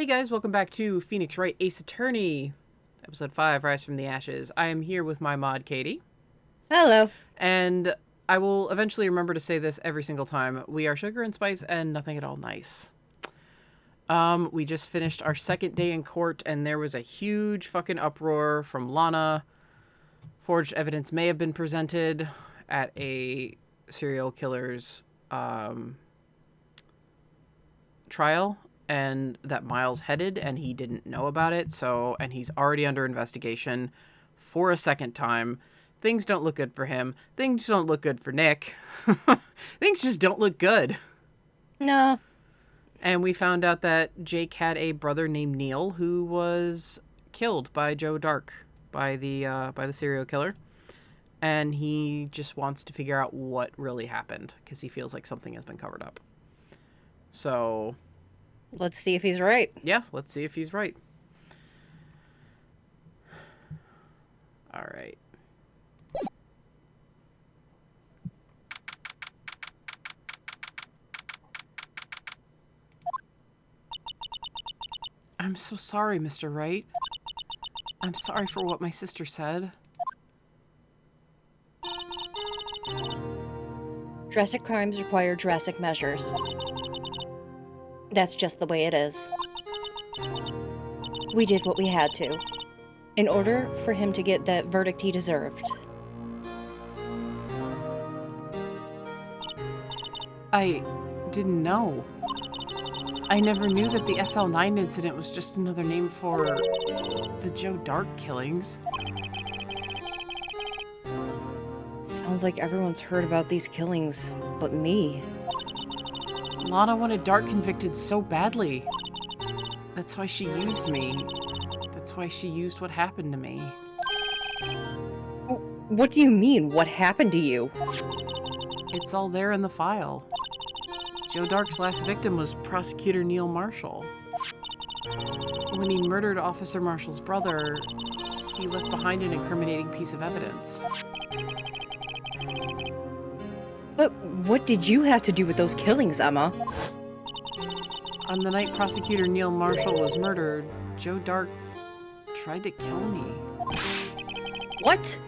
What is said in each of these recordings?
Hey guys, welcome back to Phoenix Wright Ace Attorney, episode 5, Rise from the Ashes. I am here with my mod, Katie. Hello. And I will eventually remember to say this every single time. We are sugar and spice and nothing at all nice. We just finished our second day in court and there was a huge fucking uproar from Lana. Forged evidence may have been presented at a serial killer's trial, and that Miles headed and he didn't know about it. And he's already under investigation for a second time. Things don't look good for him. Things don't look good for Nick. Things just don't look good. No. And we found out that Jake had a brother named Neil who was killed by Joe Dark, by the serial killer. And he just wants to figure out what really happened because he feels like something has been covered up. So Let's see if he's right. yeah, let's see if he's right. All right. I'm so sorry, Mr. Wright. I'm sorry for what my sister said. Drastic crimes require drastic measures. That's just the way it is. We did what we had to, in order for him to get that verdict he deserved. I didn't know. I never knew that the SL9 incident was just another name for the Joe Dark killings. Sounds like everyone's heard about these killings, but me. Lana wanted Dark convicted so badly. That's why she used me. That's why she used what happened to me. What do you mean? What happened to you? It's all there in the file. Joe Dark's last victim was Prosecutor Neil Marshall. When he murdered Officer Marshall's brother, he left behind an incriminating piece of evidence. But what did you have to do with those killings, Emma? On the night Prosecutor Neil Marshall was murdered, Joe Dark tried to kill me. What?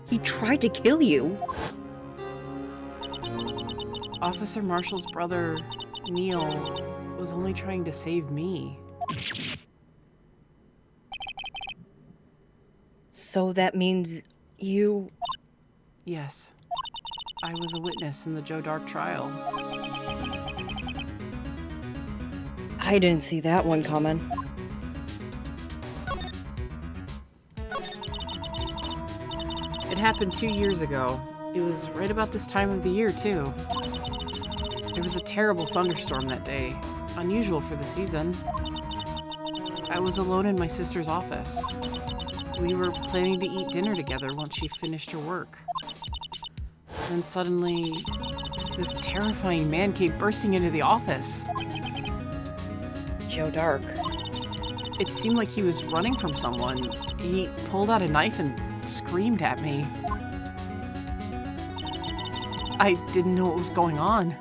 He tried to kill you? Officer Marshall's brother, Neil, was only trying to save me. So that means you... Yes, I was a witness in the Joe Dark trial. I didn't see that one coming. It happened 2 years ago. It was right about this time of the year, too. There was a terrible thunderstorm that day, unusual for the season. I was alone in my sister's office. We were planning to eat dinner together once she finished her work. Then suddenly, this terrifying man came bursting into the office. Joe Dark. It seemed like he was running from someone. He pulled out a knife and screamed at me. I didn't know what was going on.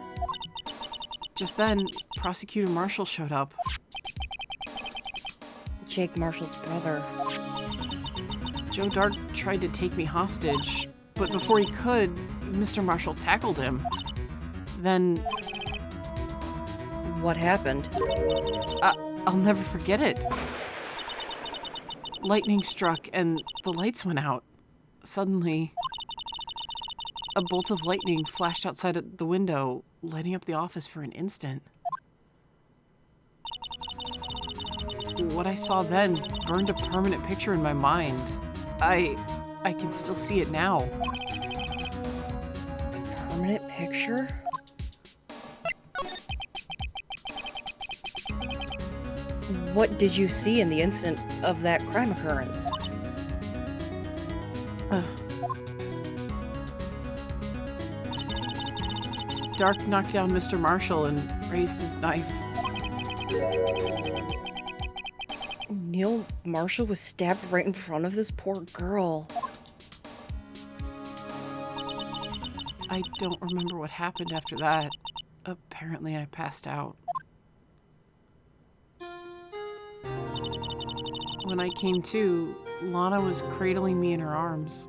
Just then, Prosecutor Marshall showed up. Jake Marshall's brother. Joe Dark tried to take me hostage, but before he could, Mr. Marshall tackled him. Then, What happened? I'll never forget it. Lightning struck and the lights went out. Suddenly, a bolt of lightning flashed outside of the window, lighting up the office for an instant. What I saw then burned a permanent picture in my mind. I can still see it now. Permanent picture? What did you see in the instant of that crime occurrence? Dark knocked down Mr. Marshall and raised his knife. Neil Marshall was stabbed right in front of this poor girl. I don't remember what happened after that. Apparently I passed out. When I came to, Lana was cradling me in her arms.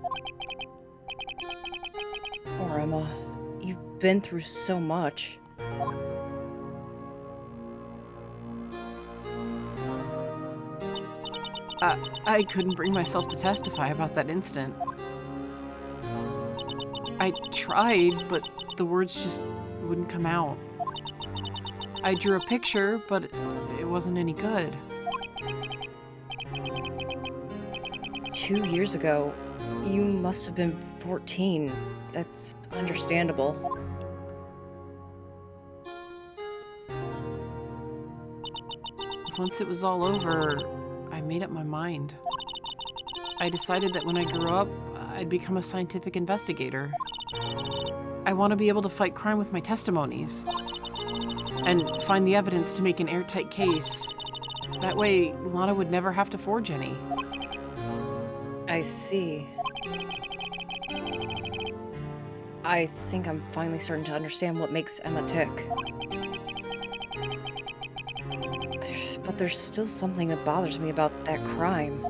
Poor Emma. You've been through so much. I couldn't bring myself to testify about that instant. I tried, but the words just wouldn't come out. I drew a picture, but it wasn't any good. 2 years ago, you must have been 14. That's understandable. Once it was all over, I made up my mind. I decided that when I grew up, I'd become a scientific investigator. I want to be able to fight crime with my testimonies and find the evidence to make an airtight case. That way, Lana would never have to forge any. I see. I think I'm finally starting to understand what makes Emma tick. But there's still something that bothers me about that crime.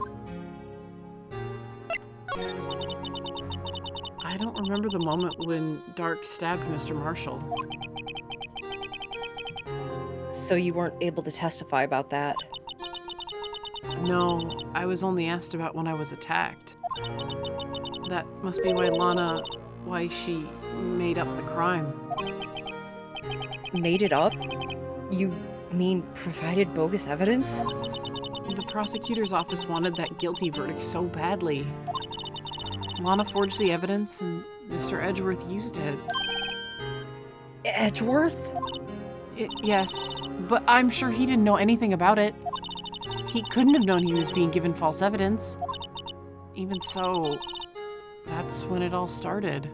I don't remember the moment when Dark stabbed Mr. Marshall. So you weren't able to testify about that? No, I was only asked about when I was attacked. That must be why she made up the crime. Made it up? You mean provided bogus evidence? The prosecutor's office wanted that guilty verdict so badly. Lana forged the evidence and Mr. Edgeworth used it. Edgeworth? Yes, but I'm sure he didn't know anything about it. He couldn't have known he was being given false evidence. Even so, that's when it all started.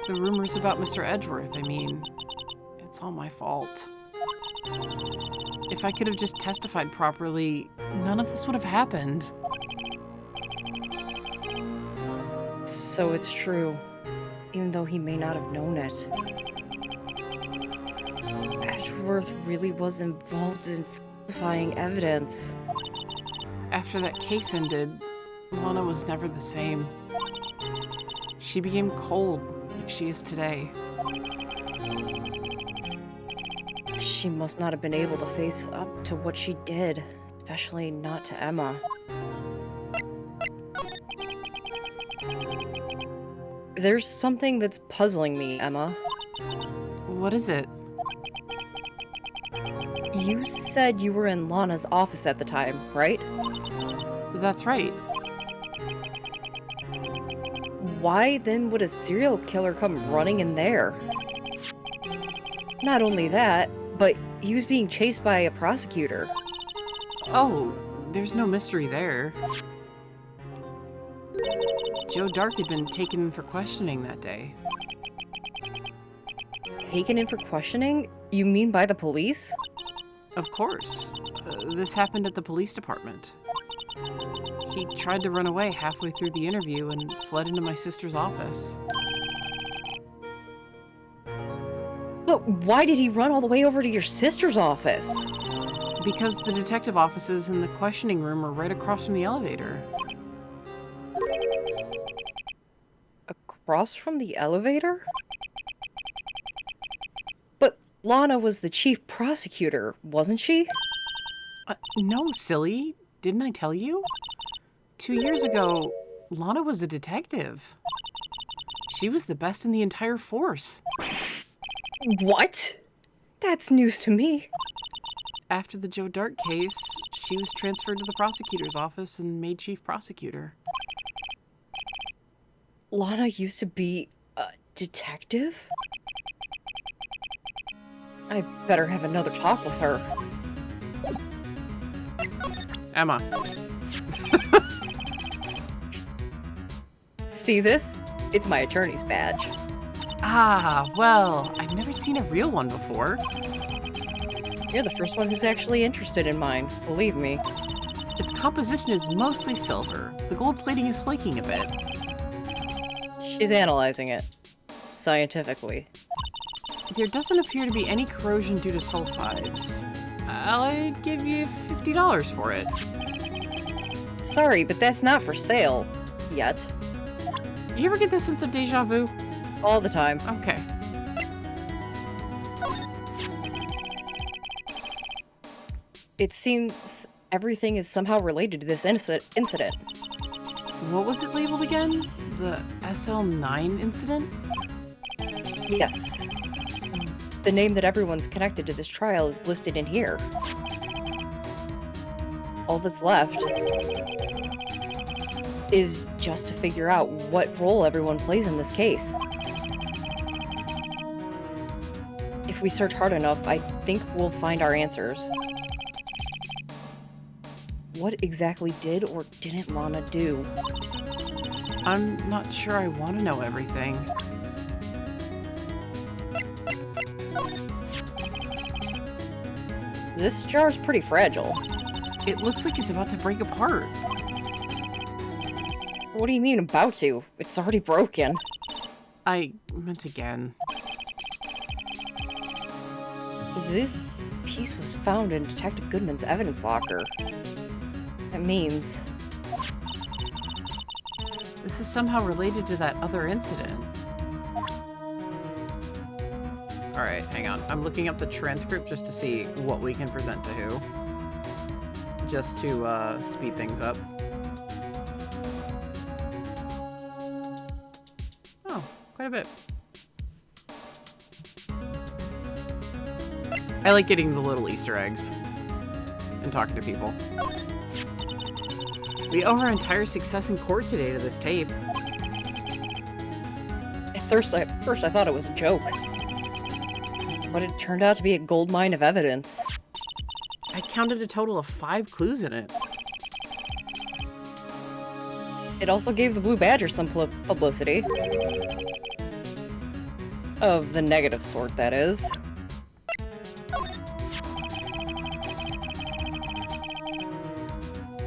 The rumors about Mr. Edgeworth, it's all my fault. If I could have just testified properly, none of this would have happened. So it's true, even though he may not have known it. Angstworth really was involved in falsifying evidence. After that case ended, Lana was never the same. She became cold, like she is today. She must not have been able to face up to what she did, especially not to Emma. There's something that's puzzling me, Emma. What is it? You said you were in Lana's office at the time, right? That's right. Why then would a serial killer come running in there? Not only that, but he was being chased by a prosecutor. Oh, there's no mystery there. Joe Dark had been taken in for questioning that day. Taken in for questioning? You mean by the police? Of course. This happened at the police department. He tried to run away halfway through the interview and fled into my sister's office. But why did he run all the way over to your sister's office? Because the detective offices and the questioning room are right across from the elevator. Across from the elevator? But Lana was the chief prosecutor, wasn't she? No, silly. Didn't I tell you? 2 years ago, Lana was a detective. She was the best in the entire force. What? That's news to me. After the Joe Dark case, she was transferred to the prosecutor's office and made chief prosecutor. Lana used to be a detective? I better have another talk with her. Emma. See this? It's my attorney's badge. Ah, well, I've never seen a real one before. You're the first one who's actually interested in mine, believe me. Its composition is mostly silver. The gold plating is flaking a bit. She's analyzing it. Scientifically. There doesn't appear to be any corrosion due to sulfides. I'd give you $50 for it. Sorry, but that's not for sale. Yet. You ever get this sense of deja vu? All the time. Okay. It seems everything is somehow related to this incident. What was it labeled again? The SL9 incident? Yes. The name that everyone's connected to this trial is listed in here. All that's left is just to figure out what role everyone plays in this case. If we search hard enough, I think we'll find our answers. What exactly did or didn't Lana do? I'm not sure I want to know everything. This jar's pretty fragile. It looks like it's about to break apart. What do you mean about to? It's already broken. I meant again. This piece was found in Detective Goodman's evidence locker. That means... This is somehow related to that other incident. Alright, hang on. I'm looking up the transcript just to see what we can present to who. Just to speed things up. Oh, quite a bit. I like getting the little Easter eggs and talking to people. We owe our entire success in court today to this tape. At first I thought it was a joke. But it turned out to be a goldmine of evidence. I counted a total of 5 clues in it. It also gave the Blue Badger some publicity. Of the negative sort, that is.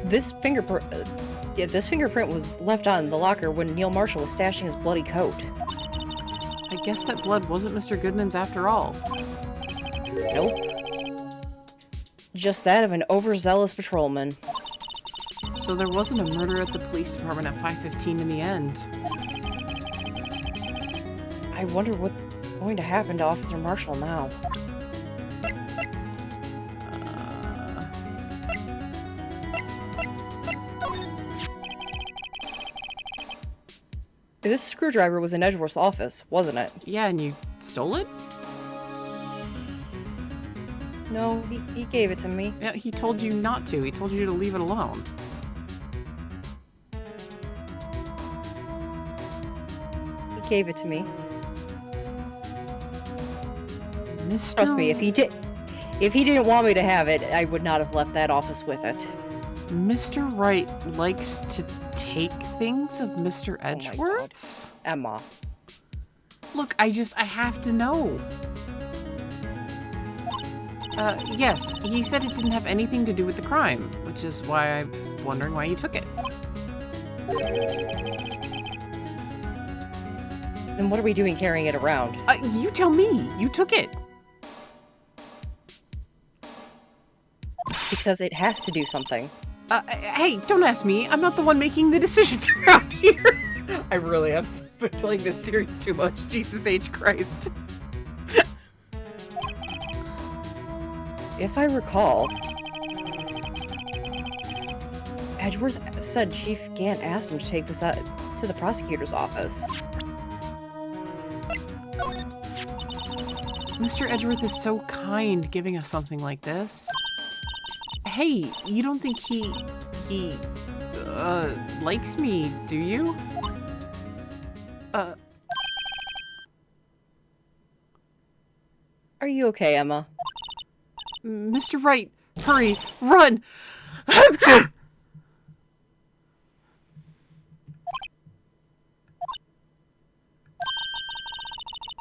This fingerprint was left on the locker when Neil Marshall was stashing his bloody coat. I guess that blood wasn't Mr. Goodman's after all. Nope. Just that of an overzealous patrolman. So there wasn't a murder at the police department at 5:15 in the end. I wonder what's going to happen to Officer Marshall now. This screwdriver was in Edgeworth's office, wasn't it? Yeah, and you stole it? No, he gave it to me. Yeah, he told you not to. He told you to leave it alone. He gave it to me. Mr. Trust me, if he didn't want me to have it, I would not have left that office with it. Mr. Wright likes to take things of Mr. Edgeworth's? Emma. Look, I have to know. Yes, he said it didn't have anything to do with the crime, which is why I'm wondering why you took it. Then what are we doing carrying it around? You tell me. You took it. Because it has to do something. Hey, don't ask me. I'm not the one making the decisions around here. I really have been playing this series too much. Jesus H. Christ. If I recall, Edgeworth said Chief Gant asked him to take this out to the prosecutor's office. Mr. Edgeworth is so kind giving us something like this. Hey, you don't think he likes me, do you? Are you okay, Emma? Mr. Wright, hurry, run!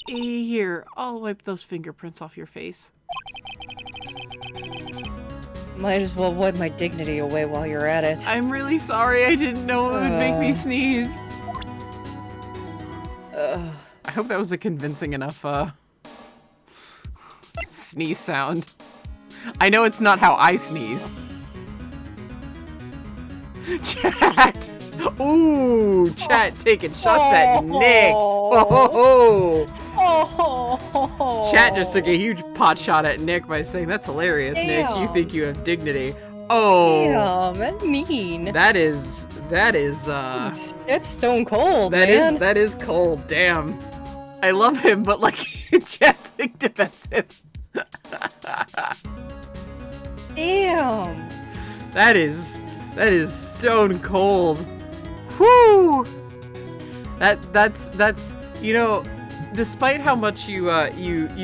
Here, I'll wipe those fingerprints off your face. Might as well wipe my dignity away while you're at it. I'm really sorry, I didn't know it would make me sneeze. I hope that was a convincing enough, sneeze sound. I know it's not how I sneeze. Chat. Ooh, chat taking shots at Nick. Oh. Chat just took a huge pot shot at Nick by saying, "That's hilarious, Nick. You think you have dignity." Oh. Damn, that's mean. That is That's stone cold, man. That is cold. Damn. I love him, but like chat's like defensive. Damn. That is stone cold. Whoo! That's you know, despite how much you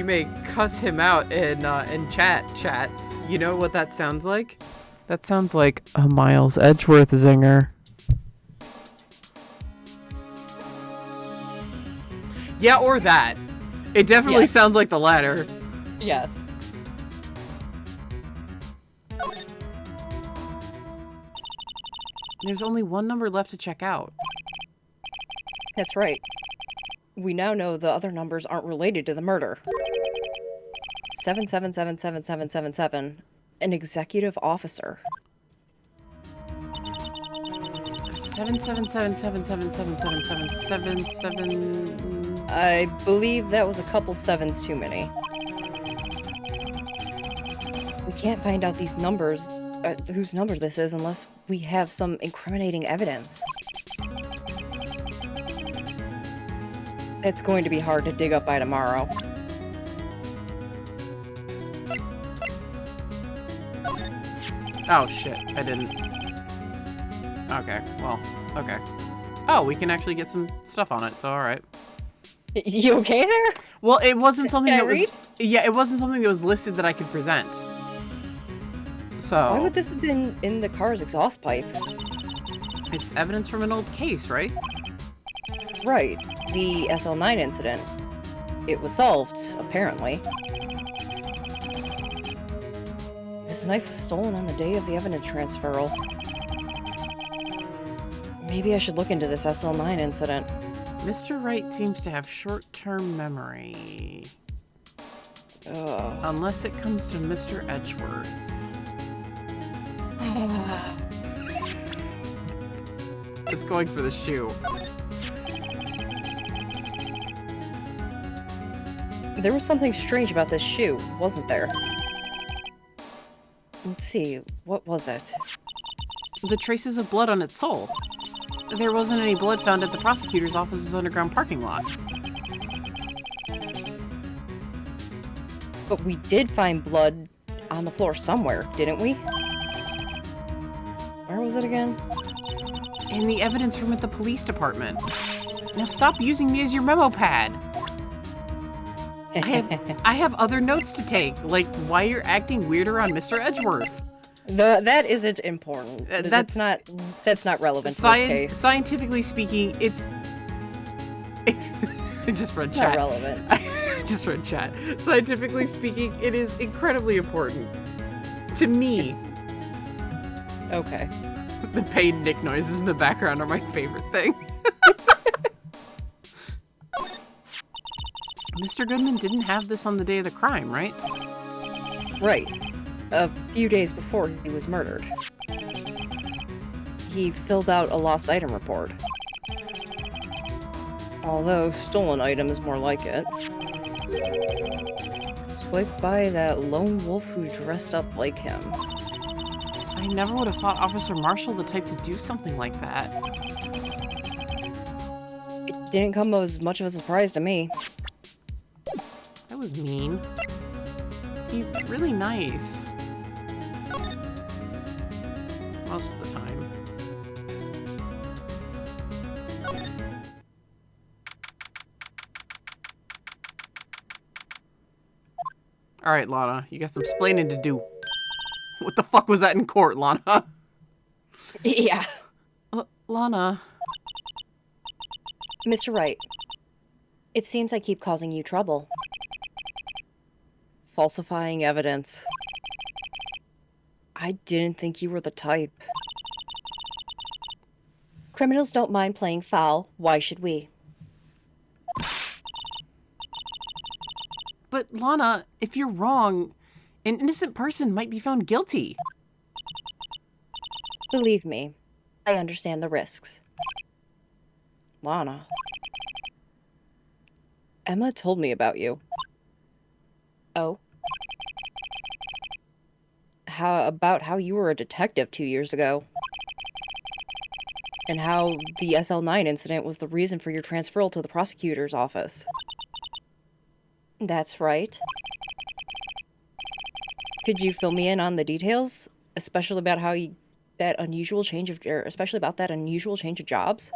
may cuss him out in chat, you know what that sounds like? That sounds like a Miles Edgeworth zinger. Yeah, or that. It definitely sounds like the latter. Yes. There's only one number left to check out. That's right. We now know the other numbers aren't related to the murder. 77777777, an executive officer. 7777777777. I believe that was a couple sevens too many. We can't find out these numbers, whose number this is, unless we have some incriminating evidence. It's going to be hard to dig up by tomorrow. Oh shit, I didn't. Okay, well, okay. Oh, we can actually get some stuff on it, so alright. You okay there? Well, it wasn't something Can I that was... read? Yeah, it wasn't something that was listed that I could present. So... Why would this have been in the car's exhaust pipe? It's evidence from an old case, right? Right, the SL9 incident. It was solved, apparently. This knife was stolen on the day of the evidence transferal. Maybe I should look into this SL9 incident. Mr. Wright seems to have short-term memory. Ugh. Unless it comes to Mr. Edgeworth. It's going for the shoe. There was something strange about this shoe, wasn't there? Let's see, what was it? The traces of blood on its sole. There wasn't any blood found at the prosecutor's office's underground parking lot. But we did find blood on the floor somewhere, didn't we? Where was it again? And the evidence room at the police department. Now stop using me as your memo pad. I have other notes to take, like why you're acting weirder on Mr. Edgeworth. That isn't important. That's not relevant to this case. Scientifically speaking, it's just for a chat. Not relevant. Just for a chat. Scientifically speaking, it is incredibly important to me. Okay. The pain Nick noises in the background are my favorite thing. Mr. Goodman didn't have this on the day of the crime, right? Right. A few days before he was murdered. He filled out a lost item report. Although stolen item is more like it. Swiped by that lone wolf who dressed up like him. I never would have thought Officer Marshall the type to do something like that. It didn't come as much of a surprise to me. That was mean. He's really nice. Most of the time. Alright, Lana, you got some splaining to do. What the fuck was that in court, Lana? Yeah. Lana. Mr. Wright, it seems I keep causing you trouble. Falsifying evidence. I didn't think you were the type. Criminals don't mind playing foul. Why should we? But, Lana, if you're wrong, an innocent person might be found guilty. Believe me, I understand the risks. Lana. Emma told me about you. Oh? How you were a detective 2 years ago. And how the SL9 incident was the reason for your transferal to the prosecutor's office. That's right. Could you fill me in on the details? Especially about how you, especially about that unusual change of jobs?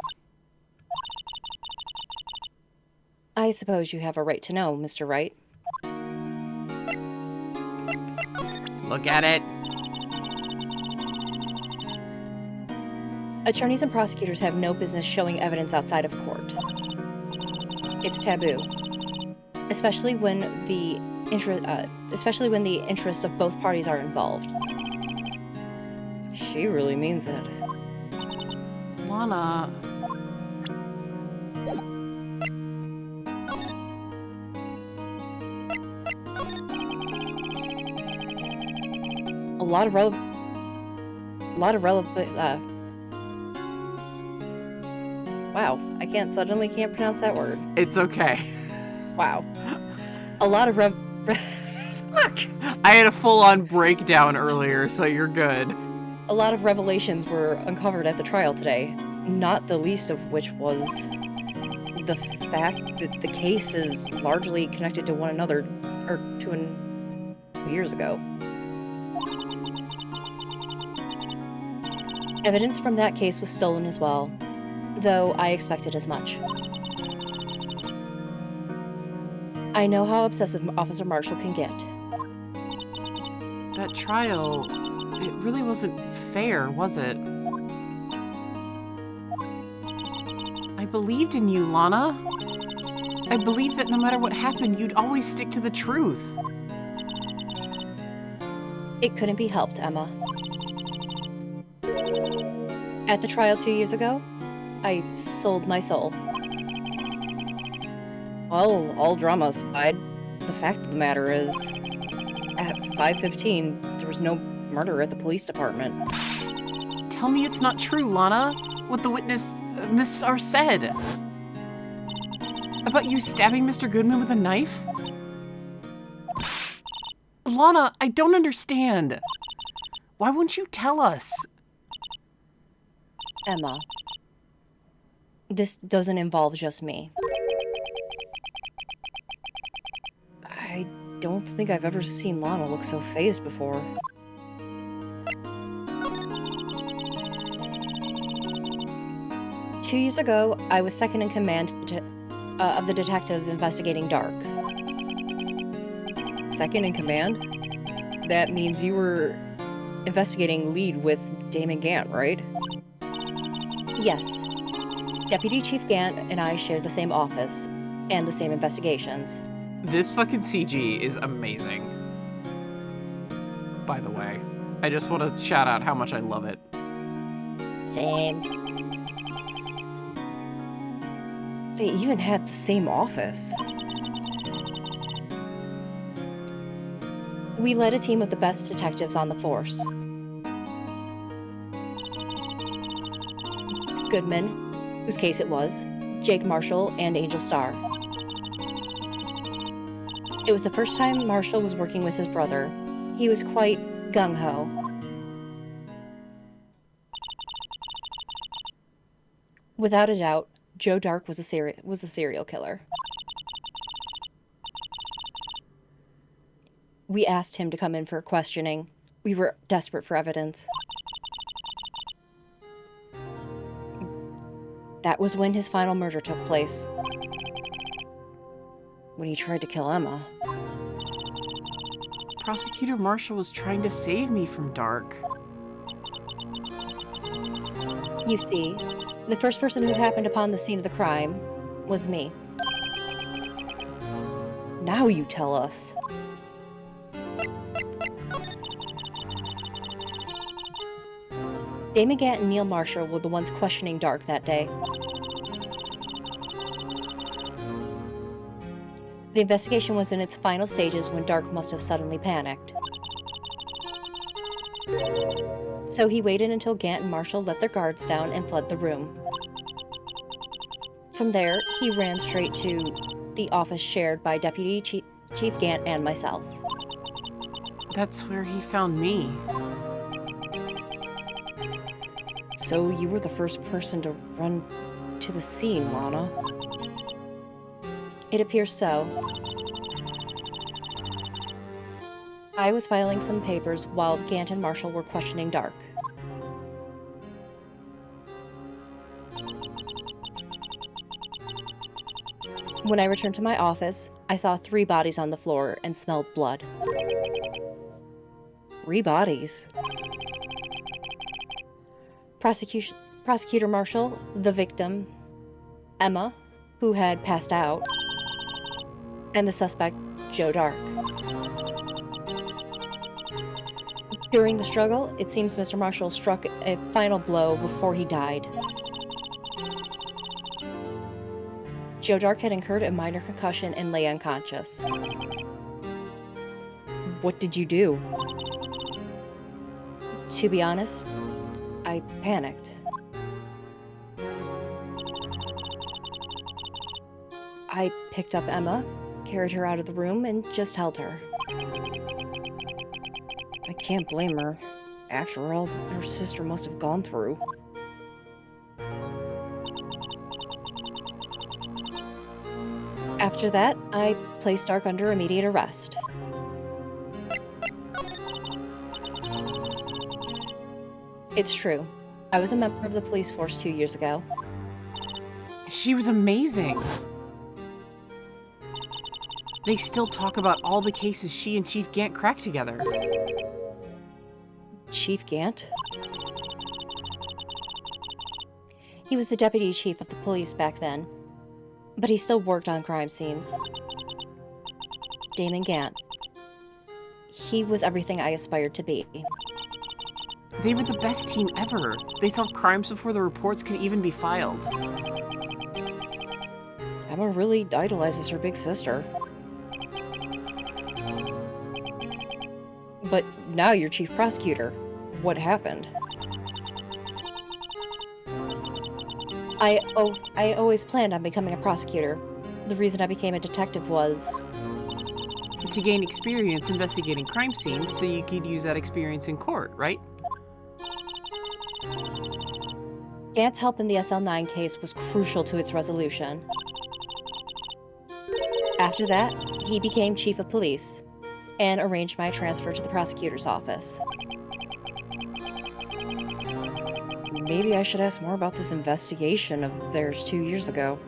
I suppose you have a right to know, Mr. Wright. Look at it. Attorneys and prosecutors have no business showing evidence outside of court. It's taboo, especially when the interests of both parties are involved. She really means it. Lana. A lot of relevant. Wow, I suddenly can't pronounce that word. It's okay. Wow. A lot of Fuck! I had a full-on breakdown earlier, so you're good. A lot of revelations were uncovered at the trial today, not the least of which was the fact that the case is largely connected to one another, or to years ago. Evidence from that case was stolen as well, though I expected as much. I know how obsessive Officer Marshall can get. That trial, it really wasn't fair, was it? I believed in you, Lana. I believed that no matter what happened, you'd always stick to the truth. It couldn't be helped, Emma. At the trial 2 years ago, I sold my soul. Well, all drama aside, the fact of the matter is, at 5:15, there was no murder at the police department. Tell me it's not true, Lana. What the witness, Miss R, said. About you stabbing Mr. Goodman with a knife? Lana, I don't understand. Why won't you tell us? Emma, this doesn't involve just me. I don't think I've ever seen Lana look so fazed before. Two years ago, I was second in command of the detectives investigating Dark. Second in command? That means you were investigating lead with Damon Gant, right? Yes. Deputy Chief Gant and I shared the same office and the same investigations. This fucking CG is amazing. By the way, I just want to shout out how much I love it. Same. They even had the same office. We led a team of the best detectives on the force. Goodman, whose case it was, Jake Marshall, and Angel Starr. It was the first time Marshall was working with his brother. He was quite gung-ho. Without a doubt, Joe Dark was a serial killer. We asked him to come in for questioning. We were desperate for evidence. That was when his final murder took place. When he tried to kill Emma. Prosecutor Marshall was trying to save me from Dark. You see, the first person who happened upon the scene of the crime was me. Now you tell us. Damon Gant and Neil Marshall were the ones questioning Dark that day. The investigation was in its final stages when Dark must have suddenly panicked. So he waited until Gant and Marshall let their guards down and fled the room. From there, he ran straight to the office shared by Deputy Chief Gant and myself. That's where he found me. So you were the first person to run to the scene, Lana. It appears so. I was filing some papers while Gant and Marshall were questioning Dark. When I returned to my office, I saw 3 bodies on the floor and smelled blood. 3 bodies? Prosecutor Marshall, the victim, Emma, who had passed out, and the suspect, Joe Dark. During the struggle, it seems Mr. Marshall struck a final blow before he died. Joe Dark had incurred a minor concussion and lay unconscious. What did you do? To be honest, I panicked. I picked up Emma, carried her out of the room, and just held her. I can't blame her. After all her sister must have gone through. After that, I placed Dark under immediate arrest. It's true. I was a member of the police force 2 years ago. She was amazing. They still talk about all the cases she and Chief Gant cracked together. Chief Gant? He was the deputy chief of the police back then, but he still worked on crime scenes. Damon Gant. He was everything I aspired to be. They were the best team ever. They solved crimes before the reports could even be filed. Emma really idolizes her big sister. But now you're chief prosecutor. What happened? I always planned on becoming a prosecutor. The reason I became a detective was... to gain experience investigating crime scenes so you could use that experience in court, right? Gant's help in the SL9 case was crucial to its resolution. After that, he became chief of police and arranged my transfer to the prosecutor's office. Maybe I should ask more about this investigation of theirs 2 years ago.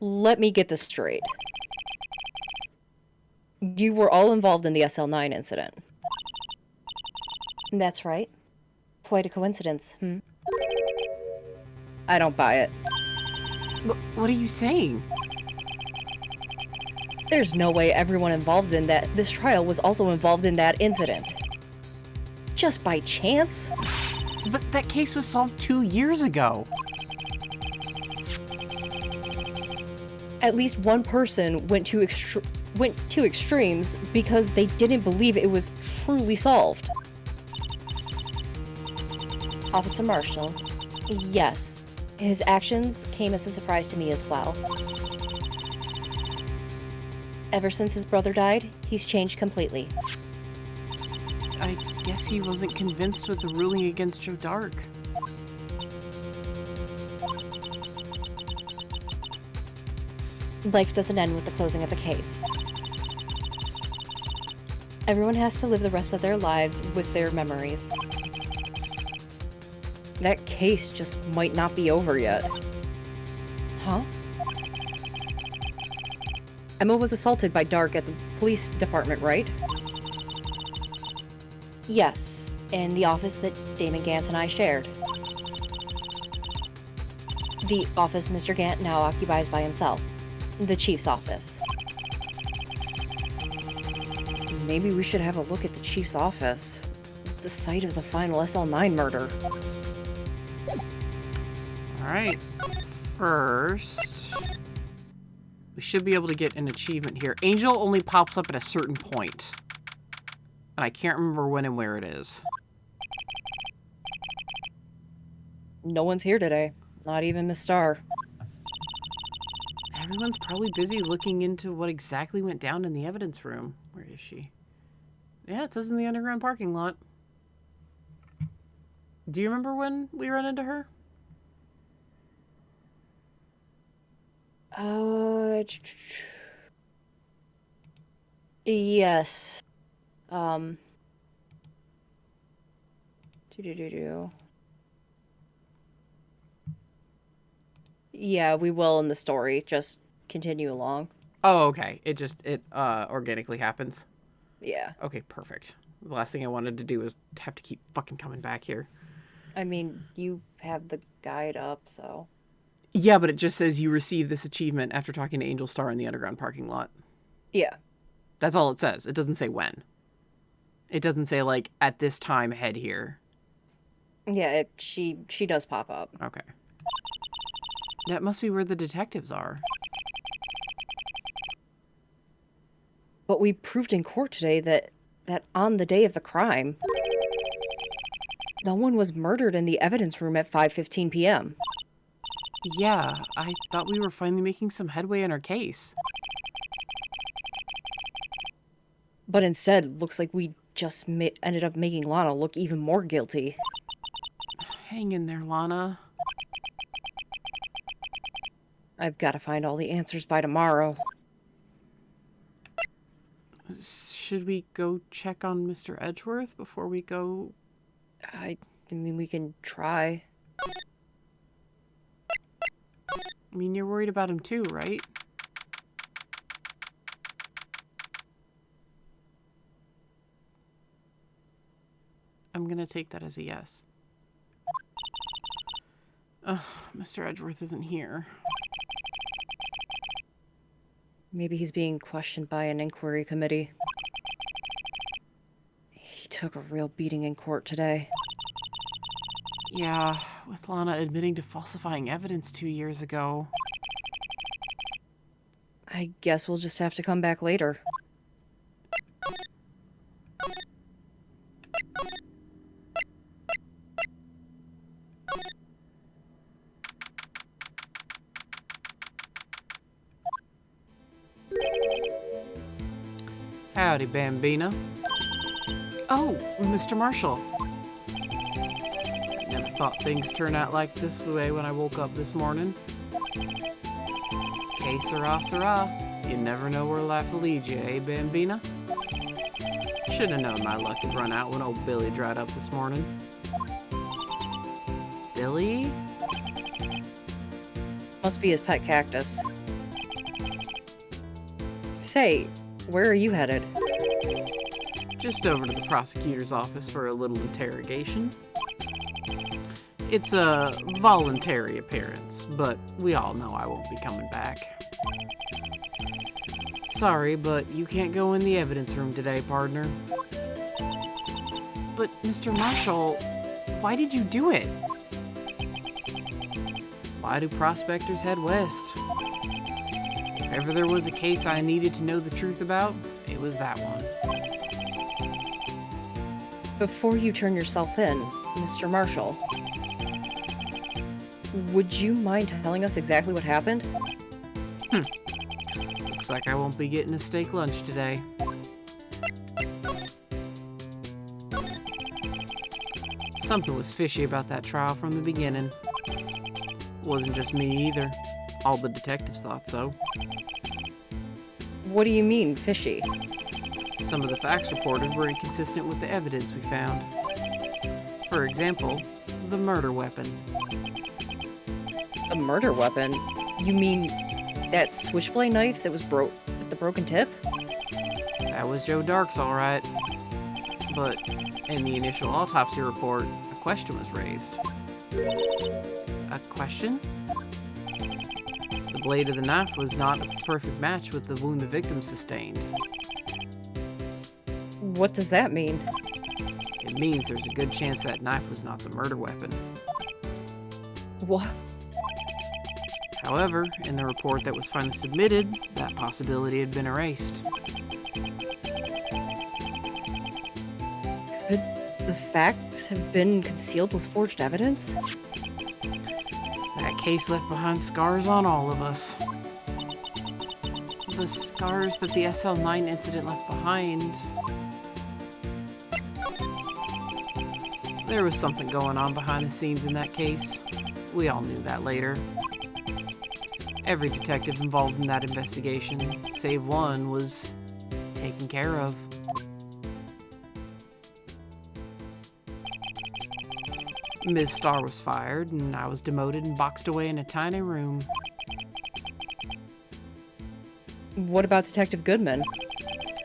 Let me get this straight. You were all involved in the SL9 incident. That's right. Quite a coincidence, hmm? I don't buy it. What are you saying? There's no way everyone involved in this trial was also involved in that incident. Just by chance? But that case was solved 2 years ago. At least one person went to extremes because they didn't believe it was truly solved. Officer Marshall. Yes, his actions came as a surprise to me as well. Ever since his brother died, he's changed completely. I guess he wasn't convinced with the ruling against Joe Dark. Life doesn't end with the closing of the case. Everyone has to live the rest of their lives with their memories. That case just might not be over yet. Huh? Emma was assaulted by Dark at the police department, right? Yes, in the office that Damon Gant and I shared. The office Mr. Gant now occupies by himself. The chief's office. Maybe we should have a look at the chief's office. The site of the final SL9 murder. Alright. First, we should be able to get an achievement here. Angel only pops up at a certain point. And I can't remember when and where it is. No one's here today. Not even Miss Starr. Everyone's probably busy looking into what exactly went down in the evidence room. Where is she? Yeah, it says in the underground parking lot. Do you remember when we ran into her? Yes. Do. Yeah, we will in the story. Just continue along. Oh, okay. It organically happens. Yeah. Okay, perfect. The last thing I wanted to do is have to keep fucking coming back here. I mean, you have the guide up, so. Yeah, but it just says you received this achievement after talking to Angel Star in the underground parking lot. Yeah. That's all it says. It doesn't say when. It doesn't say, like, at this time, head here. Yeah, she does pop up. Okay. That must be where the detectives are. But we proved in court today that on the day of the crime, no one was murdered in the evidence room at 5:15 p.m. Yeah, I thought we were finally making some headway in our case. But instead, looks like we just ended up making Lana look even more guilty. Hang in there, Lana. I've got to find all the answers by tomorrow. Should we go check on Mr. Edgeworth before we go? I mean, we can try. I mean, you're worried about him too, right? I'm gonna take that as a yes. Ugh, Mr. Edgeworth isn't here. Maybe he's being questioned by an inquiry committee. He took a real beating in court today. Yeah, with Lana admitting to falsifying evidence 2 years ago. I guess we'll just have to come back later. Howdy, Bambina. Oh, Mr. Marshall. Never thought things turned out like this way when I woke up this morning. Que sera, sera. You never know where life will lead you, eh, Bambina? Should have known my luck would run out when old Billy dried up this morning. Billy? Must be his pet cactus. Say, where are you headed? Just over to the prosecutor's office for a little interrogation. It's a voluntary appearance, but we all know I won't be coming back. Sorry, but you can't go in the evidence room today, partner. But, Mr. Marshall, why did you do it? Why do prospectors head west? If ever there was a case I needed to know the truth about, it was that one. Before you turn yourself in, Mr. Marshall, would you mind telling us exactly what happened? Looks like I won't be getting a steak lunch today. Something was fishy about that trial from the beginning. Wasn't just me either. All the detectives thought so. What do you mean, fishy? Some of the facts reported were inconsistent with the evidence we found. For example, the murder weapon. A murder weapon? You mean that switchblade knife that was with the broken tip? That was Joe Dark's all right. But in the initial autopsy report, a question was raised. A question? The blade of the knife was not a perfect match with the wound the victim sustained. What does that mean? It means there's a good chance that knife was not the murder weapon. What? However, in the report that was finally submitted, that possibility had been erased. Could the facts have been concealed with forged evidence? That case left behind scars on all of us. The scars that the SL9 incident left behind. There was something going on behind the scenes in that case. We all knew that later. Every detective involved in that investigation, save one, was taken care of. Ms. Starr was fired, and I was demoted and boxed away in a tiny room. What about Detective Goodman?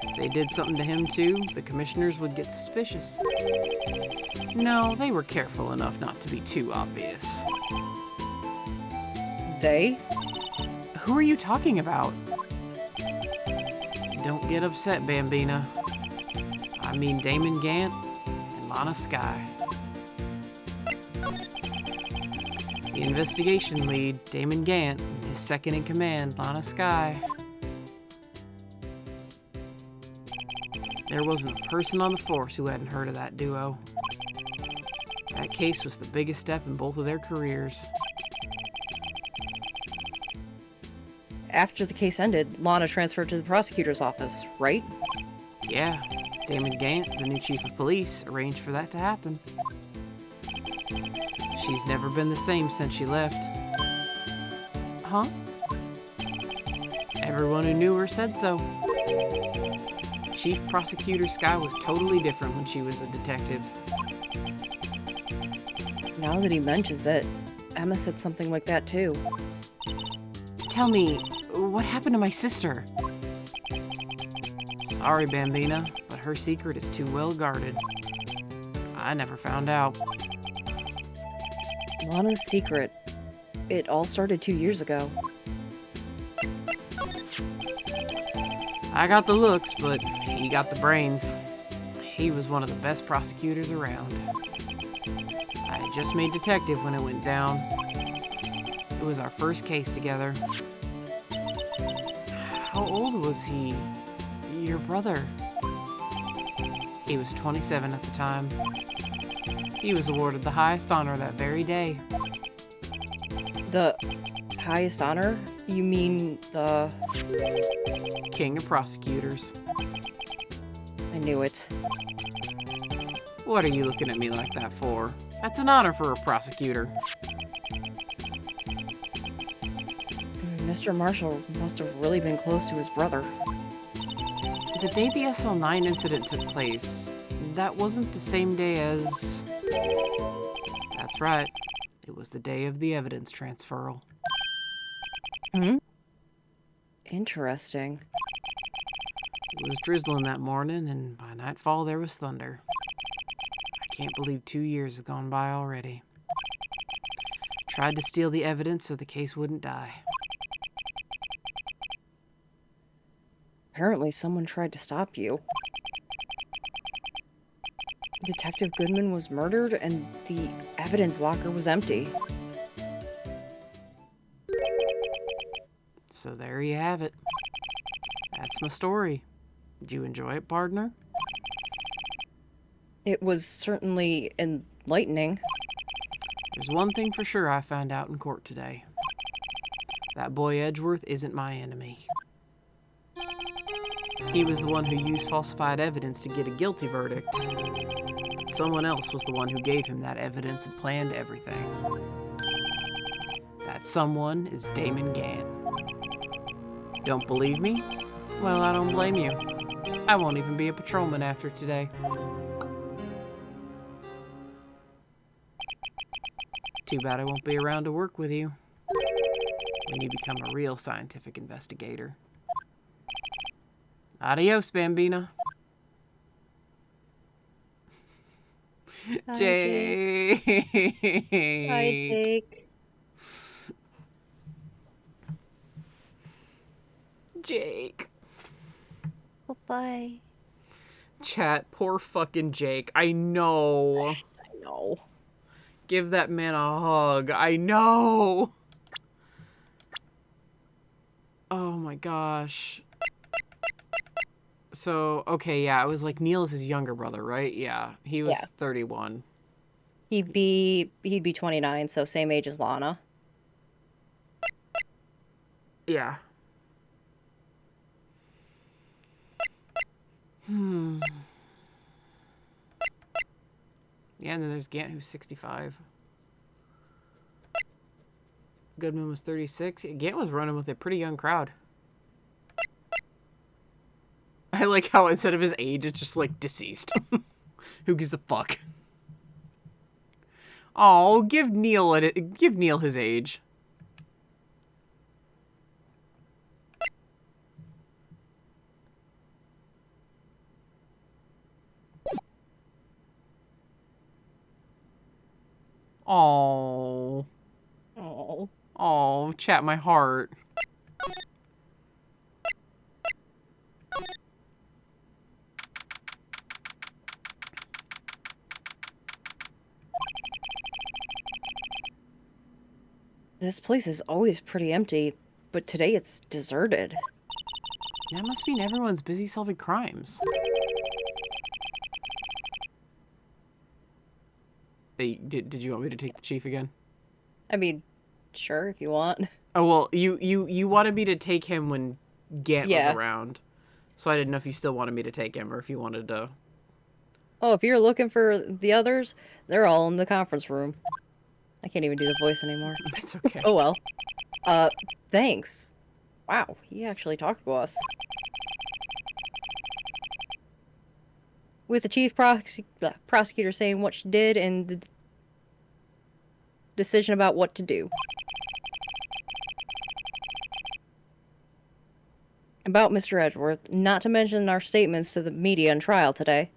If they did something to him too, the commissioners would get suspicious. No, they were careful enough not to be too obvious. They? Who are you talking about? Don't get upset, Bambina. I mean Damon Gant and Lana Skye. The investigation lead, Damon Gant, and his second in command, Lana Skye. There wasn't a person on the force who hadn't heard of that duo. That case was the biggest step in both of their careers. After the case ended, Lana transferred to the prosecutor's office, right? Yeah, Damon Gant, the new chief of police, arranged for that to happen. She's never been the same since she left. Huh? Everyone who knew her said so. Chief Prosecutor Skye was totally different when she was a detective. Now that he mentions it, Emma said something like that too. Tell me, what happened to my sister? Sorry, Bambina, but her secret is too well guarded. I never found out. Lana's secret. It all started 2 years ago. I got the looks, but he got the brains. He was one of the best prosecutors around. I had just made detective when it went down. It was our first case together. How old was he? Your brother? He was 27 at the time. He was awarded the highest honor that very day. The highest honor? You mean the... King of prosecutors. I knew it. What are you looking at me like that for? That's an honor for a prosecutor. Mr. Marshall must have really been close to his brother. The day the SL9 incident took place, that wasn't the same day as... That's right. It was the day of the evidence transferal. Hmm? Interesting. It was drizzling that morning, and by nightfall there was thunder. I can't believe 2 years have gone by already. Tried to steal the evidence so the case wouldn't die. Apparently someone tried to stop you. Detective Goodman was murdered and the evidence locker was empty. So there you have it. That's my story. Did you enjoy it, partner? It was certainly enlightening. There's one thing for sure I found out in court today. That boy Edgeworth isn't my enemy. He was the one who used falsified evidence to get a guilty verdict. Someone else was the one who gave him that evidence and planned everything. That someone is Damon Gant. Don't believe me? Well, I don't blame you. I won't even be a patrolman after today. Too bad I won't be around to work with you when you become a real scientific investigator. Adios, Bambina. Bye, Jake. Bye, Jake. Jake. Bye-bye. Chat, poor fucking Jake. I know. I know. Give that man a hug. I know. Oh my gosh. So, okay, yeah, it was like Neil is his younger brother, right? Yeah, he was Yeah. 31. He'd be 29, so same age as Lana. Yeah. Yeah, and then there's Gant, who's 65. Goodman was 36. Gant was running with a pretty young crowd. I like how instead of his age, it's just like deceased. Who gives a fuck? Oh, give Neil his age. Oh. Oh. Oh, chat my heart. This place is always pretty empty, but today it's deserted. That must mean everyone's busy solving crimes. Hey, did you want me to take the chief again? I mean, sure, if you want. Oh, well, you wanted me to take him when Gant was around. So I didn't know if you still wanted me to take him or if you wanted to... Oh, if you're looking for the others, they're all in the conference room. I can't even do the voice anymore. It's okay. Oh well. Thanks. Wow, he actually talked to us. With the chief prosecutor saying what she did and the decision about what to do. About Mr. Edgeworth, not to mention our statements to the media on trial today.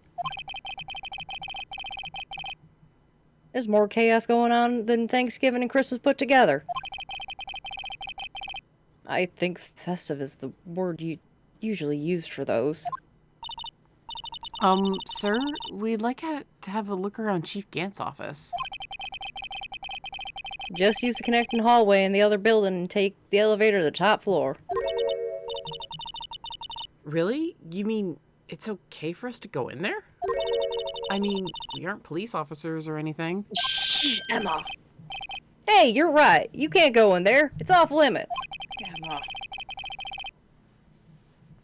There's more chaos going on than Thanksgiving and Christmas put together. I think festive is the word you usually used for those. Sir, we'd like to have a look around Chief Gant's office. Just use the connecting hallway in the other building and take the elevator to the top floor. Really? You mean it's okay for us to go in there? I mean, we aren't police officers or anything. Shh, Emma. Hey, you're right. You can't go in there. It's off limits. Emma.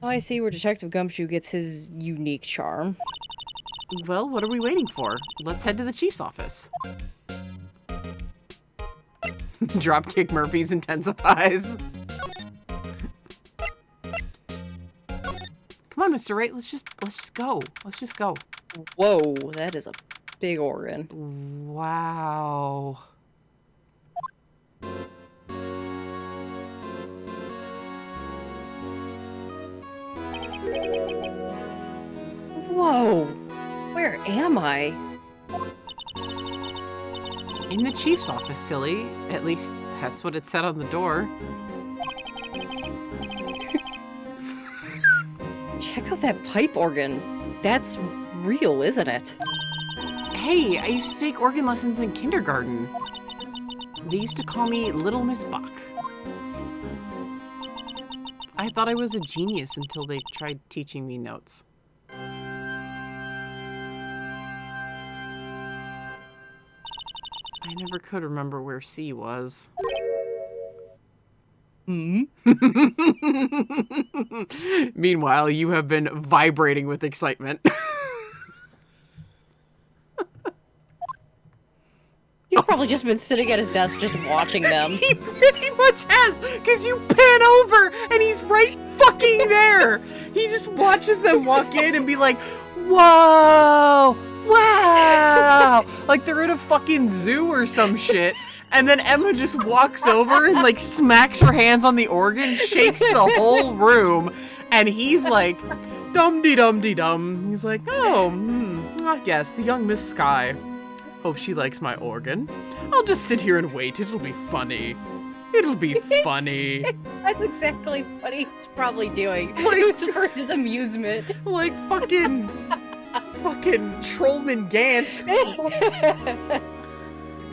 Oh, I see where Detective Gumshoe gets his unique charm. Well, what are we waiting for? Let's head to the chief's office. Dropkick Murphy's intensifies. Come on, Mr. Wright, let's just go. Let's just go. Whoa, that is a big organ. Wow. Whoa, where am I? In the chief's office, silly. At least that's what it said on the door. Check out that pipe organ. That's real, isn't it? Hey, I used to take organ lessons in kindergarten. They used to call me Little Miss Bach. I thought I was a genius until they tried teaching me notes. I never could remember where C was. Meanwhile, you have been vibrating with excitement. He's probably just been sitting at his desk just watching them. He pretty much has, because you pan over and he's right fucking there. He just watches them walk in and be like, whoa, wow. Like they're in a fucking zoo or some shit. And then Emma just walks over and like smacks her hands on the organ, shakes the whole room, and he's like, dum-de-dum-de-dum. He's like, oh, yes, the young Miss Sky. Hope she likes my organ. I'll just sit here and wait. It'll be funny. It'll be funny. That's exactly what he's probably doing. Like, It was for his amusement. Like fucking Trollman Gant.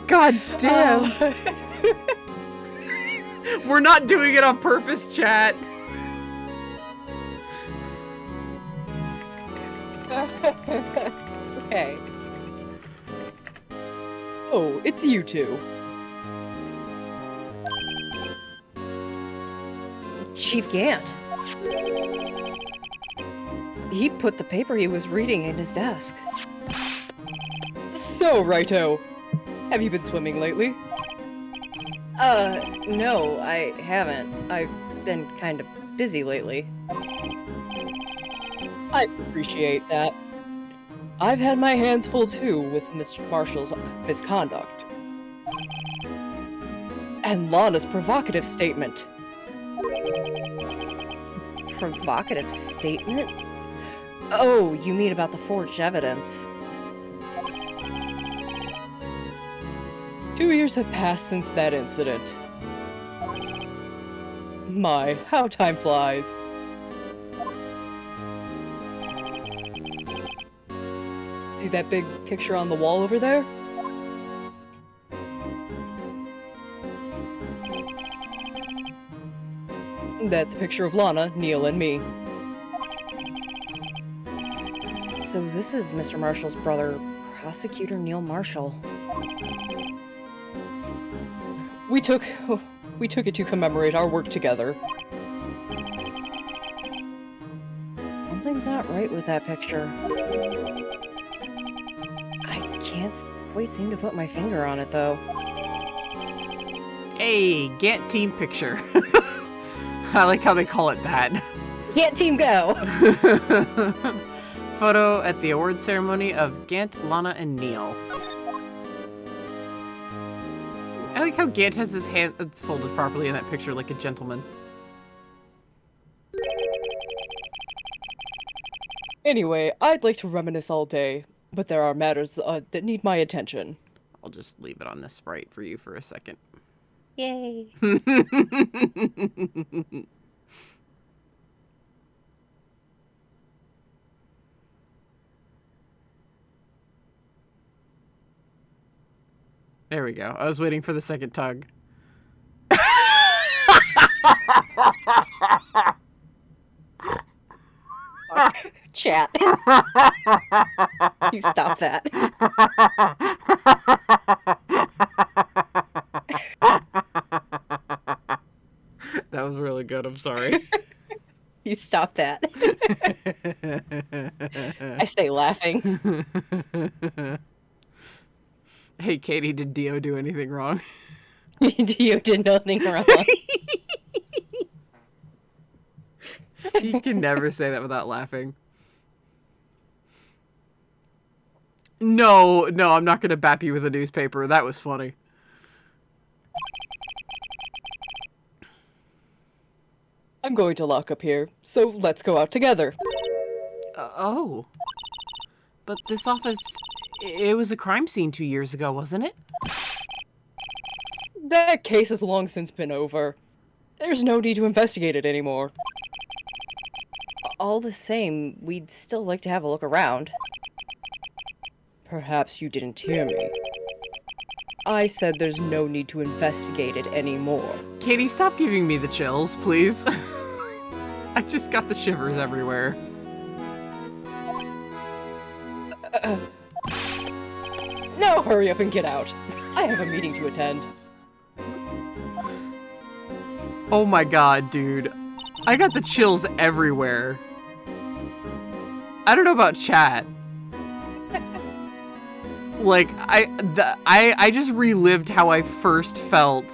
God damn. We're not doing it on purpose, chat. Okay. Oh, it's you two. Chief Gant. He put the paper he was reading in his desk. So, Righto, have you been swimming lately? No, I haven't. I've been kind of busy lately. I appreciate that. I've had my hands full too with Mr. Marshall's misconduct. And Lana's provocative statement. Provocative statement? Oh, you mean about the forged evidence. 2 years have passed since that incident. My, how time flies. See that big picture on the wall over there? That's a picture of Lana, Neil, and me. So this is Mr. Marshall's brother, Prosecutor Neil Marshall. We took it to commemorate our work together. Something's not right with that picture. I can't quite seem to put my finger on it, though. Hey, Gant team picture. I like how they call it that. Gant team go! Photo at the award ceremony of Gant, Lana, and Neil. I like how Gant has his hands folded properly in that picture like a gentleman. Anyway, I'd like to reminisce all day, but there are matters that need my attention. I'll just leave it on this sprite for you for a second. Yay. There we go. I was waiting for the second tug. Chat. You stop that. That was really good. I'm sorry. You stop that. I stay laughing. Hey, Katie, did Dio do anything wrong? Dio did nothing wrong. You can never say that without laughing. No, I'm not going to bap you with a newspaper. That was funny. I'm going to lock up here, so let's go out together. Oh. But this office, it was a crime scene 2 years ago, wasn't it? That case has long since been over. There's no need to investigate it anymore. All the same, we'd still like to have a look around. Perhaps you didn't hear me. I said there's no need to investigate it anymore. Katie, stop giving me the chills, please. I just got the shivers everywhere. Now hurry up and get out. I have a meeting to attend. Oh my god, dude. I got the chills everywhere. I don't know about chat. Like, I just relived how I first felt.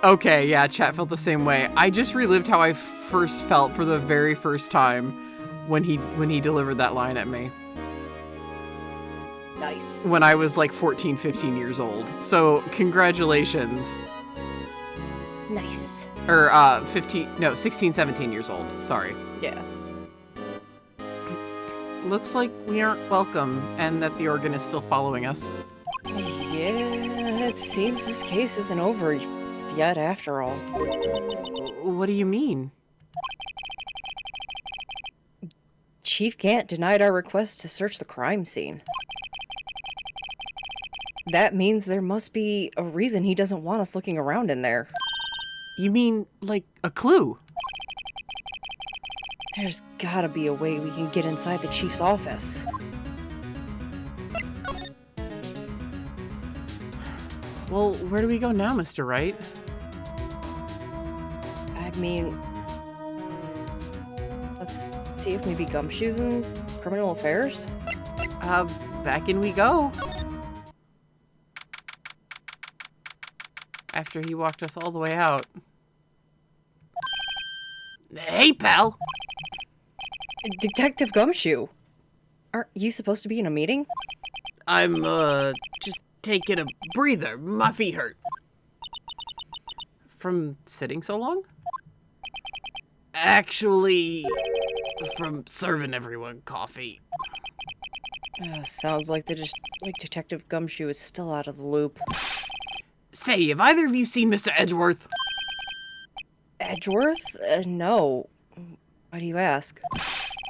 Okay, yeah, chat felt the same way. I just relived how I first felt for the very first time when he delivered that line at me. Nice. When I was like 14, 15 years old. So, congratulations. Nice. Or, 16, 17 years old. Sorry. Yeah. Looks like we aren't welcome, and that the organ is still following us. Yeah, it seems this case isn't over yet after all. What do you mean? Chief Gant denied our request to search the crime scene. That means there must be a reason he doesn't want us looking around in there. You mean, like, a clue? There's gotta be a way we can get inside the chief's office. Well, where do we go now, Mr. Wright? I mean, let's see if maybe Gumshoe's in criminal affairs? Back in we go. After he walked us all the way out. Hey, pal! Detective Gumshoe! Aren't you supposed to be in a meeting? I'm, just taking a breather. My feet hurt. From sitting so long? Actually, from serving everyone coffee. Sounds like Detective Gumshoe is still out of the loop. Say, have either of you seen Mr. Edgeworth? Edgeworth? No. Why do you ask?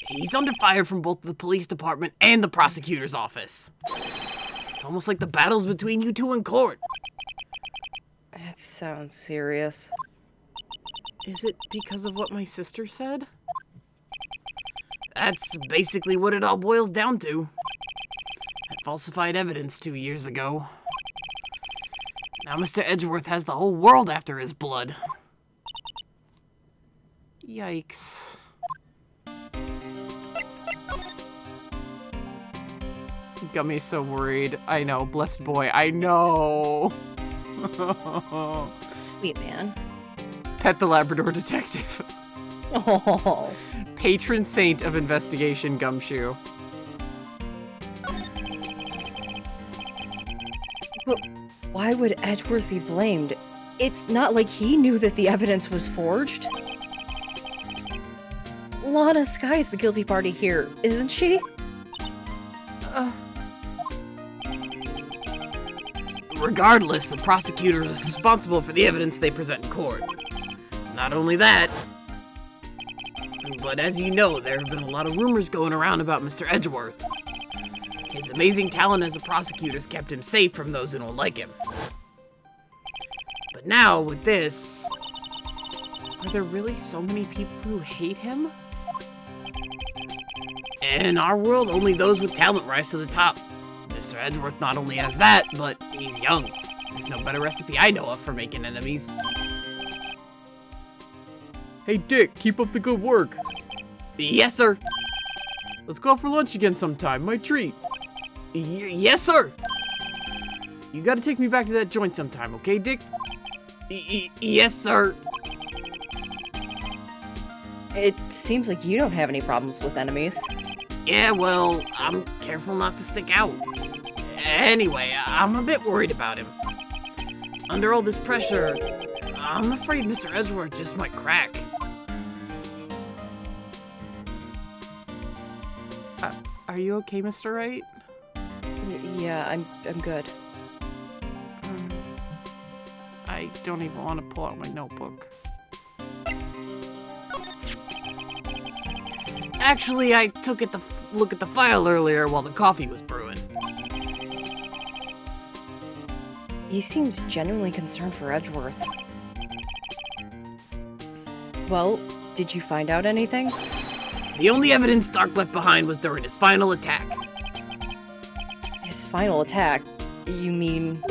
He's under fire from both the police department and the prosecutor's office. It's almost like the battle's between you two in court. That sounds serious. Is it because of what my sister said? That's basically what it all boils down to. That falsified evidence 2 years ago. Now Mr. Edgeworth has the whole world after his blood. Yikes. Gummy's so worried. I know, blessed boy. I know. Sweet man. Pet the Labrador detective. Oh. Patron saint of investigation, Gumshoe. But why would Edgeworth be blamed? It's not like he knew that the evidence was forged. Lana Sky's the guilty party here, isn't she? Regardless, the prosecutor is responsible for the evidence they present in court. Not only that, but as you know, there have been a lot of rumors going around about Mr. Edgeworth. His amazing talent as a prosecutor has kept him safe from those who don't like him. But now, with this... Are there really so many people who hate him? In our world, only those with talent rise to the top. Mr. Edgeworth not only has that, but he's young. There's no better recipe I know of for making enemies. Hey Dick, keep up the good work. Yes, sir. Let's go out for lunch again sometime, my treat. Yes, sir. You gotta take me back to that joint sometime, okay, Dick? Yes, sir. It seems like you don't have any problems with enemies. Yeah, well, I'm careful not to stick out. Anyway, I'm a bit worried about him. Under all this pressure, I'm afraid Mr. Edgeworth just might crack. Are you okay, Mr. Wright? Yeah, I'm good. I don't even want to pull out my notebook. Actually, I took a look at the file earlier while the coffee was brewing. He seems genuinely concerned for Edgeworth. Well, did you find out anything? The only evidence Stark left behind was during his final attack. His final attack? You mean...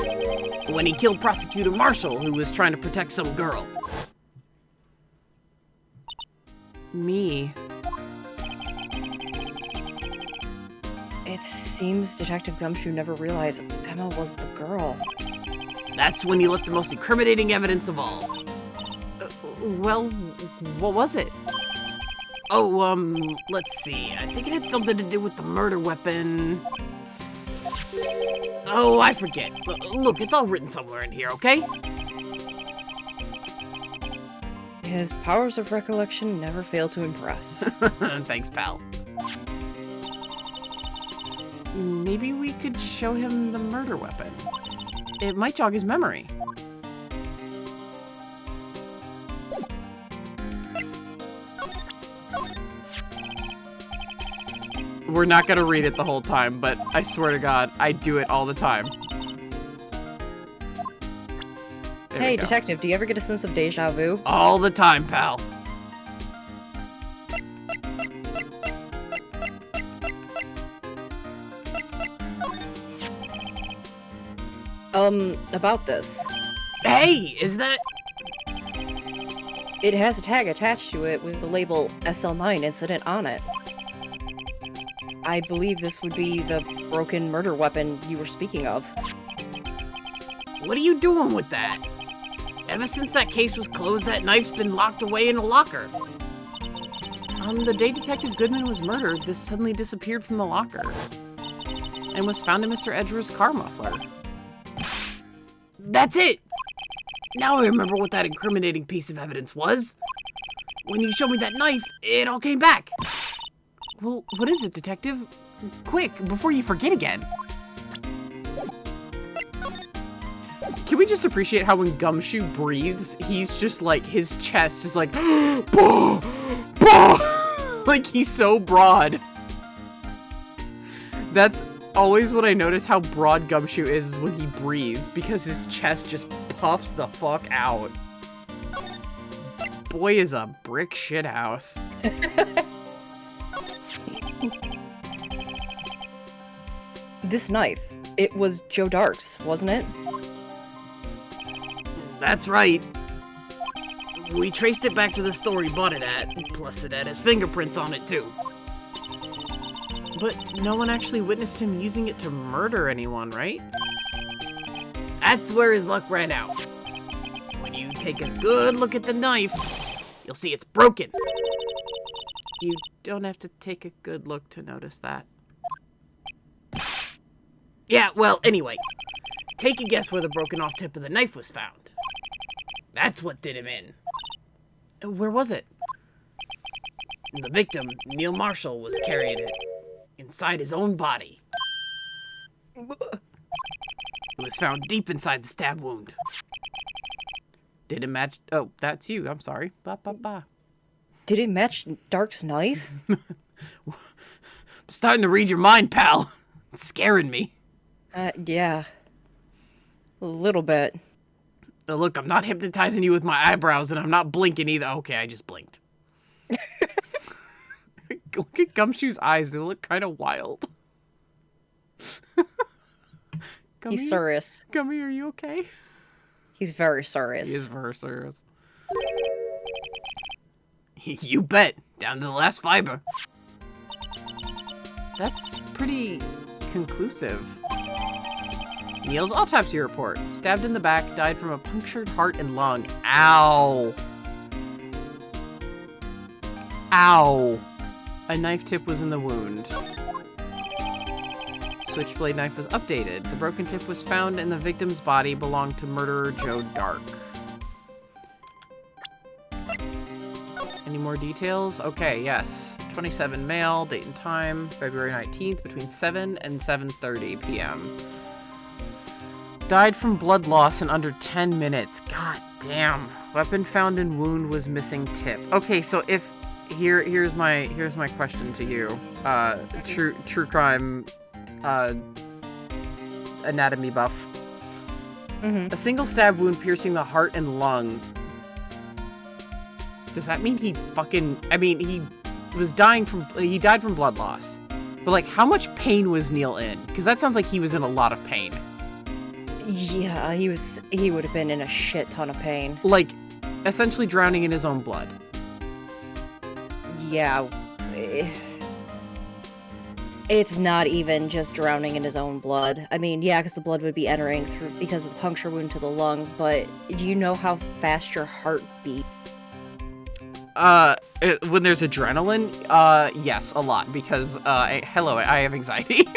When he killed Prosecutor Marshall, who was trying to protect some girl. Me. It seems Detective Gumshoe never realized Emma was the girl. That's when he left the most incriminating evidence of all. Well, what was it? Oh, let's see. I think it had something to do with the murder weapon. Oh, I forget. Look, it's all written somewhere in here, okay? His powers of recollection never fail to impress. Thanks, pal. Maybe we could show him the murder weapon. It might jog his memory. We're not gonna read it the whole time, but I swear to God, I do it all the time. There we Hey, go. detective, do you ever get a sense of deja vu? All the time, pal. About this. Hey, is that... It has a tag attached to it with the label SL9 incident on it. I believe this would be the broken murder weapon you were speaking of. What are you doing with that? Ever since that case was closed, that knife's been locked away in a locker. On the day Detective Goodman was murdered, this suddenly disappeared from the locker and was found in Mr. Edgeworth's car muffler. That's it! Now I remember what that incriminating piece of evidence was. When you showed me that knife, it all came back. Well, what is it, Detective? Quick, before you forget again. Can we just appreciate how when Gumshoe breathes, he's just like, his chest is like, bah, bah! Like he's so broad. That's always what I notice how broad Gumshoe is when he breathes, because his chest just puffs the fuck out. Boy is a brick shithouse. This knife, it was Joe Dark's, wasn't it? That's right. We traced it back to the store he bought it at, plus it had his fingerprints on it too. But no one actually witnessed him using it to murder anyone, right? That's where his luck ran out. When you take a good look at the knife, you'll see it's broken. You don't have to take a good look to notice that. Yeah, well, anyway. Take a guess where the broken off tip of the knife was found. That's what did him in. Where was it? The victim, Neil Marshall, was carrying it inside his own body. It was found deep inside the stab wound. Did it match... Oh, that's you. I'm sorry. Ba, ba, ba. Did it match Dark's knife? I'm starting to read your mind, pal. It's scaring me. Yeah. A little bit. Look, I'm not hypnotizing you with my eyebrows, and I'm not blinking either. Okay, I just blinked. Look at Gumshoe's eyes. They look kind of wild. He's serious. Gummy, are you okay? He's very serious. He is very serious. You bet. Down to the last fiber. That's pretty conclusive. Neil's autopsy report. Stabbed in the back, died from a punctured heart and lung. Ow. Ow. A knife tip was in the wound. Switchblade knife was updated. The broken tip was found in the victim's body, belonged to murderer Joe Dark. Any more details? Okay, yes. 27 male, date and time, February 19th, between 7 and 7:30 p.m. Died from blood loss in under 10 minutes. God damn. Weapon found in wound was missing tip. Okay, so if here's my question to you. True crime anatomy buff. Mm-hmm. A single stab wound piercing the heart and lung. Does that mean he died from blood loss. But like, how much pain was Neil in? Because that sounds like he was in a lot of pain. Yeah, he would have been in a shit ton of pain. Like, essentially drowning in his own blood. Yeah. It's not even just drowning in his own blood. I mean, yeah, because the blood would be entering through because of the puncture wound to the lung, but do you know how fast your heart beats? When there's adrenaline, yes, a lot, because, I have anxiety.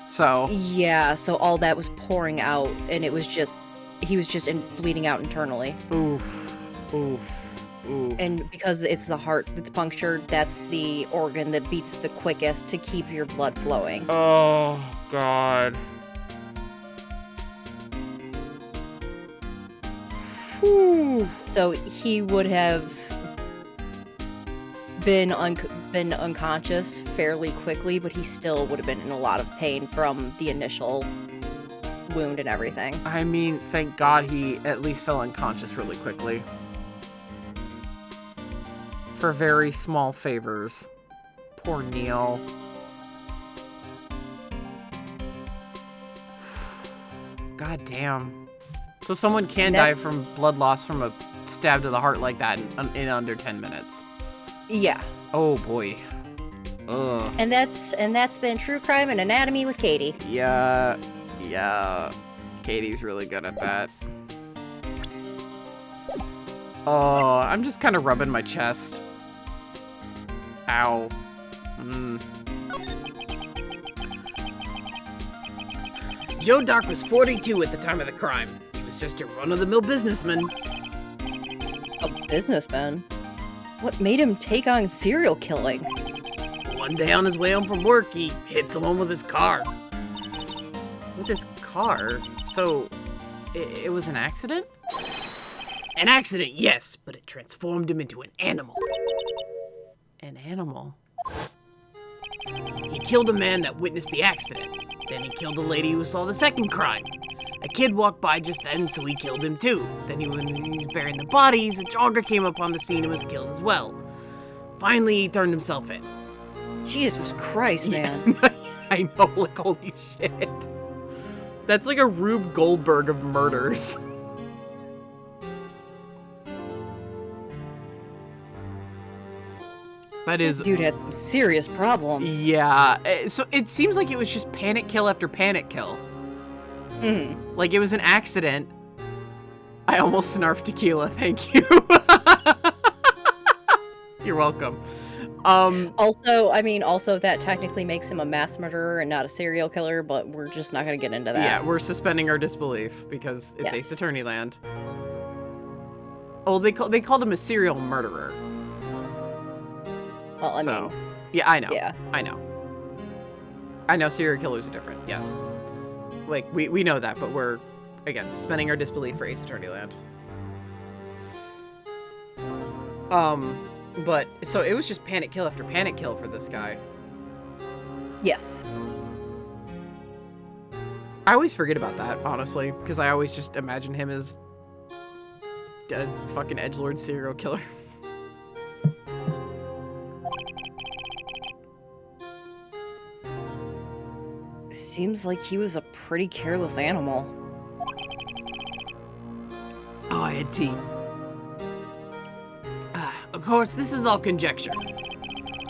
So. Yeah, so all that was pouring out, and he was just bleeding out internally. Oof. Oof. Ooh. And because it's the heart that's punctured, that's the organ that beats the quickest to keep your blood flowing. Oh, God. Whew. So he would have been unconscious fairly quickly, but he still would have been in a lot of pain from the initial wound and everything. I mean, thank God he at least fell unconscious really quickly. For very small favors. Poor Neil. God damn. So someone can die from blood loss from a stab to the heart like that in under 10 minutes. Yeah. Oh boy. Ugh. And that's been True Crime and Anatomy with Katie. Yeah. Katie's really good at that. Oh, I'm just kind of rubbing my chest. Ow. Joe Dark was 42 at the time of the crime. He was just a run-of-the-mill businessman. A businessman? What made him take on serial killing? One day on his way home from work, he hit someone with his car. With his car? So, it was an accident? An accident, yes, but it transformed him into an animal. An animal? He killed a man that witnessed the accident. Then he killed a lady who saw the second crime. A kid walked by just then, so he killed him too. Then when he was burying the bodies, a jogger came up on the scene and was killed as well. Finally, he turned himself in. Jesus Christ, man. I know, like, holy shit. That's like a Rube Goldberg of murders. That is... Dude has some serious problems. Yeah. So it seems like it was just panic kill after panic kill. Like it was an accident. I almost snarfed tequila, thank you. You're welcome. Also that technically makes him a mass murderer and not a serial killer, but we're just not going to get into that. Yeah, we're suspending our disbelief because it's Ace Attorney land. Oh, they called him a serial murderer. Well, I mean... Yeah, I know. Yeah. I know serial killers are different, yes. Like, we know that, but we're, again, suspending our disbelief for Ace Attorney land. But, so it was just panic kill after panic kill for this guy. Yes. I always forget about that, honestly, because I always just imagine him as a fucking edgelord serial killer. Seems like he was a pretty careless animal. Oh, I had tea. Of course, this is all conjecture.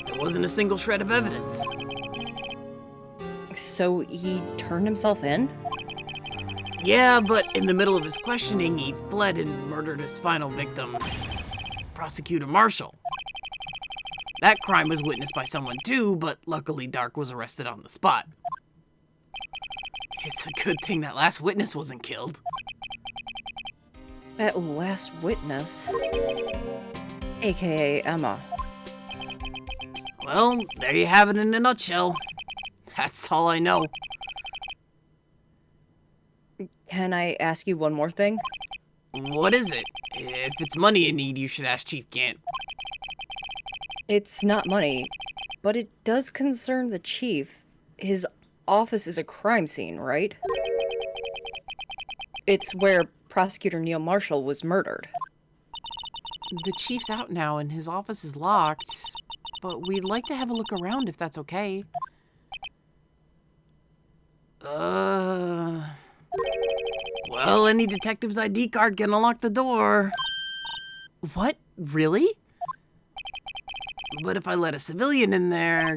There wasn't a single shred of evidence. So he turned himself in? Yeah, but in the middle of his questioning, he fled and murdered his final victim, Prosecutor Marshall. That crime was witnessed by someone too, but luckily Dark was arrested on the spot. It's a good thing that last witness wasn't killed. That last witness? AKA Emma. Well, there you have it in a nutshell. That's all I know. Can I ask you one more thing? What is it? If it's money you need, you should ask Chief Gant. It's not money, but it does concern the chief. His office is a crime scene, right? It's where Prosecutor Neil Marshall was murdered. The chief's out now and his office is locked, but we'd like to have a look around if that's okay. Well, any detective's ID card can unlock the door. What? Really? But if I let a civilian in there,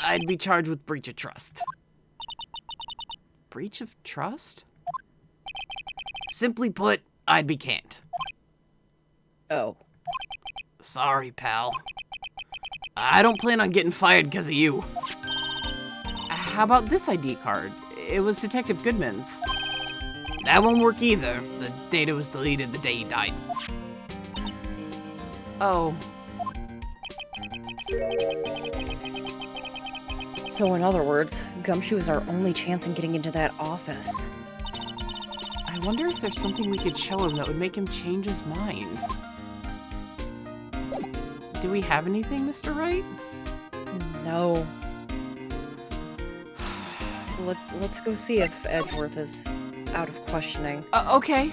I'd be charged with breach of trust. Breach of trust? Simply put, I'd be canned. Oh. Sorry, pal. I don't plan on getting fired because of you. How about this ID card? It was Detective Goodman's. That won't work either. The data was deleted the day he died. Oh. So in other words, Gumshoe is our only chance in getting into that office. I wonder if there's something we could show him that would make him change his mind. Do we have anything, Mr. Wright? No. Let's go see if Edgeworth is out of questioning. Okay.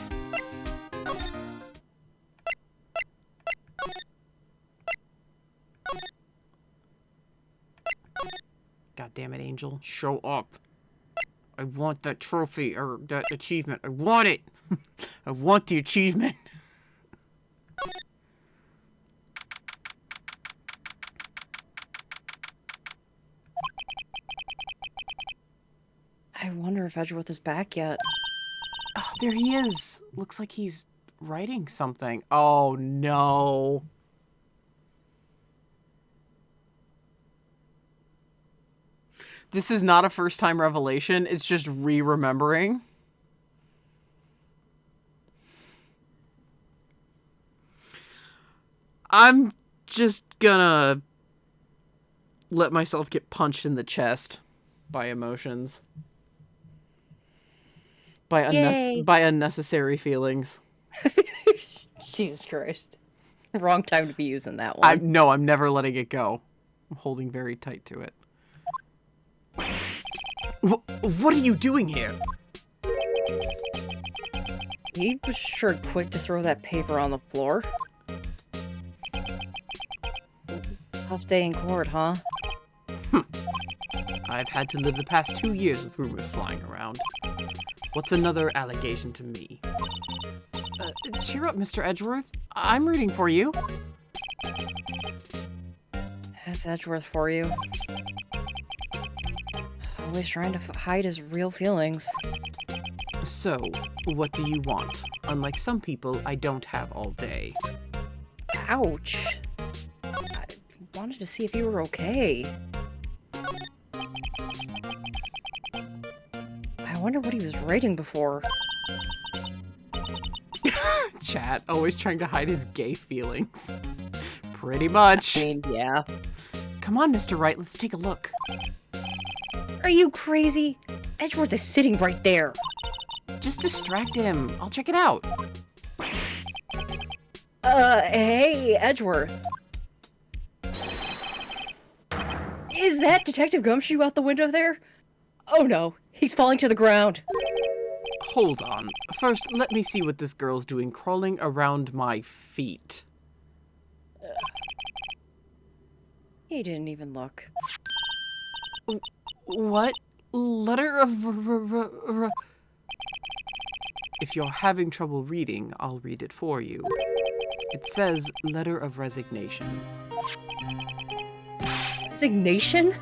God damn it, Angel. Show up. I want that trophy, or that achievement. I want it! I want the achievement. I wonder if Edgeworth is back yet. Oh, there he is. Looks like he's writing something. Oh, no. This is not a first-time revelation. It's just re-remembering. I'm just gonna let myself get punched in the chest by emotions. By unnecessary feelings. Jesus Christ. Wrong time to be using that one. No, I'm never letting it go. I'm holding very tight to it. What are you doing here? He was sure quick to throw that paper on the floor. Tough day in court, huh? I've had to live the past 2 years with rumors flying around. What's another allegation to me? Cheer up, Mr. Edgeworth. I'm rooting for you. That's Edgeworth for you. Always trying to hide his real feelings. So, what do you want? Unlike some people, I don't have all day. Ouch. I wanted to see if you were okay. I wonder what he was writing before. Chat, always trying to hide his gay feelings. Pretty much. I mean, yeah. Come on, Mr. Wright, let's take a look. Are you crazy? Edgeworth is sitting right there. Just distract him. I'll check it out. Hey, Edgeworth. Is that Detective Gumshoe out the window there? Oh no, he's falling to the ground. Hold on. First, let me see what this girl's doing crawling around my feet. He didn't even look. What? Letter of... If you're having trouble reading, I'll read it for you. It says, letter of resignation. Resignation?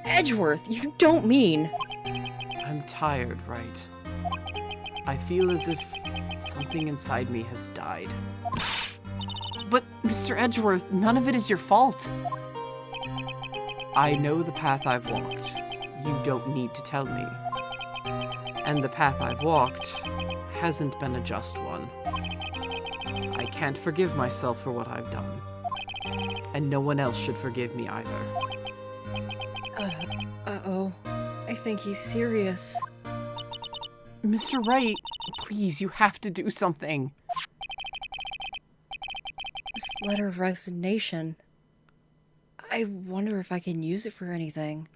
Edgeworth, you don't mean... I'm tired, Wright. I feel as if something inside me has died. But, Mr. Edgeworth, none of it is your fault. I know the path I've walked. You don't need to tell me. And the path I've walked hasn't been a just one. I can't forgive myself for what I've done. And no one else should forgive me either. Uh-oh. I think he's serious. Mr. Wright, please, you have to do something. This letter of resignation. I wonder if I can use it for anything.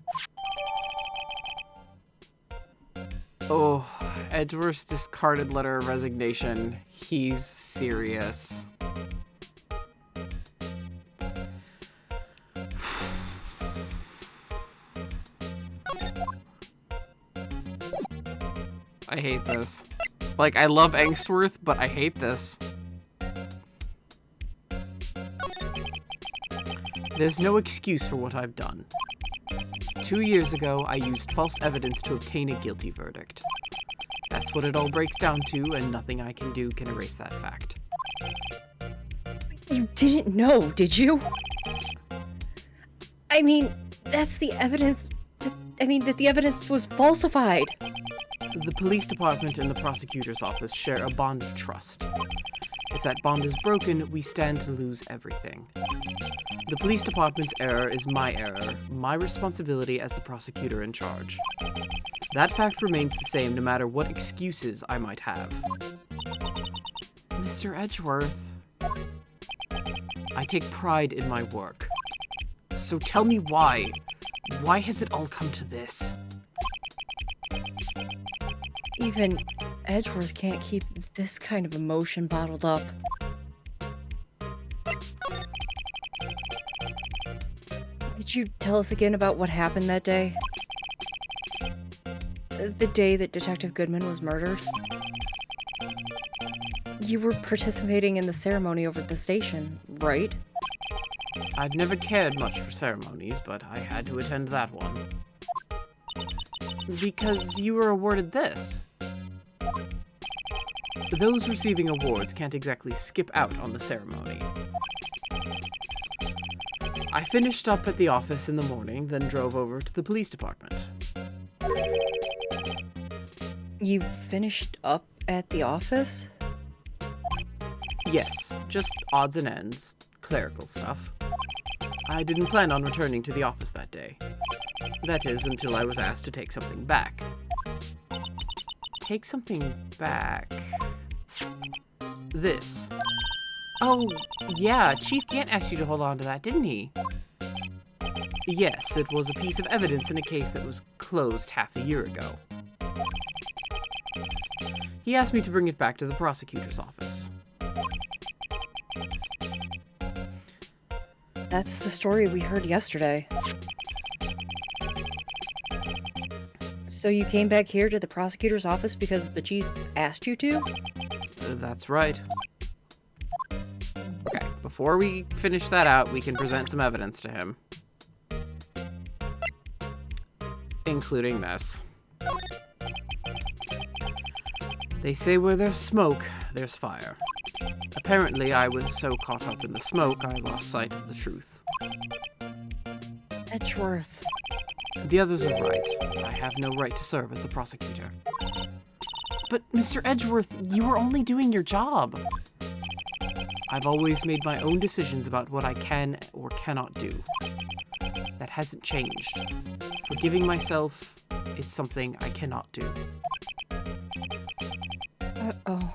Oh, Edgeworth's discarded letter of resignation. He's serious. I hate this. Like, I love Angstworth, but I hate this. There's no excuse for what I've done. 2 years ago, I used false evidence to obtain a guilty verdict. That's what it all breaks down to, and nothing I can do can erase that fact. You didn't know, did you? I mean, that's the evidence... that the evidence was falsified. The police department and the prosecutor's office share a bond of trust. If that bond is broken, we stand to lose everything. The police department's error is my error, my responsibility as the prosecutor in charge. That fact remains the same no matter what excuses I might have. Mr. Edgeworth, I take pride in my work. So tell me why. Why has it all come to this? Even Edgeworth can't keep this kind of emotion bottled up. Could you tell us again about what happened that day? The day that Detective Goodman was murdered? You were participating in the ceremony over at the station, right? I've never cared much for ceremonies, but I had to attend that one. Because you were awarded this. Those receiving awards can't exactly skip out on the ceremony. I finished up at the office in the morning, then drove over to the police department. You finished up at the office? Yes, just odds and ends, clerical stuff. I didn't plan on returning to the office that day. That is, until I was asked to take something back. Take something back? This. Oh, yeah, Chief Gant asked you to hold on to that, didn't he? Yes, it was a piece of evidence in a case that was closed half a year ago. He asked me to bring it back to the prosecutor's office. That's the story we heard yesterday. So you came back here to the prosecutor's office because the chief asked you to? That's right. Okay, before we finish that out, we can present some evidence to him. Including this. They say where there's smoke, there's fire. Apparently, I was so caught up in the smoke, I lost sight of the truth. Edgeworth. The others are right. I have no right to serve as a prosecutor. But, Mr. Edgeworth, you were only doing your job. I've always made my own decisions about what I can or cannot do. That hasn't changed. Forgiving myself is something I cannot do. Uh-oh.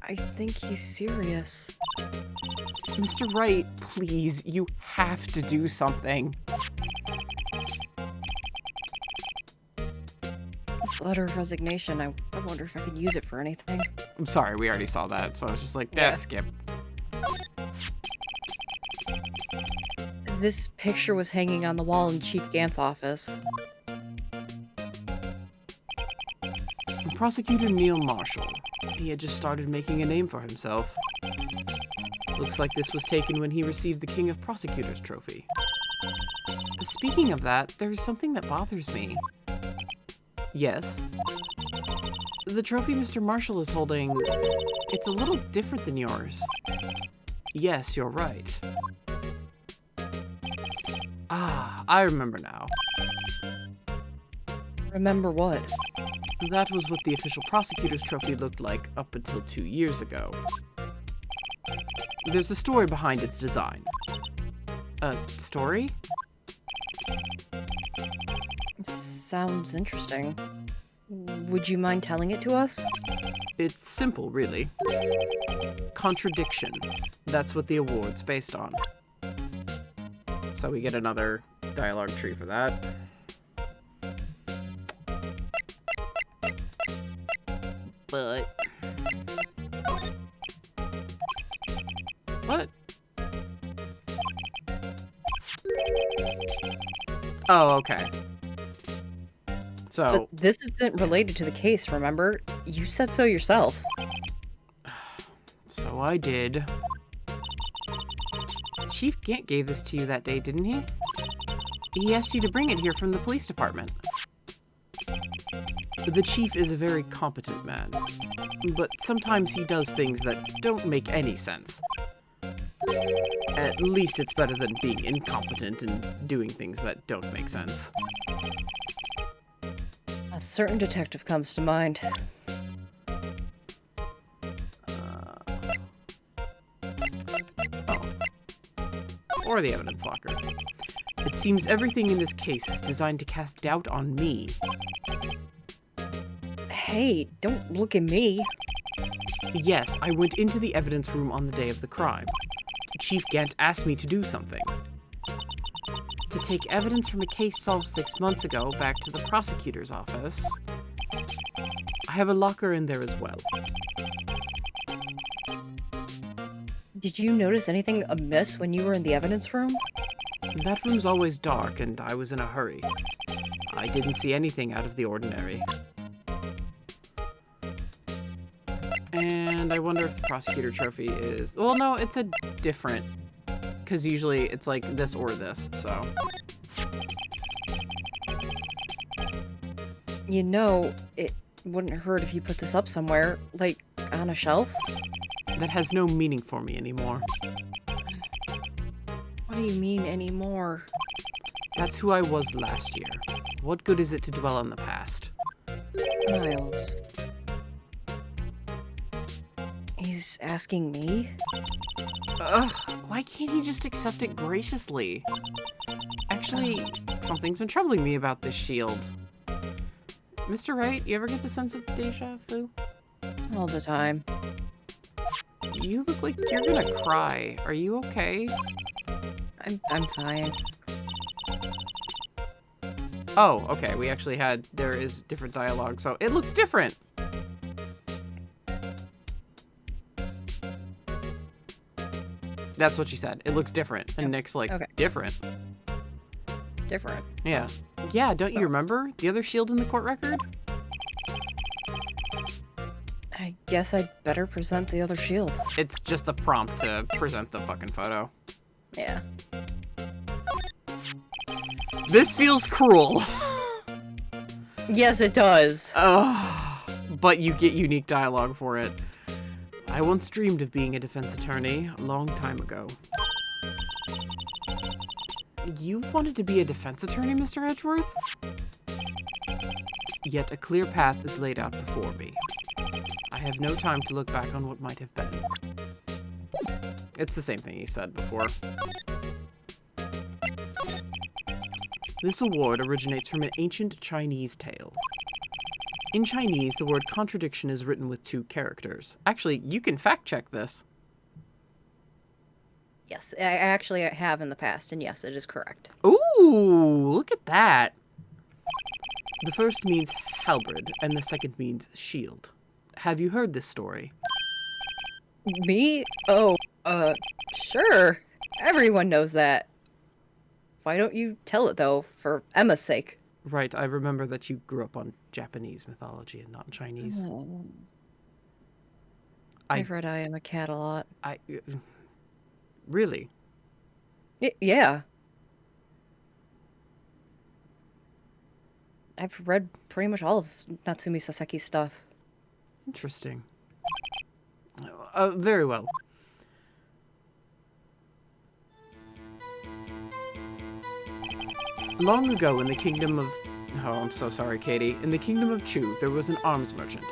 I think he's serious. Mr. Wright, please, you have to do something. This letter of resignation, I wonder if I could use it for anything. I'm sorry, we already saw that, so I was just like, skip. This picture was hanging on the wall in Chief Gant's office. Prosecutor Neil Marshall. He had just started making a name for himself. Looks like this was taken when he received the King of Prosecutors trophy. Speaking of that, there's something that bothers me. Yes? The trophy Mr. Marshall is holding, it's a little different than yours. Yes, you're right. Ah, I remember now. Remember what? That was what the official prosecutor's trophy looked like up until 2 years ago. There's a story behind its design. A story? Sounds interesting. Would you mind telling it to us? It's simple, really. Contradiction. That's what the award's based on. So we get another dialogue tree for that. But... What? Oh, okay. So... But this isn't related to the case, remember? You said so yourself. So I did. Chief Gant gave this to you that day, didn't he? He asked you to bring it here from the police department. The chief is a very competent man, but sometimes he does things that don't make any sense. At least it's better than being incompetent and doing things that don't make sense. A certain detective comes to mind. Or the evidence locker. It seems everything in this case is designed to cast doubt on me. Hey, don't look at me. Yes, I went into the evidence room on the day of the crime. Chief Gant asked me to do something. To take evidence from a case solved 6 months ago back to the prosecutor's office I have a locker in there as well. Did you notice anything amiss when you were in the evidence room? That room's always dark, and I was in a hurry. I didn't see anything out of the ordinary. And I wonder if the prosecutor trophy is... Well, no, it's a different... Because usually it's like this or this, so... You know, it wouldn't hurt if you put this up somewhere, like on a shelf. That has no meaning for me anymore. What do you mean anymore? That's who I was last year. What good is it to dwell on the past? Miles. He's asking me? Ugh, why can't he just accept it graciously? Actually, something's been troubling me about this shield. Mr. Wright, you ever get the sense of deja vu? All the time. You look like you're gonna cry. Are you okay? I'm fine. Oh, okay, there is different dialogue, so it looks different! That's what she said. It looks different. And Nick's like, okay. Different? Different. Yeah. Yeah, don't you remember? The other shield in the court record? I guess I'd better present the other shield. It's just a prompt to present the fucking photo. Yeah. This feels cruel. Yes, it does. But you get unique dialogue for it. I once dreamed of being a defense attorney a long time ago. You wanted to be a defense attorney, Mr. Edgeworth? Yet a clear path is laid out before me. I have no time to look back on what might have been. It's the same thing he said before. This award originates from an ancient Chinese tale. In Chinese, the word contradiction is written with 2 characters. Actually, you can fact check this. Yes, I actually have in the past, and yes, it is correct. Ooh, look at that. The first means halberd, and the second means shield. Have you heard this story? Me? Oh, sure. Everyone knows that. Why don't you tell it, though, for Emma's sake? Right, I remember that you grew up on Japanese mythology and not Chinese. I've read I Am a Cat a lot. Really? Yeah. I've read pretty much all of Natsumi Saseki's stuff. Interesting. Very well. Long ago in the kingdom of... Oh, I'm so sorry, Katie. In the kingdom of Chu, there was an arms merchant.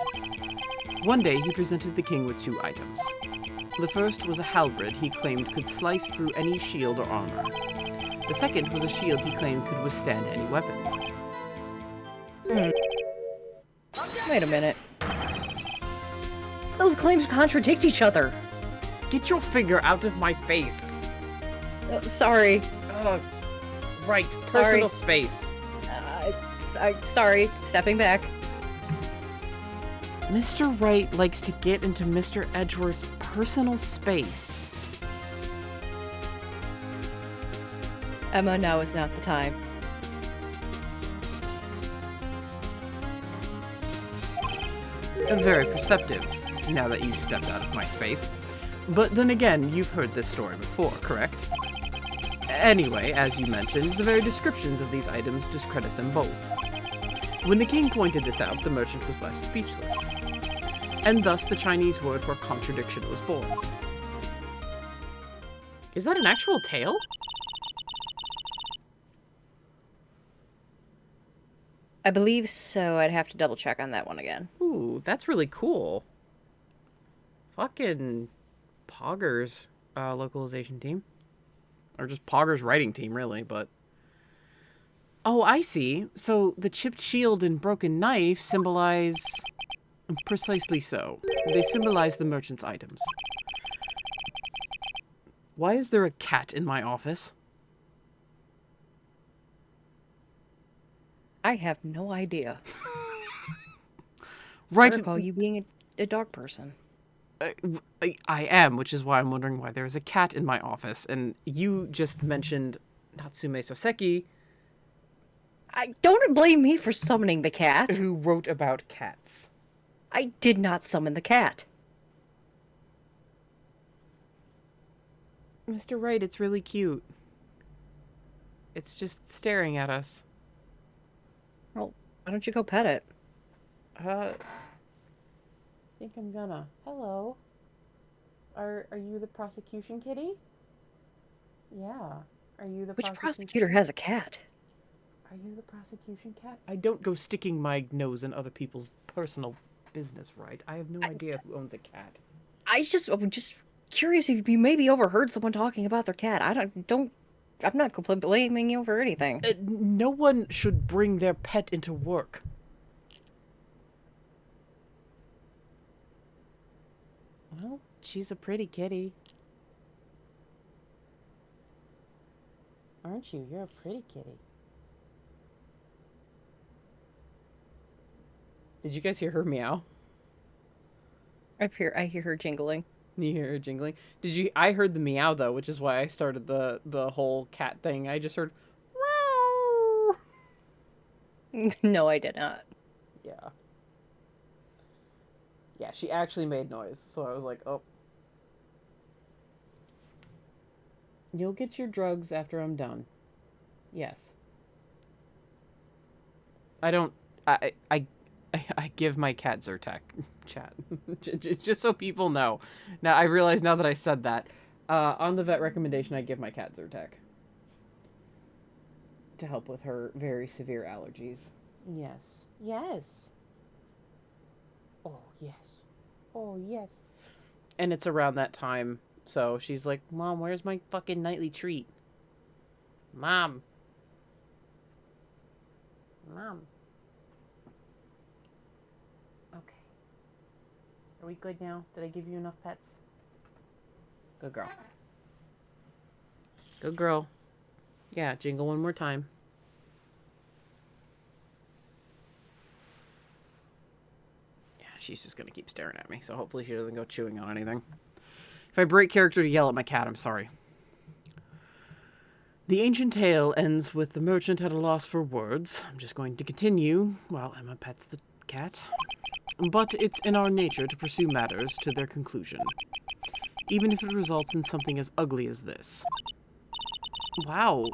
One day, he presented the king with 2 items. The first was a halberd he claimed could slice through any shield or armor. The second was a shield he claimed could withstand any weapon. Wait a minute. Those claims contradict each other. Get your finger out of my face! Sorry. Right, personal space. Sorry, stepping back. Mr. Wright likes to get into Mr. Edgeworth's personal space. Emma, now is not the time. Very perceptive, now that you've stepped out of my space. But then again, you've heard this story before, correct? Anyway, as you mentioned, the very descriptions of these items discredit them both. When the king pointed this out, the merchant was left speechless. And thus the Chinese word for contradiction was born. Is that an actual tale? I believe so. I'd have to double check on that one again. Ooh, that's really cool. Fucking Poggers localization team. Or just Poggers writing team, really, but... Oh, I see. So the chipped shield and broken knife symbolize... Precisely so. They symbolize the merchant's items. Why is there a cat in my office? I have no idea. I Right. recall you being a dog person. I am, which is why I'm wondering why there's a cat in my office. And you just mentioned Natsume Soseki, Don't blame me for summoning the cat. who wrote about cats. I did not summon the cat. Mr. Wright, it's really cute. It's just staring at us. Well, why don't you go pet it? I think I'm gonna. Hello. Are you the prosecution kitty? Yeah. Are you the Which prosecutor has a cat? Are you the prosecution cat? I don't go sticking my nose in other people's personal business, right? I have no idea who owns a cat. I'm just curious if you maybe overheard someone talking about their cat. I'm not completely blaming you for anything. No one should bring their pet into work. Well, she's a pretty kitty. Aren't you? You're a pretty kitty. Did you guys hear her meow? I hear her jingling. You hear her jingling? I heard the meow though, which is why I started the whole cat thing. I just heard meow. No, I did not. Yeah. Yeah, she actually made noise, so I was like, oh. You'll get your drugs after I'm done. Yes. I give my cat Zyrtec, chat. Just so people know. Now, I realize now that I said that. On the vet recommendation, I give my cat Zyrtec. To help with her very severe allergies. Yes. Yes. Oh, yes. Oh, yes. And it's around that time, so she's like, Mom, where's my fucking nightly treat? Mom. Mom. Okay. Are we good now? Did I give you enough pets? Good girl. Good girl. Yeah, jingle one more time. Yeah, she's just gonna keep staring at me, so hopefully she doesn't go chewing on anything. If I break character to yell at my cat, I'm sorry. The ancient tale ends with the merchant at a loss for words. I'm just going to continue while Emma pets the cat. But it's in our nature to pursue matters to their conclusion, even if it results in something as ugly as this. Wow,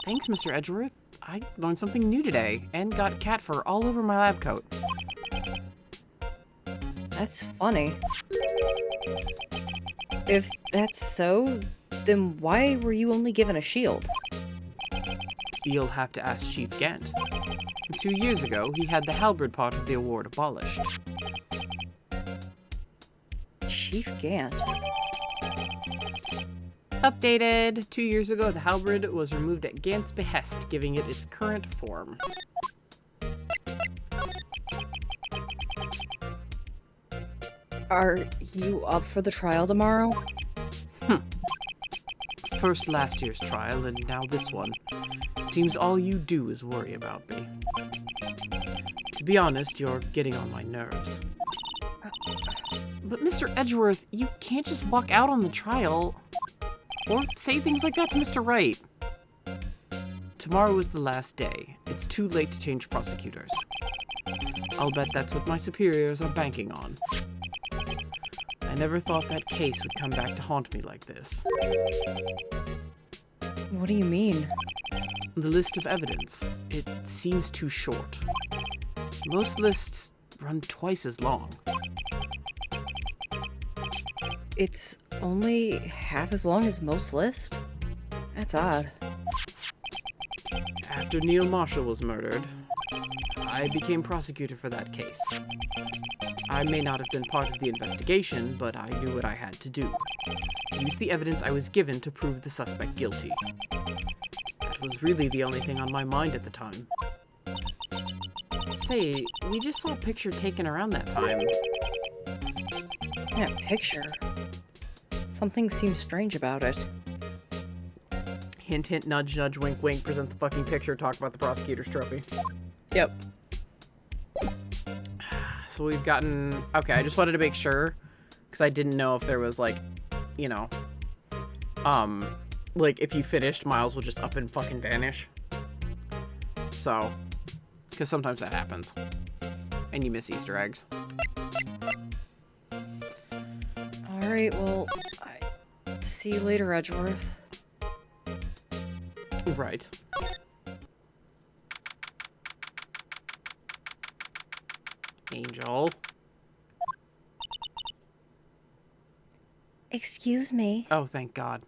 thanks, Mr. Edgeworth. I learned something new today, and got cat fur all over my lab coat. That's funny. If that's so, then why were you only given a shield? You'll have to ask Chief Gant. 2 years ago, he had the halberd part of the award abolished. Chief Gant? Updated. 2 years ago, the halberd was removed at Gant's behest, giving it its current form. Are you up for the trial tomorrow? First last year's trial, and now this one. It seems all you do is worry about me. To be honest, you're getting on my nerves. But Mr. Edgeworth, you can't just walk out on the trial or say things like that to Mr. Wright. Tomorrow is the last day. It's too late to change prosecutors. I'll bet that's what my superiors are banking on. I never thought that case would come back to haunt me like this. What do you mean? The list of evidence. It seems too short. Most lists run twice as long. It's only half as long as most lists? That's odd. After Neil Marshall was murdered, I became prosecutor for that case. I may not have been part of the investigation, but I knew what I had to do. Use the evidence I was given to prove the suspect guilty. That was really the only thing on my mind at the time. Say, we just saw a picture taken around that time. That picture. Something seems strange about it. Hint, hint, nudge, nudge, wink, wink, present the fucking picture, talk about the prosecutor's trophy. Yep. So we've gotten... Okay, I just wanted to make sure, because I didn't know if there was, like, you know, like, if you finished, Miles will just up and fucking vanish. So, because sometimes that happens. And you miss Easter eggs. Alright, well, see you later, Edgeworth. Right. Angel. Excuse me. Oh, thank God.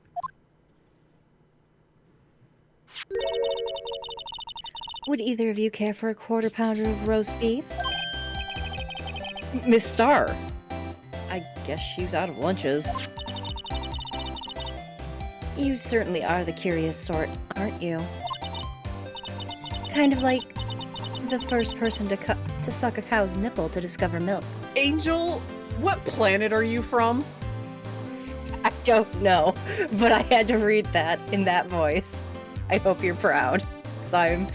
Would either of you care for a quarter pounder of roast beef? Miss Starr. I guess she's out of lunches. You certainly are the curious sort, aren't you? Kind of like the first person to suck a cow's nipple to discover milk. Angel, what planet are you from? I don't know, but I had to read that in that voice. I hope you're proud, because I'm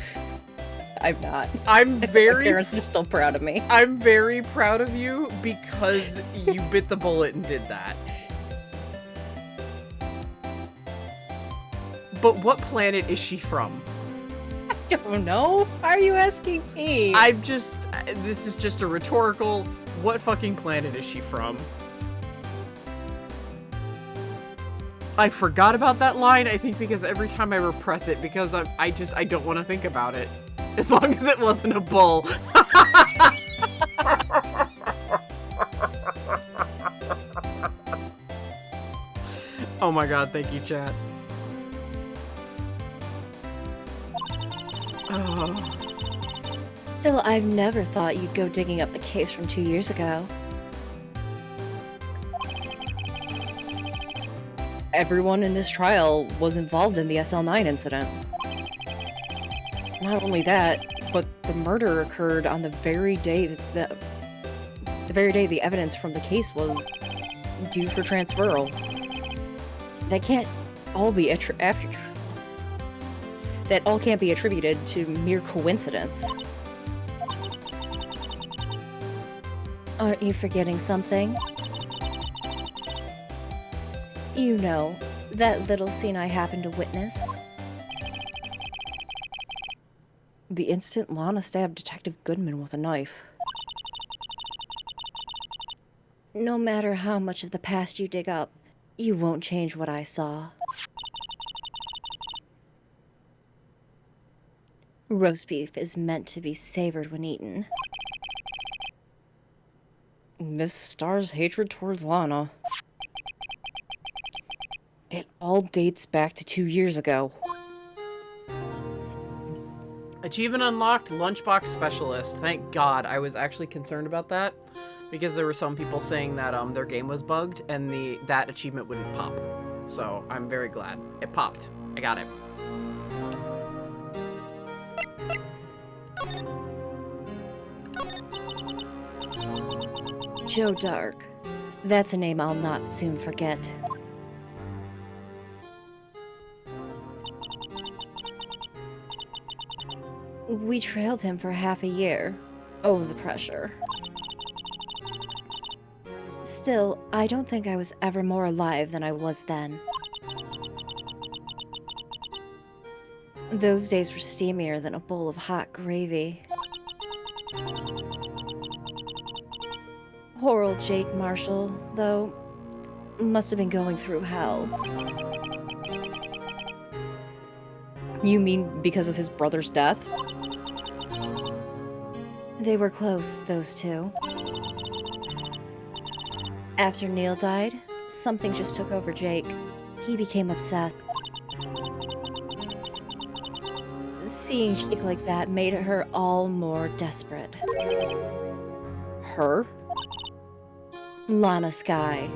not. I'm very... My parents are still proud of me. I'm very proud of you because you bit the bullet and did that. But what planet is she from? I don't know. Why are you asking me? This is just a rhetorical, what fucking planet is she from? I forgot about that line, I think because every time I repress it, because I don't want to think about it. As long as it wasn't a bull. Oh my god, thank you, chat. Oh. Still, I've never thought you'd go digging up the case from 2 years ago. Everyone in this trial was involved in the SL9 incident. Not only that, but the murder occurred on the very day the evidence from the case was due for transferal. That can't all be that all can't be attributed to mere coincidence. Aren't you forgetting something? You know, that little scene I happened to witness. The instant Lana stabbed Detective Goodman with a knife. No matter how much of the past you dig up, you won't change what I saw. Roast beef is meant to be savored when eaten. Miss Starr's hatred towards Lana. It all dates back to 2 years ago. Achievement unlocked, lunchbox specialist. Thank God. I was actually concerned about that because there were some people saying that their game was bugged and that achievement wouldn't pop. So I'm very glad it popped. I got it. Joe Dark. That's a name I'll not soon forget. We trailed him for half a year, over the pressure. Still, I don't think I was ever more alive than I was then. Those days were steamier than a bowl of hot gravy. Poor old Jake Marshall, though, must have been going through hell. You mean because of his brother's death? They were close, those two. After Neil died, something just took over Jake. He became obsessed. Seeing Jake like that made her all more desperate. Her? Lana Skye.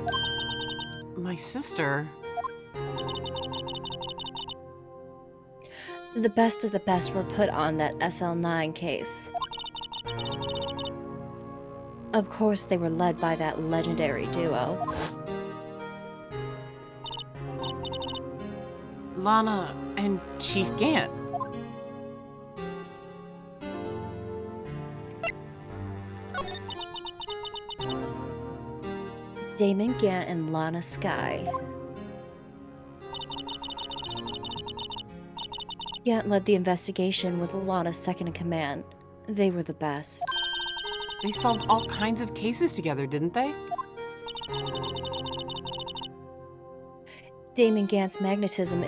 My sister? The best of the best were put on that SL9 case. Of course, they were led by that legendary duo. Lana and Chief Gant. Damon Gant and Lana Skye. Gant led the investigation with Lana second in command. They were the best. They solved all kinds of cases together, didn't they? Damon Gant's magnetism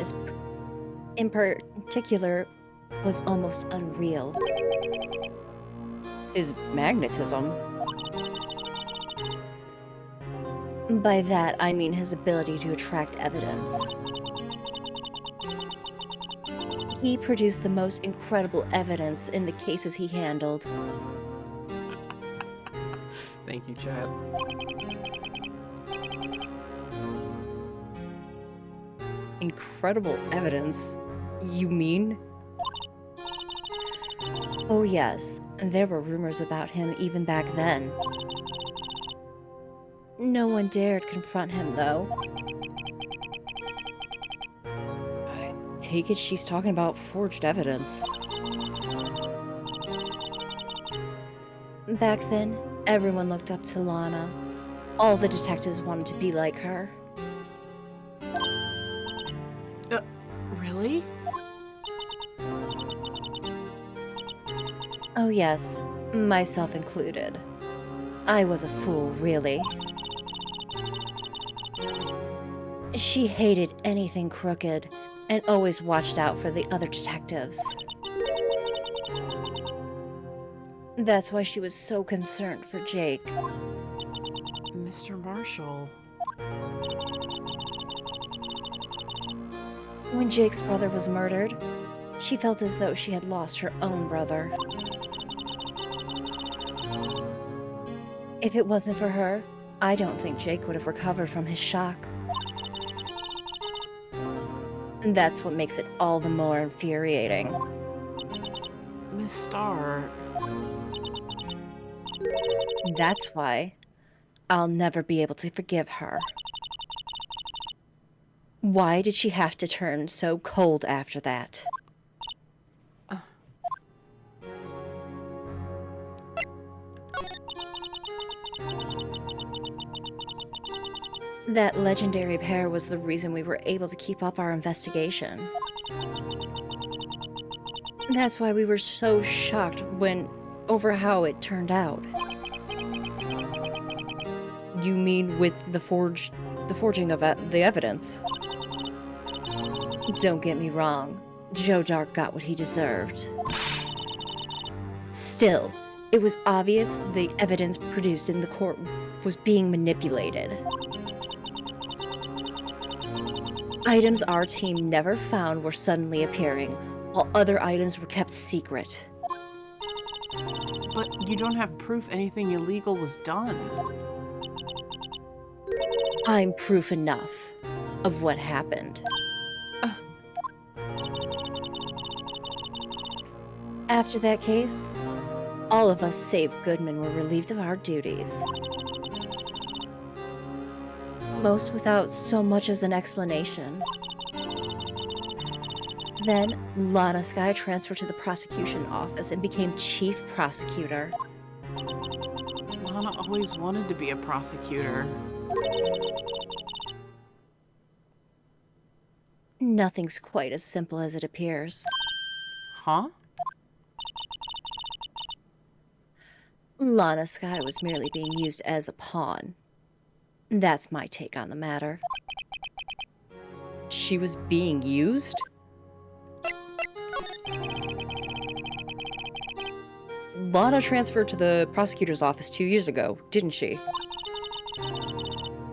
in particular was almost unreal. His magnetism? By that, I mean his ability to attract evidence. He produced the most incredible evidence in the cases he handled. Thank you, Chad. Incredible evidence? You mean? Oh yes, there were rumors about him even back then. No one dared confront him, though. I take it she's talking about forged evidence. Back then, everyone looked up to Lana. All the detectives wanted to be like her. Really? Oh yes, myself included. I was a fool, really. She hated anything crooked and always watched out for the other detectives. That's why she was so concerned for Jake. Mr. Marshall. When Jake's brother was murdered, she felt as though she had lost her own brother. If it wasn't for her, I don't think Jake would have recovered from his shock. And that's what makes it all the more infuriating. Miss Starr. That's why I'll never be able to forgive her. Why did she have to turn so cold after that? That legendary pair was the reason we were able to keep up our investigation. That's why we were so shocked over how it turned out. You mean with the forging of the evidence? Don't get me wrong, Joe Dark got what he deserved. Still, it was obvious the evidence produced in the court was being manipulated. Items our team never found were suddenly appearing, while other items were kept secret. But you don't have proof anything illegal was done. I'm proof enough of what happened. After that case, all of us save Goodman were relieved of our duties. Most without so much as an explanation. Then, Lana Skye transferred to the prosecution office and became chief prosecutor. Lana always wanted to be a prosecutor. Nothing's quite as simple as it appears. Huh? Lana Skye was merely being used as a pawn. That's my take on the matter. She was being used? Lana transferred to the prosecutor's office 2 years ago, didn't she?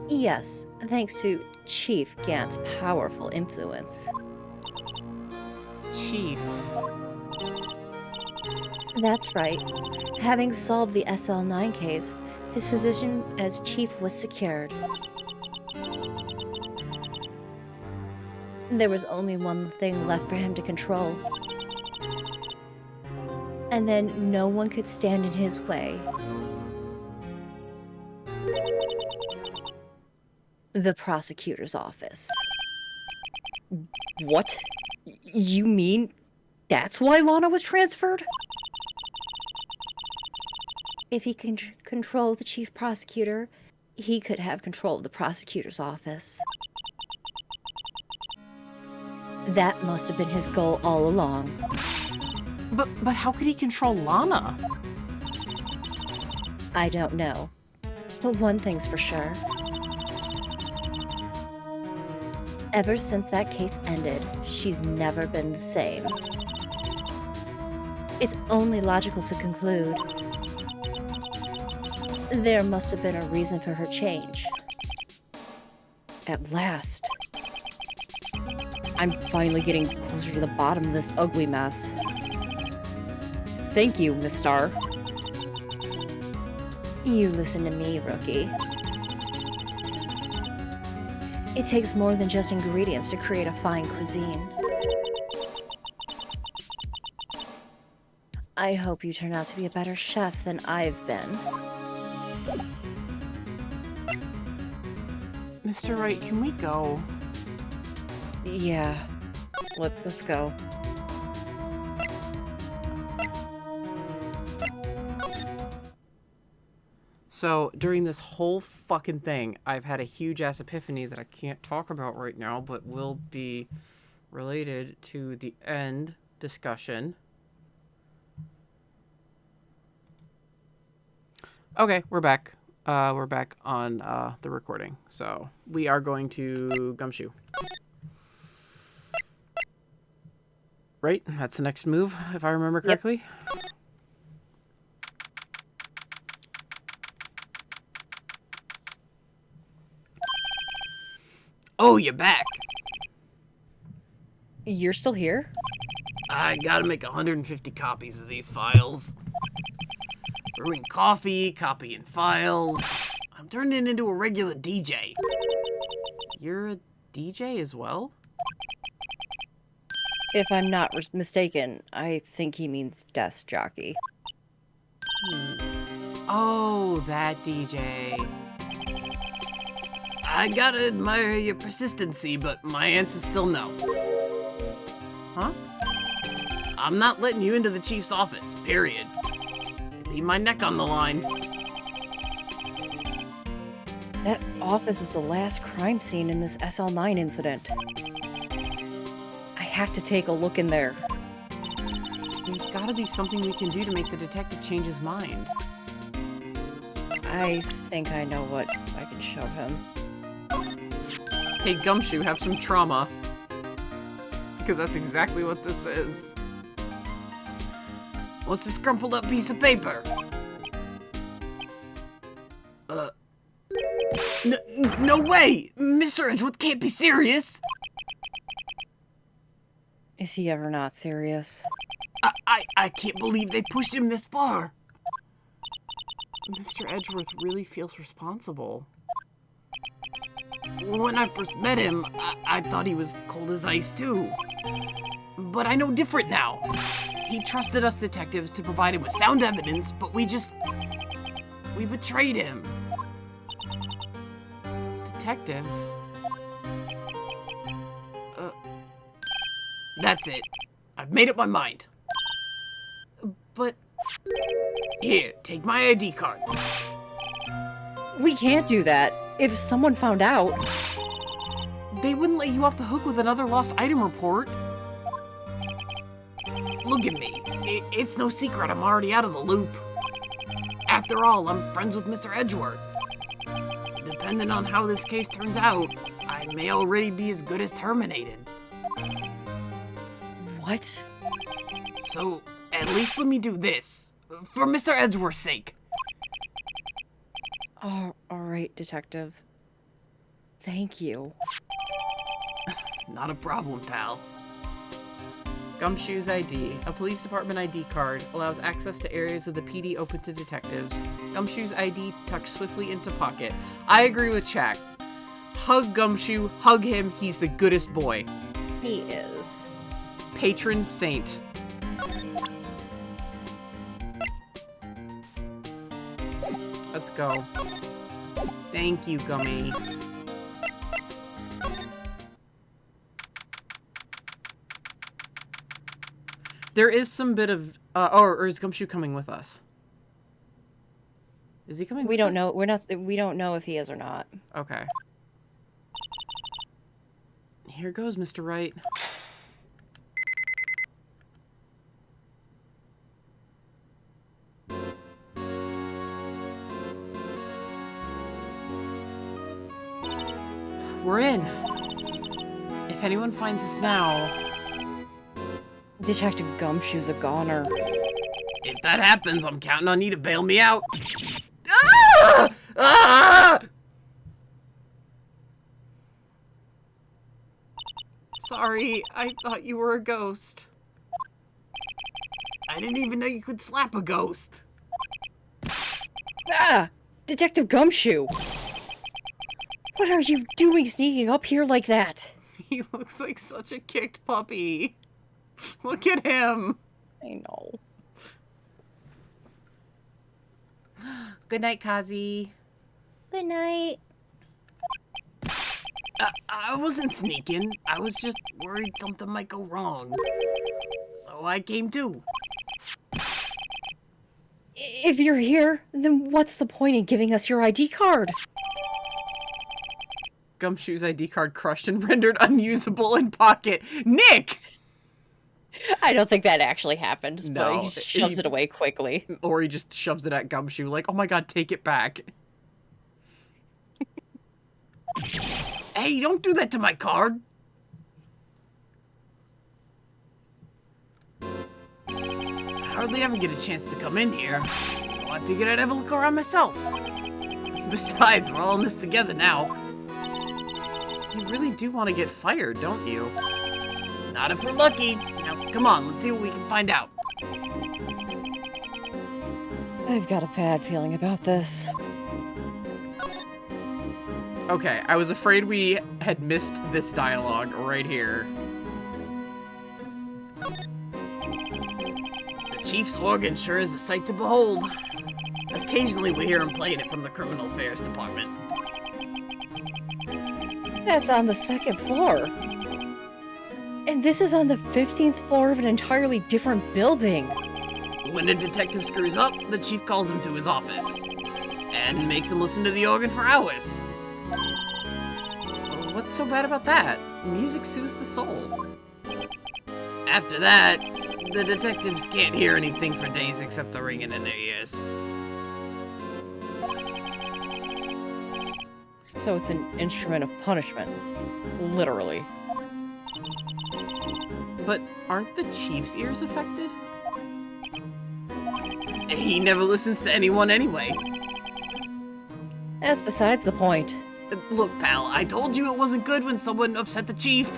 Yes, thanks to Chief Gant's powerful influence. Chief. That's right. Having solved the SL9 case, his position as chief was secured. There was only one thing left for him to control. And then no one could stand in his way. The prosecutor's office. What? You mean that's why Lana was transferred? If he can control the chief prosecutor, he could have control of the prosecutor's office. That must have been his goal all along. But how could he control Lana? I don't know. But one thing's for sure. Ever since that case ended, she's never been the same. It's only logical to conclude there must have been a reason for her change. At last. I'm finally getting closer to the bottom of this ugly mess. Thank you, Miss Star. You listen to me, rookie. It takes more than just ingredients to create a fine cuisine. I hope you turn out to be a better chef than I've been. Mr. Wright, can we go? Yeah. Let's go. So, during this whole fucking thing, I've had a huge ass epiphany that I can't talk about right now, but will be related to the end discussion. Okay, we're back. We're back on the recording. So, we are going to Gumshoe. Right? That's the next move, if I remember correctly. Yep. Oh, you're back. You're still here? I gotta make 150 copies of these files. Brewing coffee, copying files. I'm turning into a regular DJ. You're a DJ as well? If I'm not mistaken, I think he means desk jockey. Oh, that DJ. I gotta admire your persistency, but my answer's still no. Huh? I'm not letting you into the chief's office, period. It'd be my neck on the line. That office is the last crime scene in this SL9 incident. I have to take a look in there. There's gotta be something we can do to make the detective change his mind. I think I know what I can show him. Hey, Gumshoe, have some trauma. Because that's exactly what this is. What's this crumpled up piece of paper? No way! Mr. Edgeworth can't be serious! Is he ever not serious? I can't believe they pushed him this far. Mr. Edgeworth really feels responsible. When I first met him, I thought he was cold as ice too. But I know different now. He trusted us detectives to provide him with sound evidence, but we betrayed him. Detective? That's it. I've made up my mind. But... Here, take my ID card. We can't do that. If someone found out... They wouldn't let you off the hook with another lost item report. Look at me. It's no secret I'm already out of the loop. After all, I'm friends with Mr. Edgeworth. Depending on how this case turns out, I may already be as good as terminated. What? So, at least let me do this. For Mr. Edgeworth's sake. Oh, alright, detective. Thank you. Not a problem, pal. Gumshoe's ID. A police department ID card allows access to areas of the PD open to detectives. Gumshoe's ID tucked swiftly into pocket. I agree with Shaq. Hug Gumshoe, hug him, he's the goodest boy. He is. Patron saint. Let's go. Thank you, Gummy. There is some bit of... or is Gumshoe coming with us? Is he coming We with don't us? know. We don't know if he is or not. Okay. Here goes, Mr. Wright. We're in. If anyone finds us now... Detective Gumshoe's a goner. If that happens, I'm counting on you to bail me out. Ah! Ah! Sorry, I thought you were a ghost. I didn't even know you could slap a ghost. Ah! Detective Gumshoe! What are you doing sneaking up here like that? He looks like such a kicked puppy. Look at him. I know. Good night, Kazi. Good night. I wasn't sneaking. I was just worried something might go wrong. So I came too. If you're here, then what's the point in giving us your ID card? Gumshoe's ID card crushed and rendered unusable in pocket. Nick! I don't think that actually happened, No, but he just shoves it away quickly. Or he just shoves it at Gumshoe like, oh my god, take it back. Hey, don't do that to my card. I hardly ever get a chance to come in here, so I figured I'd have a look around myself. Besides, we're all in this together now. You really do want to get fired, don't you? Not if we're lucky. Now, come on, let's see what we can find out. I've got a bad feeling about this. Okay, I was afraid we had missed this dialogue right here. The Chief's organ sure is a sight to behold. Occasionally we hear him playing it from the Criminal Affairs Department. That's on the 2nd floor. And this is on the 15th floor of an entirely different building. When a detective screws up, the Chief calls him to his office and makes him listen to the organ for hours. Well, what's so bad about that? Music soothes the soul. After that, the detectives can't hear anything for days except the ringing in their ears. So it's an instrument of punishment. Literally. But aren't the Chief's ears affected? He never listens to anyone anyway. That's besides the point. Look, pal, I told you it wasn't good when someone upset the Chief.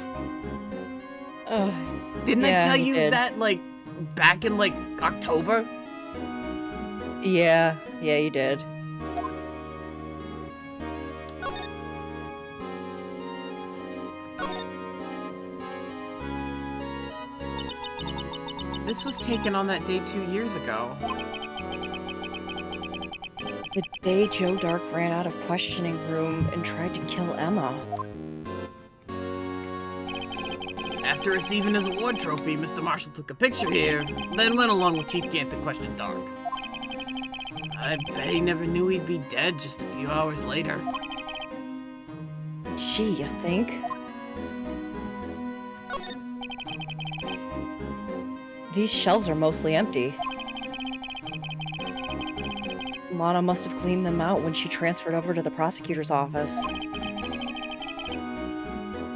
Didn't I tell you that, like, back in, like, October? Yeah, you did. This was taken on that day 2 years ago. The day Joe Dark ran out of questioning room and tried to kill Emma. After receiving his award trophy, Mr. Marshall took a picture here, then went along with Chief Gant to question Dark. I bet he never knew he'd be dead just a few hours later. Gee, you think? These shelves are mostly empty. Lana must have cleaned them out when she transferred over to the prosecutor's office.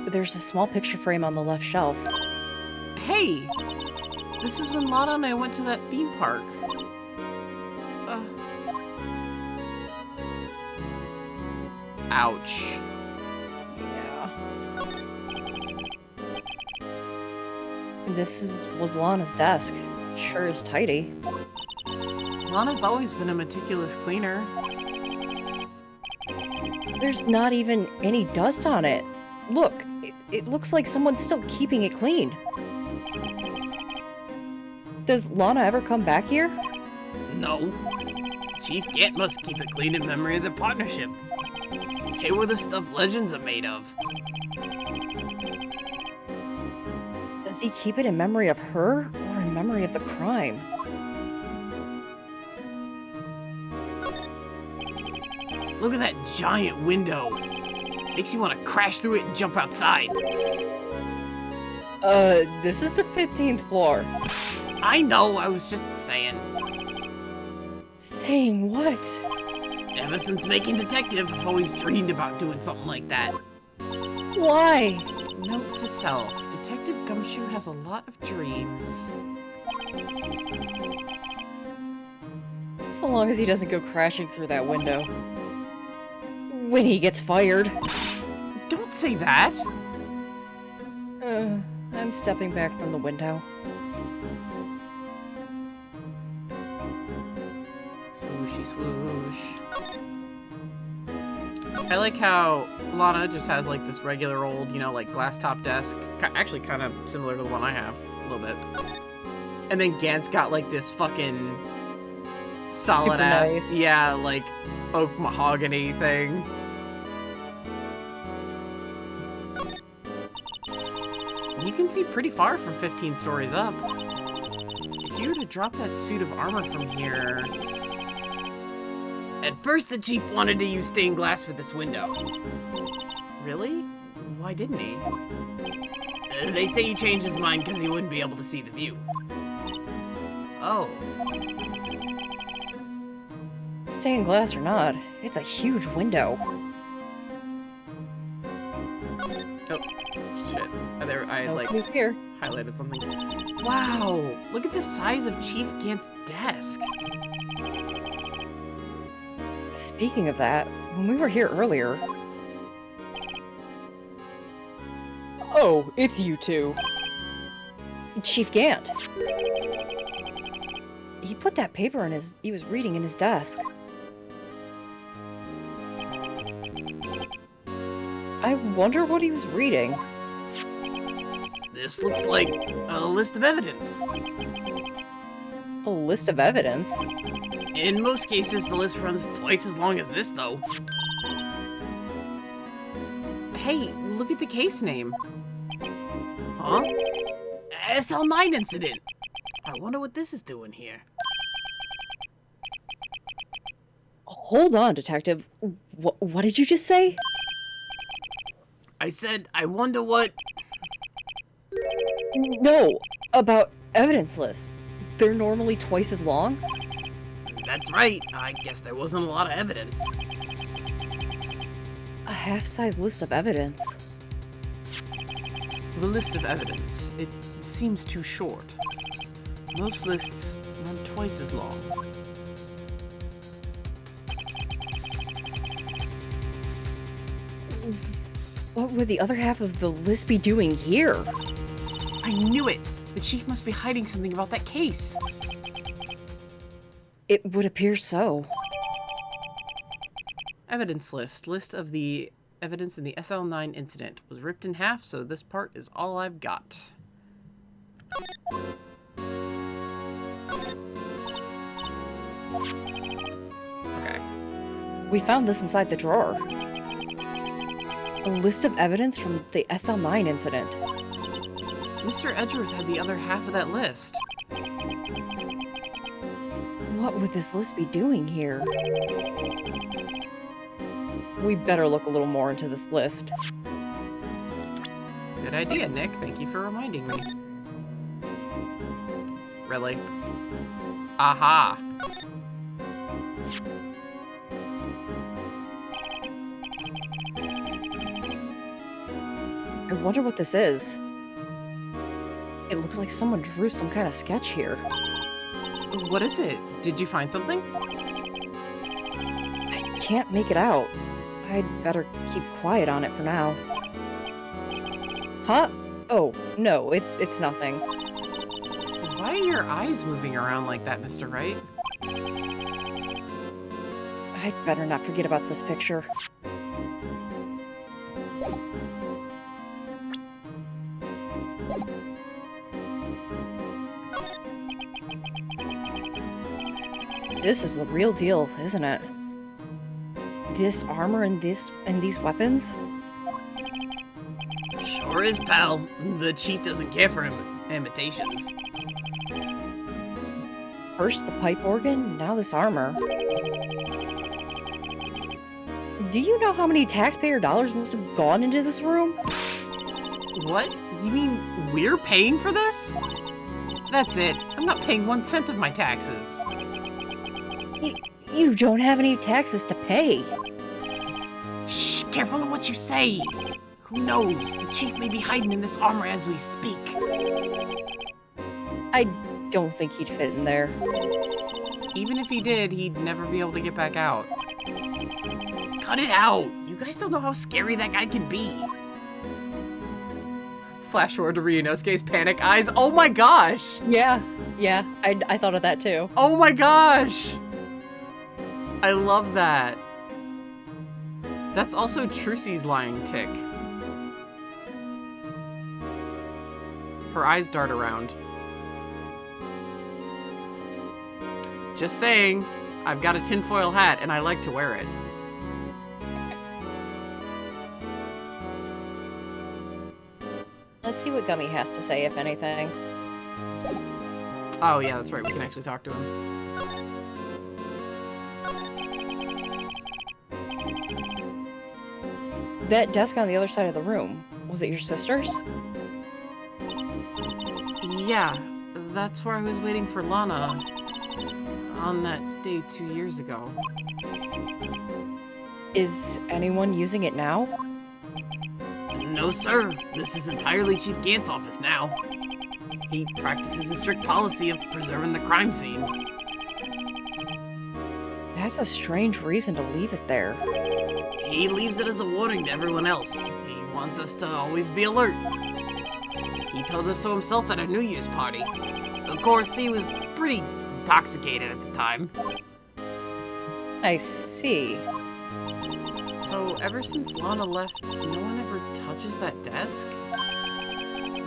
There's a small picture frame on the left shelf. Hey! This is when Lana and I went to that theme park. Ouch. Yeah. Was Lana's desk. Sure is tidy. Lana's always been a meticulous cleaner. There's not even any dust on it. Look, it looks like someone's still keeping it clean. Does Lana ever come back here? No. Chief Gant must keep it clean in memory of the partnership. They were the stuff legends are made of. Does he keep it in memory of her or in memory of the crime? Look at that giant window. Makes you want to crash through it and jump outside. This is the 15th floor. I know, I was just saying. Saying what? Ever since making Detective, I've always dreamed about doing something like that. Why? Note to self, Detective Gumshoe has a lot of dreams. So long as he doesn't go crashing through that window. When he gets fired. Don't say that! I'm stepping back from the window. Swooshy swoosh. I like how Lana just has like this regular old, you know, like glass top desk. Actually kind of similar to the one I have, a little bit. And then Gant's got like this fucking solid Super ass, nice. yeah, like oak mahogany thing. You can see pretty far from 15 stories up. If you were to drop that suit of armor from here... At first, the chief wanted to use stained glass for this window. Really? Why didn't he? They say he changed his mind because he wouldn't be able to see the view. Oh. Stained glass or not, it's a huge window. Oh, shit. I No like, clues here. highlighted something. Wow! Look at the size of Chief Gant's desk. Speaking of that, when we were here earlier... Oh, it's you two. Chief Gant. He put that paper in his... he was reading in his desk. I wonder what he was reading. This looks like a list of evidence. A list of evidence? In most cases, the list runs twice as long as this, though. Hey, look at the case name. Huh? SL9 incident. I wonder what this is doing here. Hold on, Detective. What did you just say? I said, I wonder what... No, about evidence lists. They're normally twice as long? That's right. I guess there wasn't a lot of evidence. A half-size list of evidence. The list of evidence. It seems too short. Most lists run twice as long. What would the other half of the list be doing here? I knew it! The chief must be hiding something about that case. It would appear so. Evidence list. List of the evidence in the SL9 incident. Was ripped in half, so this part is all I've got. Okay. We found this inside the drawer. A list of evidence from the SL9 incident. Mr. Edgeworth had the other half of that list. What would this list be doing here? We better look a little more into this list. Good idea, Nick. Thank you for reminding me. Really? Aha! I wonder what this is. It looks like someone drew some kind of sketch here. What is it? Did you find something? I can't make it out. I'd better keep quiet on it for now. Huh? Oh, no, it's nothing. Why are your eyes moving around like that, Mr. Wright? I'd better not forget about this picture. This is the real deal, isn't it? This armor and these weapons? Sure is, pal. The chief doesn't care for imitations. First the pipe organ, now this armor. Do you know how many taxpayer dollars must have gone into this room? What? You mean we're paying for this? That's it. I'm not paying 1 cent of my taxes. You don't have any taxes to pay. Shh, careful of what you say. Who knows? The chief may be hiding in this armor as we speak. I don't think he'd fit in there. Even if he did, he'd never be able to get back out. Cut it out! You guys don't know how scary that guy can be. Flash forward to Ryunosuke's panic eyes. Oh my gosh! Yeah, I thought of that too. Oh my gosh! I love that. That's also Trucy's lying tick. Her eyes dart around. Just saying, I've got a tinfoil hat and I like to wear it. Let's see what Gummy has to say, if anything. Oh yeah, that's right, we can actually talk to him. That desk on the other side of the room, was it your sister's? Yeah, that's where I was waiting for Lana on that day 2 years ago. Is anyone using it now? No, sir. This is entirely Chief Gant's office now. He practices a strict policy of preserving the crime scene. That's a strange reason to leave it there. He leaves it as a warning to everyone else. He wants us to always be alert. He told us so himself at our New Year's party. Of course, he was pretty intoxicated at the time. I see. So, ever since Lana left, no one ever touches that desk?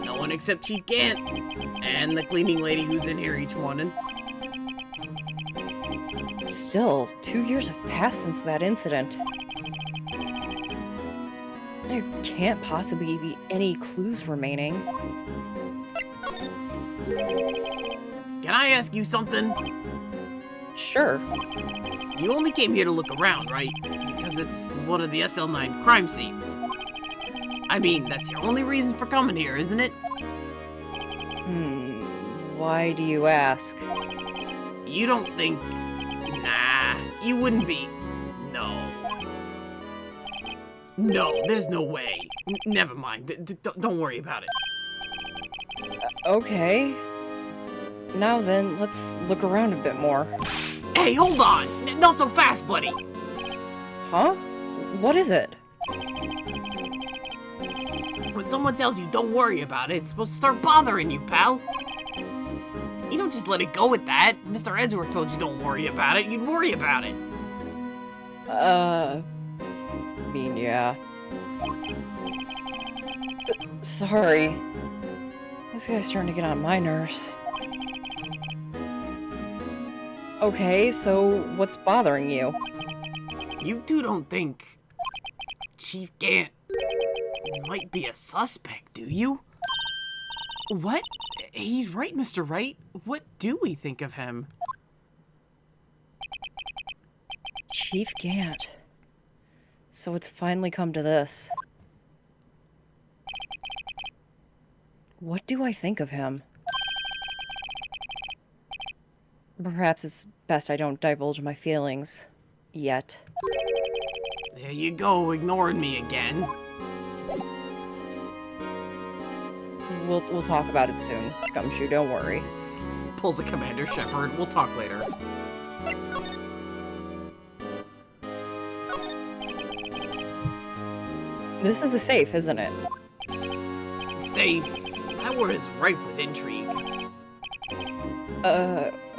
No one except Chief Gant, and the cleaning lady who's in here each morning. Still, 2 years have passed since that incident. There can't possibly be any clues remaining. Can I ask you something? Sure. You only came here to look around, right? Because it's one of the SL9 crime scenes. I mean, that's your only reason for coming here, isn't it? Why do you ask? You don't think... Nah, you wouldn't be... No. No, there's no way. Never mind. Don't worry about it. Okay. Now then, let's look around a bit more. Hey, hold on! Not so fast, buddy! Huh? What is it? When someone tells you don't worry about it, it's supposed to start bothering you, pal. You don't just let it go at that. Mr. Angstworth told you don't worry about it, you'd worry about it. Yeah. Sorry. This guy's starting to get on my nerves. Okay, so what's bothering you? You two don't think Chief Gant might be a suspect, do you? What? He's right, Mr. Wright. What do we think of him? Chief Gant. So it's finally come to this. What do I think of him? Perhaps it's best I don't divulge my feelings. Yet. There you go, ignoring me again. We'll talk about it soon, Gumshoe, don't worry. Pulls a Commander Shepard. We'll talk later. This is a safe, isn't it? Safe. That word is ripe with intrigue.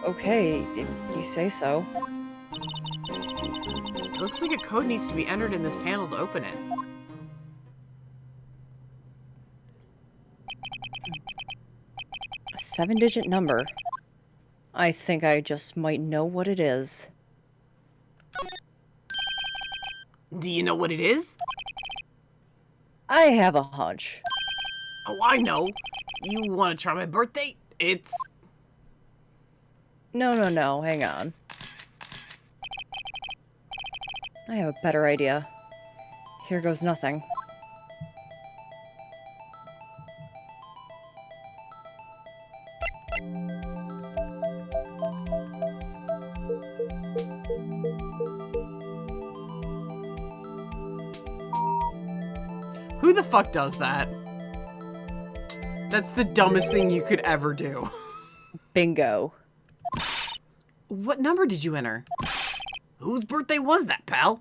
Okay, if you say so. It looks like a code needs to be entered in this panel to open it. A 7-digit number. I think I just might know what it is. Do you know what it is? I have a hunch. Oh, I know. You want to try my birthday? It's... No, hang on. I have a better idea. Here goes nothing. Who the fuck does that? That's the dumbest thing you could ever do. Bingo. What number did you enter? Whose birthday was that, pal?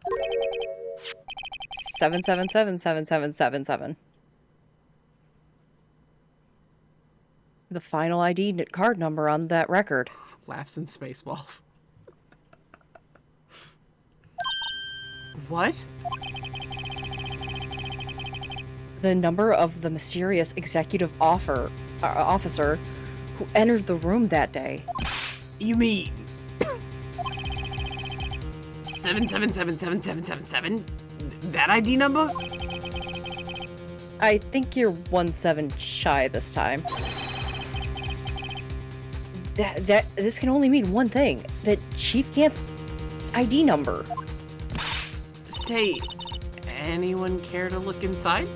7777777. The final ID card number on that record. Laughs in Spaceballs. What? The number of the mysterious executive officer who entered the room that day. You mean 7777777? That ID number? I think you're 17 shy this time. This can only mean one thing. That Chief Gant's ID number. Say, anyone care to look inside?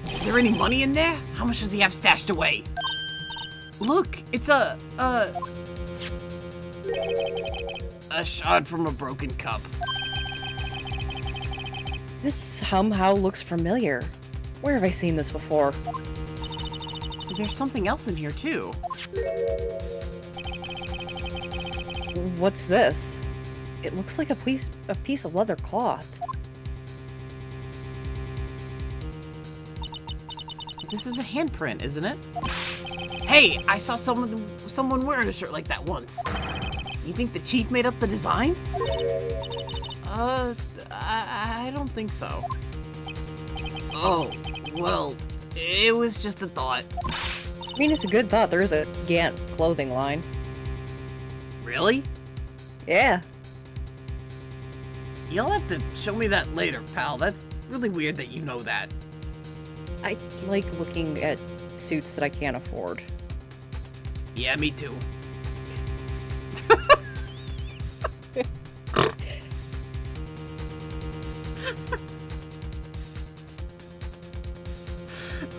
Is there any money in there? How much does he have stashed away? Look, it's a shard from a broken cup. This somehow looks familiar. Where have I seen this before? There's something else in here too. What's this? It looks like a piece of leather cloth. This is a handprint, isn't it? Hey, I saw someone wearing a shirt like that once. You think the chief made up the design? I don't think so. Oh, well, it was just a thought. I mean, it's a good thought. There is a Gant clothing line. Really? Yeah. You'll have to show me that later, pal. That's really weird that you know that. I like looking at suits that I can't afford. Yeah, me too.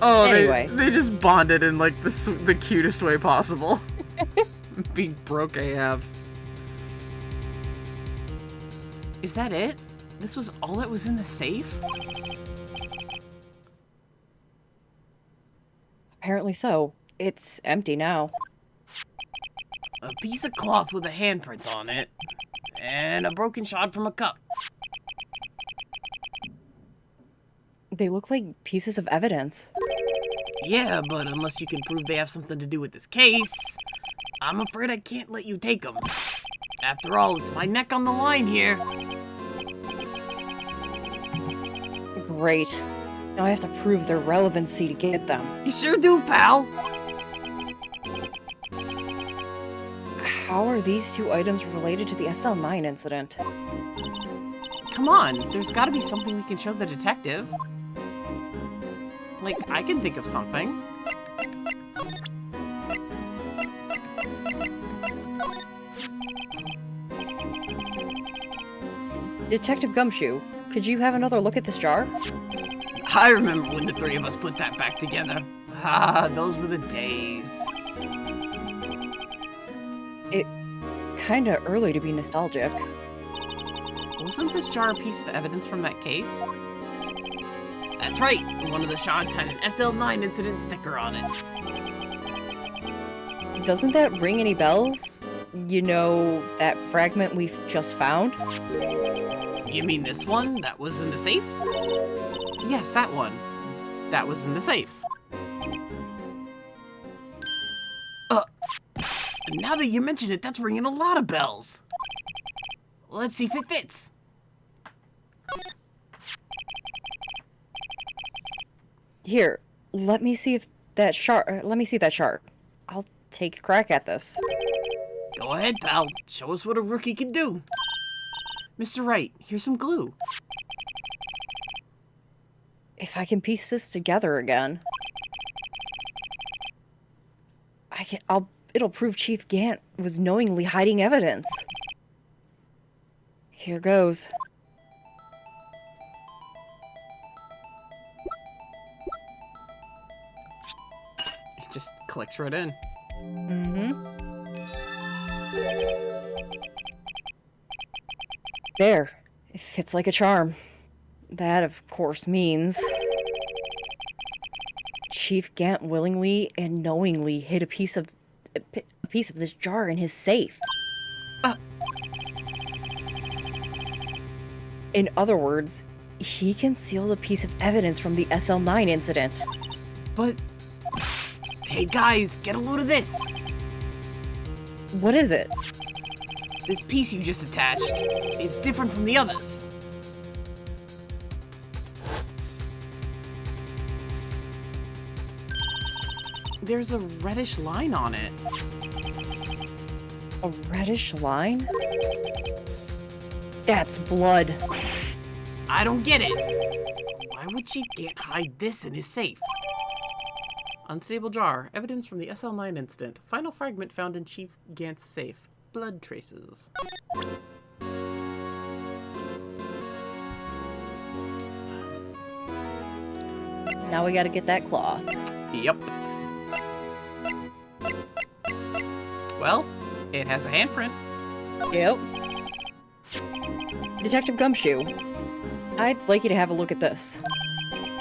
Oh, anyway. they just bonded in like the cutest way possible. Being broke AF. Is that it? This was all that was in the safe? Apparently so. It's empty now. A piece of cloth with a handprint on it, and a broken shard from a cup. They look like pieces of evidence. Yeah, but unless you can prove they have something to do with this case, I'm afraid I can't let you take them. After all, it's my neck on the line here. Great. Now I have to prove their relevancy to get them. You sure do, pal. How are these two items related to the SL9 incident? Come on, there's gotta be something we can show the detective. Like, I can think of something. Detective Gumshoe, could you have another look at this jar? I remember when the three of us put that back together. Ah, those were the days. It kinda early to be nostalgic. Wasn't this jar a piece of evidence from that case? That's right, one of the shards had an SL9 incident sticker on it. Doesn't that ring any bells? You know, that fragment we've just found? You mean this one that was in the safe? Yes, that one. That was in the safe. Now that you mention it, that's ringing a lot of bells. Let's see if it fits. Here, let me see that chart. I'll take a crack at this. Go ahead, pal. Show us what a rookie can do. Mr. Wright, here's some glue. If I can piece this together again, it'll prove Chief Gant was knowingly hiding evidence. Here goes. It just clicks right in. Mm-hmm. There. It fits like a charm. That, of course, means Chief Gant willingly and knowingly hid a piece of this jar in his safe. Uh. In other words, he concealed a piece of evidence from the SL9 incident. But... Hey guys, get a load of this! What is it? This piece you just attached, it's different from the others. There's a reddish line on it. A reddish line? That's blood. I don't get it. Why would Chief Gant hide this in his safe? Unstable jar. Evidence from the SL9 incident. Final fragment found in Chief Gant's safe. Blood traces. Now we gotta get that cloth. Yep. Well, it has a handprint. Yep. Detective Gumshoe, I'd like you to have a look at this.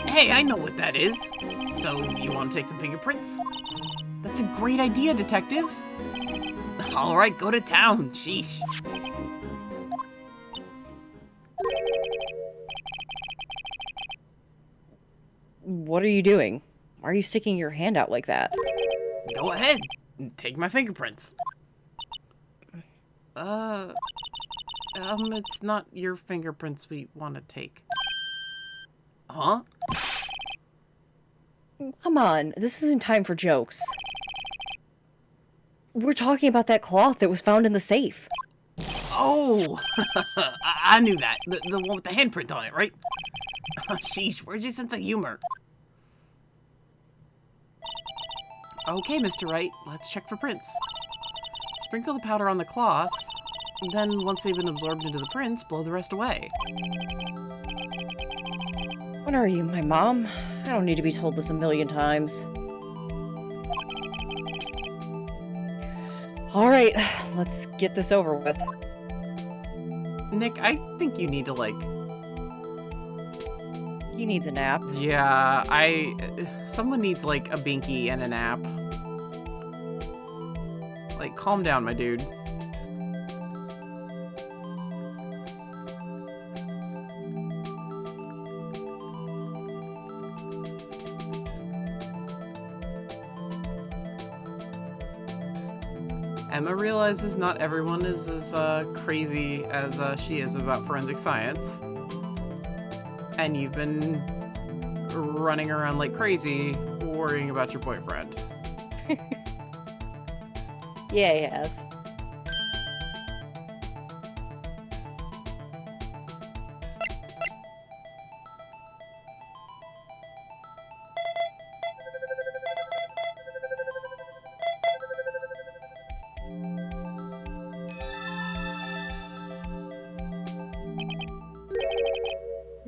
Hey, I know what that is. So, you want to take some fingerprints? That's a great idea, Detective. Alright, go to town. Sheesh. What are you doing? Why are you sticking your hand out like that? Go ahead. Take my fingerprints. It's not your fingerprints we want to take. Huh? Come on, this isn't time for jokes. We're talking about that cloth that was found in the safe. Oh! I knew that. The one with the handprint on it, right? Sheesh, where's your sense of humor? Okay, Mr. Wright, let's check for prints. Sprinkle the powder on the cloth, then once they've been absorbed into the prints, blow the rest away. What are you, my mom? I don't need to be told this a million times. Alright, let's get this over with. Nick, I think you need to, He needs a nap. Yeah, someone needs, a binky and a nap. Calm down, my dude. Emma realizes not everyone is as crazy as she is about forensic science. And you've been running around like crazy, worrying about your boyfriend. Yeah, he has.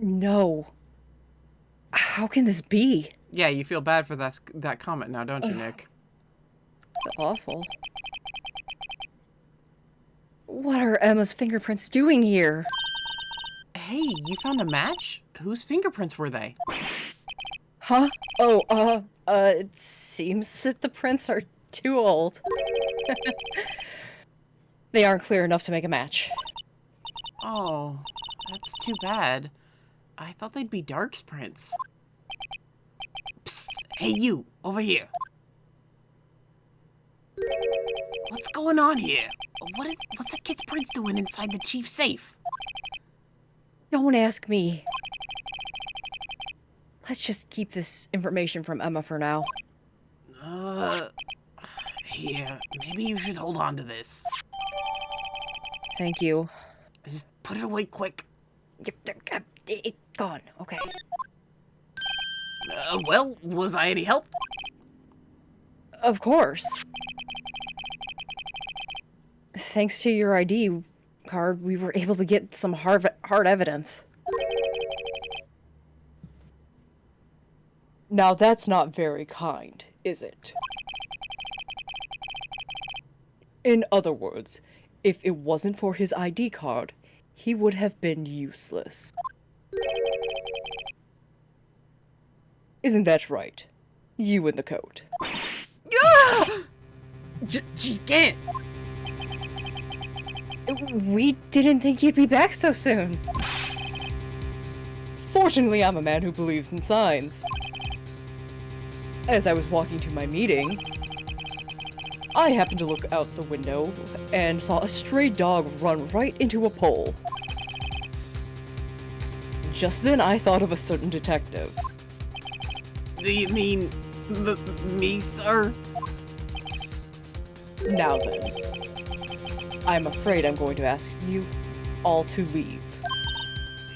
No. How can this be? Yeah, you feel bad for that comment now, don't you, Nick? Awful. What are Emma's fingerprints doing here? Hey, you found a match? Whose fingerprints were they? Huh? Oh, it seems that the prints are too old. They aren't clear enough to make a match. Oh, that's too bad. I thought they'd be Dark's prints. Psst, hey you, over here. What's going on here? What's the kid's prints doing inside the chief's safe? Don't ask me. Let's just keep this information from Emma for now. Here, maybe you should hold on to this. Thank you. Just put it away quick. It's gone. Okay. Well, was I any help? Of course. Thanks to your ID, card, we were able to get some hard evidence. Now that's not very kind, is it? In other words, if it wasn't for his ID card, he would have been useless. Isn't that right? You in the coat. Chief Gant! We didn't think you'd be back so soon. Fortunately, I'm a man who believes in signs. As I was walking to my meeting, I happened to look out the window and saw a stray dog run right into a pole. Just then, I thought of a certain detective. Do you mean me, sir? Now then, I'm afraid I'm going to ask you all to leave.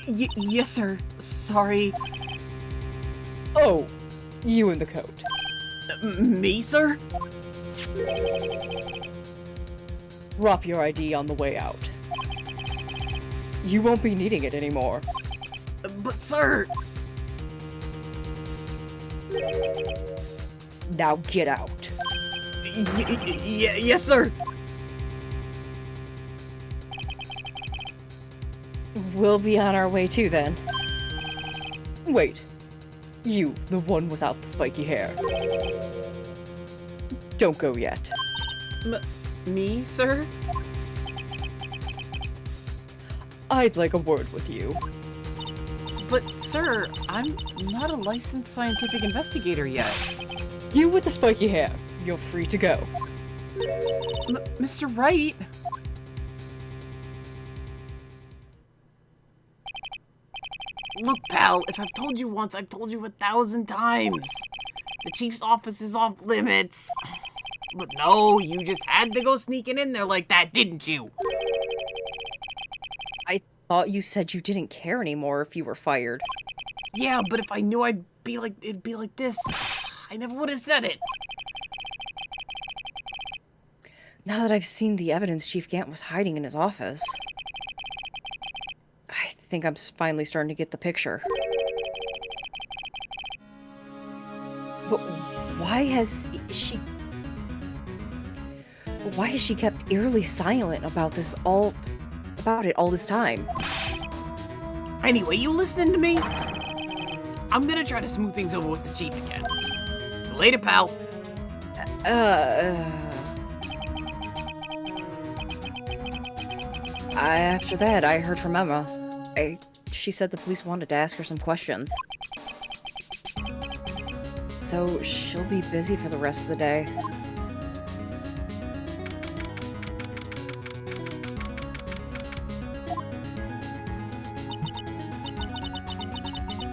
Yes, sir. Sorry. Oh, you in the coat. Me, sir? Drop your ID on the way out. You won't be needing it anymore. But, sir... Now get out. Yes, sir. We'll be on our way too, then. Wait. You, the one without the spiky hair. Don't go yet. Me, sir? I'd like a word with you. But, sir, I'm not a licensed scientific investigator yet. You with the spiky hair. You're free to go. Mr. Wright? Look, pal, if I've told you once, I've told you 1,000 times. The chief's office is off limits. But no, you just had to go sneaking in there like that, didn't you? I thought you said you didn't care anymore if you were fired. Yeah, but if I knew it'd be like this, I never would have said it. Now that I've seen the evidence Chief Gant was hiding in his office, I think I'm finally starting to get the picture. But why has she kept eerily silent about it all this time? Anyway, you listening to me? I'm gonna try to smooth things over with the chief again. Later, pal. After that, I heard from Emma. She said the police wanted to ask her some questions. So she'll be busy for the rest of the day.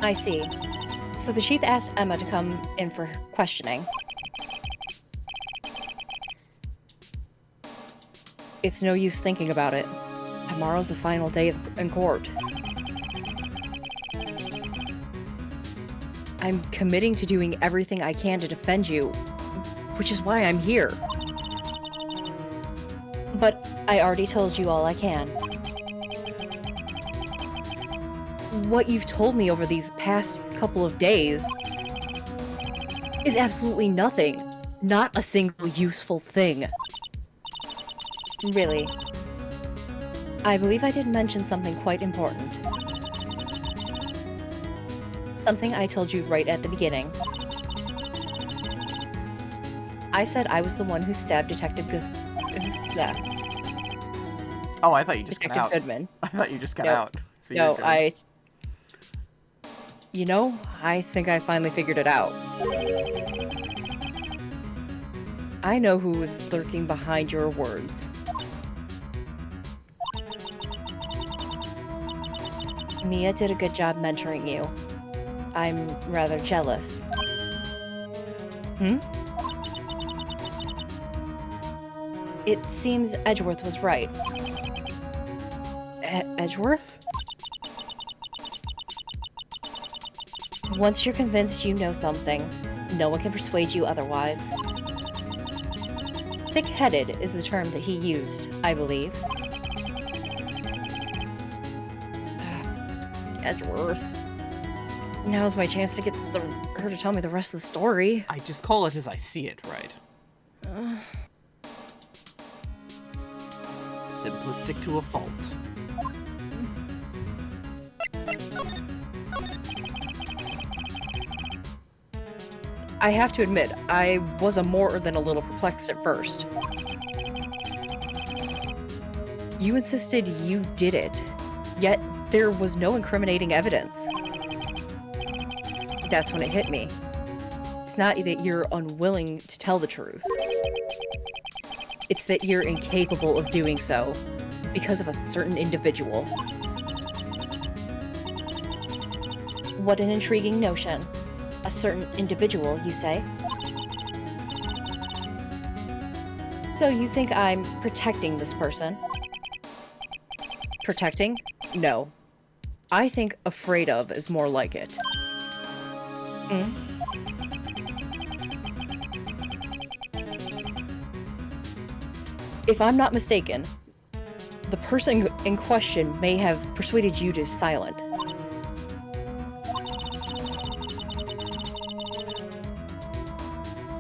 I see. So the chief asked Emma to come in for questioning. It's no use thinking about it. Tomorrow's the final day in court. I'm committing to doing everything I can to defend you, which is why I'm here. But I already told you all I can. What you've told me over these past couple of days is absolutely nothing. Not a single useful thing. Really. I believe I did mention something quite important. Something I told you right at the beginning. I said I was the one who stabbed Detective Oh, I thought you just got Detective out. Goodman. I thought you just got No. out. So No, you're good. You know, I think I finally figured it out. I know who was lurking behind your words. Mia did a good job mentoring you. I'm rather jealous. It seems Edgeworth was right. Edgeworth? Once you're convinced you know something, no one can persuade you otherwise. Thick-headed is the term that he used, I believe. Edgeworth. Now's my chance to get her to tell me the rest of the story. I just call it as I see it, right? Simplistic to a fault. I have to admit, I was more than a little perplexed at first. You insisted you did it, yet there was no incriminating evidence. That's when it hit me. It's not that you're unwilling to tell the truth. It's that you're incapable of doing so because of a certain individual. What an intriguing notion. A certain individual, you say? So you think I'm protecting this person? Protecting? No. I think afraid of is more like it. If I'm not mistaken, the person in question may have persuaded you to silent.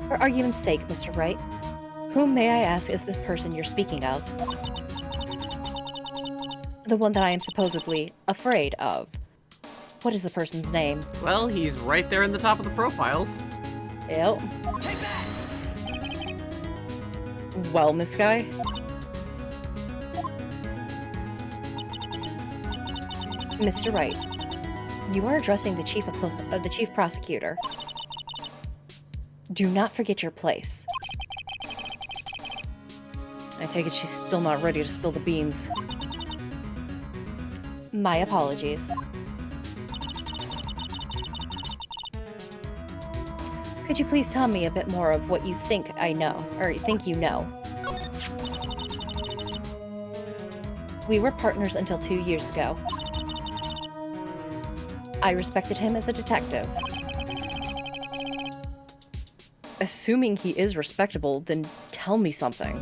For argument's sake, Mr. Wright, whom may I ask is this person you're speaking of? The one that I am supposedly afraid of. What is the person's name? Well, he's right there in the top of the profiles. Yep. Well, Miss Guy? Mr. Wright, you are addressing the chief prosecutor. Do not forget your place. I take it she's still not ready to spill the beans. My apologies. Could you please tell me a bit more of what you think I know, or think you know? We were partners until 2 years ago. I respected him as a detective. Assuming he is respectable, then tell me something.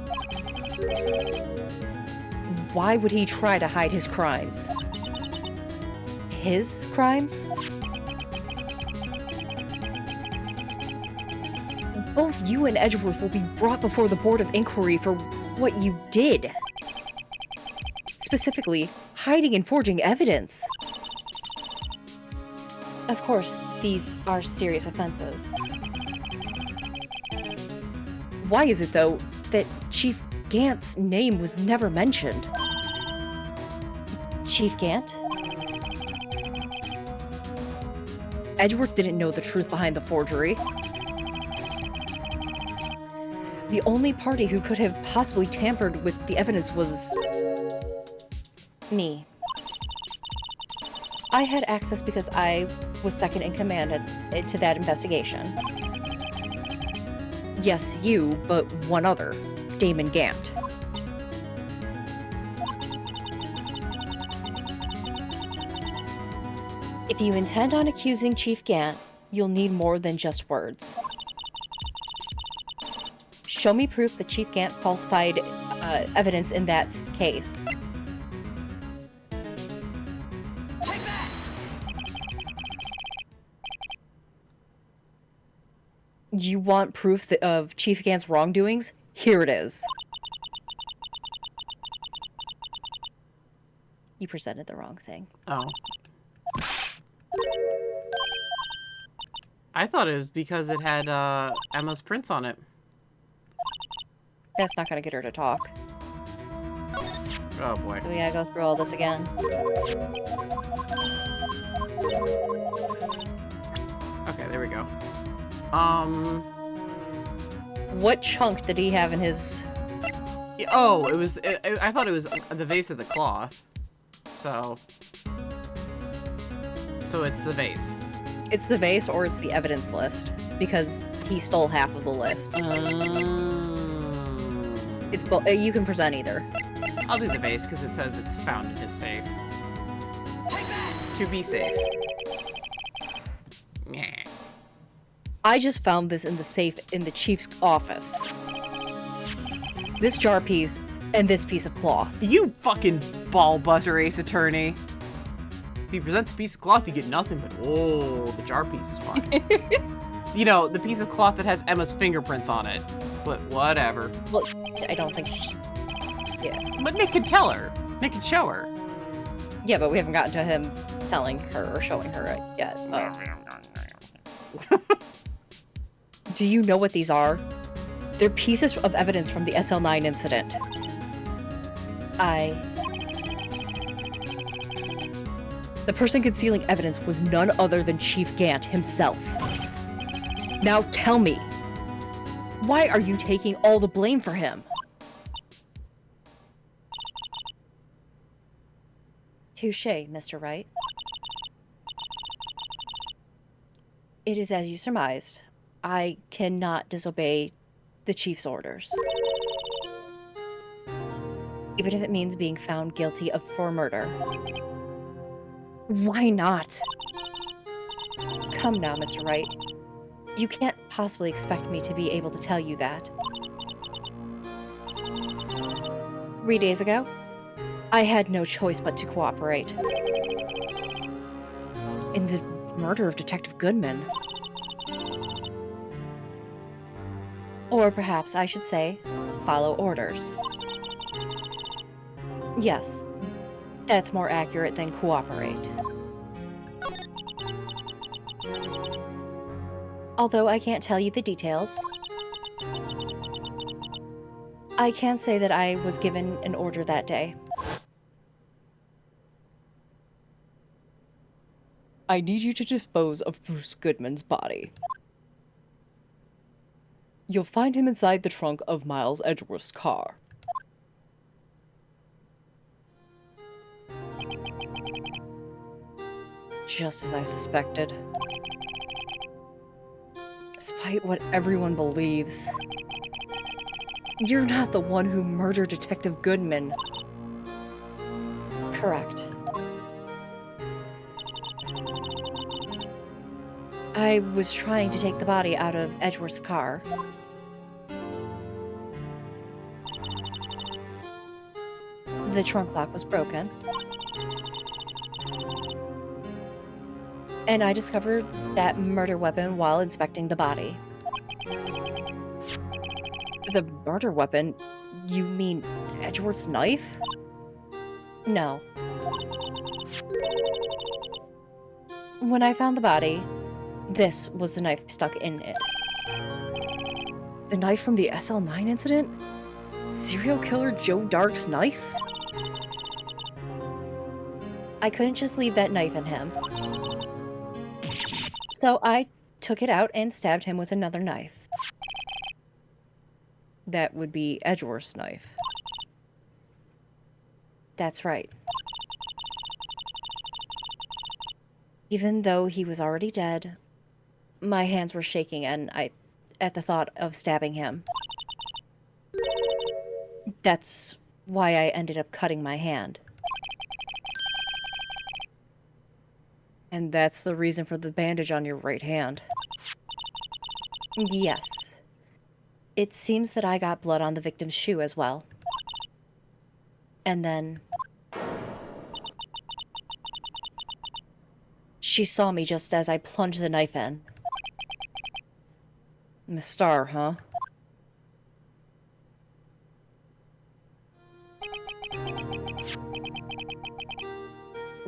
Why would he try to hide his crimes? His crimes? Both you and Edgeworth will be brought before the Board of Inquiry for what you did. Specifically, hiding and forging evidence. Of course, these are serious offenses. Why is it, though, that Chief Gant's name was never mentioned? Chief Gant? Edgeworth didn't know the truth behind the forgery. The only party who could have possibly tampered with the evidence was... me. I had access because I was second in command to that investigation. Yes, you, but one other, Damon Gant. If you intend on accusing Chief Gant, you'll need more than just words. Show me proof that Chief Gant falsified evidence in that case. You want proof of Chief Gant's wrongdoings? Here it is. You presented the wrong thing. Oh. I thought it was because it had Emma's prints on it. That's not gonna get her to talk. Oh boy. Do we gotta go through all this again? Okay, there we go. What chunk did he have in his... Oh, it was... I thought it was the vase of the cloth. So it's the vase. It's the vase or it's the evidence list. Because he stole half of the list. It's both. You can present either. I'll do the vase because it says it's found in his safe. To be safe. Yeah. I just found this in the safe in the chief's office. This jar piece and this piece of cloth. You fucking ball butter, Ace Attorney. If you present the piece of cloth, you get nothing, but oh, the jar piece is fine. You know, the piece of cloth that has Emma's fingerprints on it. But whatever. Well, I don't think... Yeah. But Nick could tell her. Nick could show her. Yeah, but we haven't gotten to him telling her or showing her it yet. Do you know what these are? They're pieces of evidence from the SL9 incident. The person concealing evidence was none other than Chief Gant himself. Now tell me, why are you taking all the blame for him? Touché, Mr. Wright. It is as you surmised. I cannot disobey the Chief's orders. Even if it means being found guilty for murder. Why not? Come now, Mr. Wright. You can't possibly expect me to be able to tell you that. 3 days ago, I had no choice but to cooperate. In the murder of Detective Goodman. Or perhaps I should say, follow orders. Yes, that's more accurate than cooperate. Although I can't tell you the details, I can say that I was given an order that day. I need you to dispose of Bruce Goodman's body. You'll find him inside the trunk of Miles Edgeworth's car. Just as I suspected. Despite what everyone believes, you're not the one who murdered Detective Goodman. Correct. I was trying to take the body out of Edgeworth's car. The trunk lock was broken. And I discovered that murder weapon while inspecting the body. The murder weapon? You mean Edgeworth's knife? No. When I found the body, this was the knife stuck in it. The knife from the SL9 incident? Serial killer Joe Dark's knife? I couldn't just leave that knife in him. So I took it out and stabbed him with another knife. That would be Edgeworth's knife. That's right. Even though he was already dead, my hands were shaking at the thought of stabbing him. That's why I ended up cutting my hand. And that's the reason for the bandage on your right hand. Yes. It seems that I got blood on the victim's shoe as well. And then... she saw me just as I plunged the knife in. The star, huh?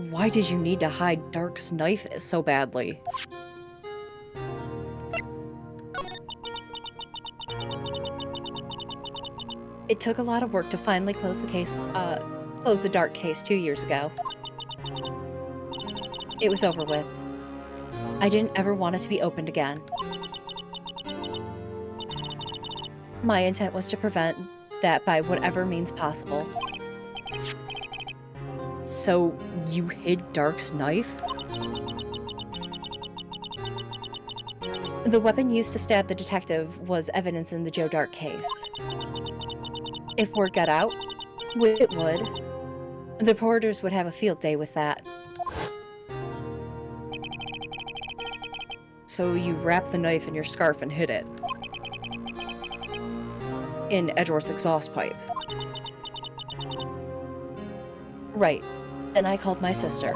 Why did you need to hide Dark's knife so badly? It took a lot of work to finally close the Dark case 2 years ago. It was over with. I didn't ever want it to be opened again. My intent was to prevent that by whatever means possible. So, you hid Dark's knife? The weapon used to stab the detective was evidence in the Joe Dark case. If word got out, which it would, the reporters would have a field day with that. So you wrapped the knife in your scarf and hid it. In Edgeworth's exhaust pipe. Right. Then I called my sister.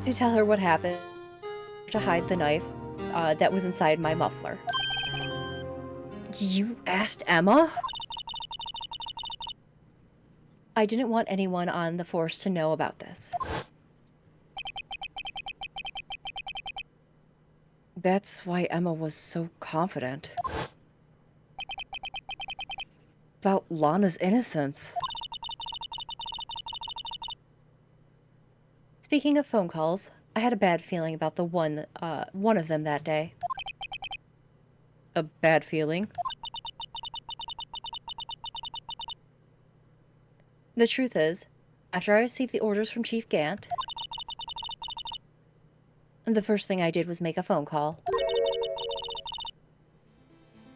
To tell her what happened, to hide the knife that was inside my muffler. You asked Emma? I didn't want anyone on the force to know about this. That's why Emma was so confident. About Lana's innocence. Speaking of phone calls, I had a bad feeling about the one of them that day. A bad feeling? The truth is, after I received the orders from Chief Gant, the first thing I did was make a phone call.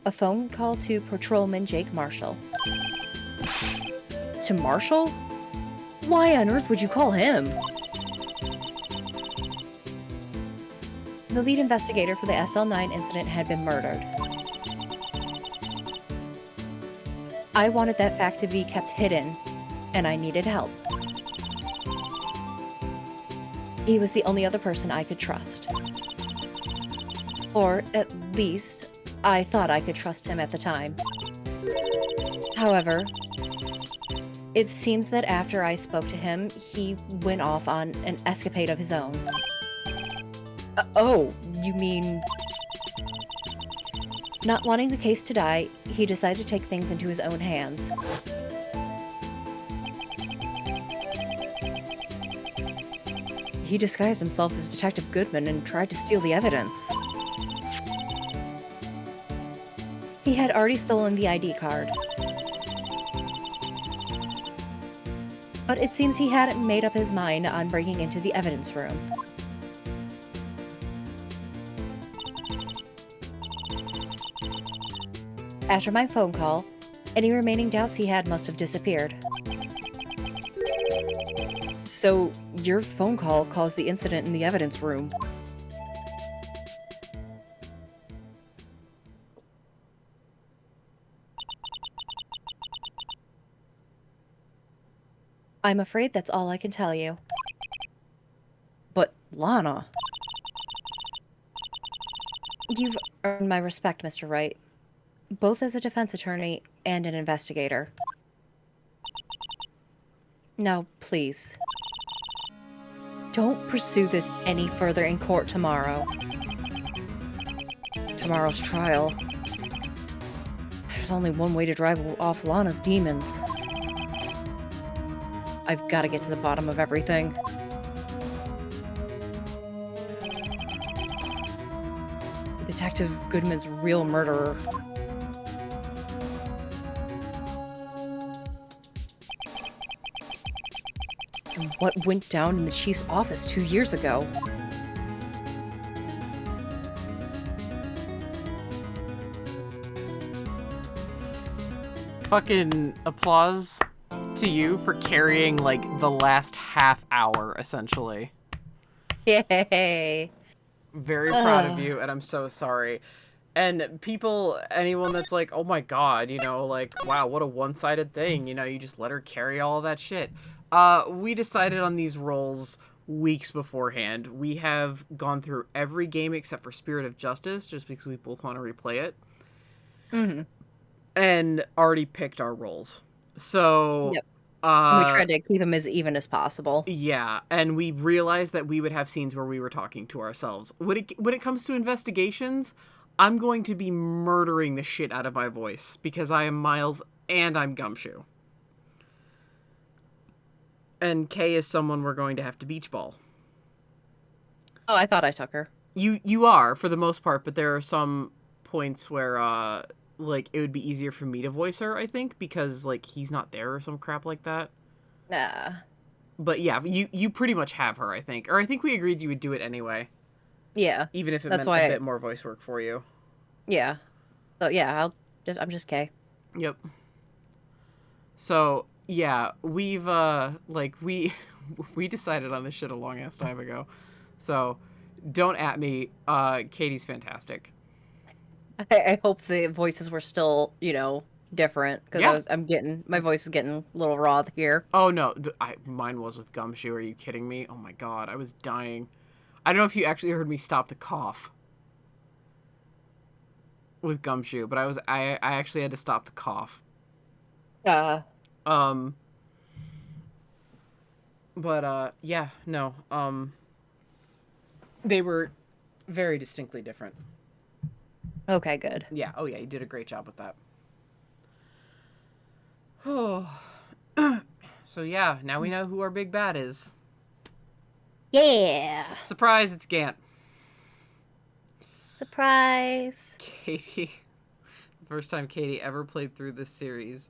A phone call to Patrolman Jake Marshall. To Marshall? Why on earth would you call him? The lead investigator for the SL9 incident had been murdered. I wanted that fact to be kept hidden, and I needed help. He was the only other person I could trust. Or, at least, I thought I could trust him at the time. However, it seems that after I spoke to him, he went off on an escapade of his own. Oh, you mean... Not wanting the case to die, he decided to take things into his own hands. He disguised himself as Detective Goodman and tried to steal the evidence. He had already stolen the ID card. But it seems he hadn't made up his mind on breaking into the evidence room. After my phone call, any remaining doubts he had must have disappeared. So, your phone call caused the incident in the evidence room. I'm afraid that's all I can tell you. But, Lana... You've earned my respect, Mr. Wright. Both as a defense attorney and an investigator. Now, please. Don't pursue this any further in court tomorrow. Tomorrow's trial. There's only one way to drive off Lana's demons. I've got to get to the bottom of everything. Detective Goodman's real murderer. And what went down in the chief's office 2 years ago? Fucking applause to you for carrying, like, the last half hour, essentially. Yay! Very proud of you, and I'm so sorry. And people, anyone that's like, oh my god, you know, like, wow, what a one-sided thing, you know, you just let her carry all of that shit. We decided on these roles weeks beforehand. We have gone through every game except for Spirit of Justice, just because we both want to replay it. Mm-hmm. And already picked our roles. So... Yep. We tried to keep them as even as possible. Yeah, and we realized that we would have scenes where we were talking to ourselves. When it comes to investigations, I'm going to be murdering the shit out of my voice, because I am Miles and I'm Gumshoe. And Kay is someone we're going to have to beach ball. Oh, I thought I took her. You are, for the most part, but there are some points where, like, it would be easier for me to voice her, I think, because, like, he's not there or some crap like that. Nah. But yeah, you pretty much have her, I think. Or I think we agreed you would do it anyway. Yeah. Even if it That's meant why a bit more voice work for you. Yeah. So yeah, I'm just Kay. Yep. So, yeah, we've, like, we decided on this shit a long-ass time ago. So, don't at me. Katie's fantastic. I hope the voices were still, you know, different because Yeah. my voice is getting a little raw here. Oh no, mine was with Gumshoe. Are you kidding me? Oh my god, I was dying. I don't know if you actually heard me stop to cough with Gumshoe, but I actually had to stop to cough. Uh, Um, but yeah, no. They were very distinctly different. okay, good. Yeah. Oh yeah, you did a great job with that. Oh. So yeah, now we know who our big bad is. Yeah. Surprise, it's Gant. Surprise. Katie. The first time Katie ever played through this series,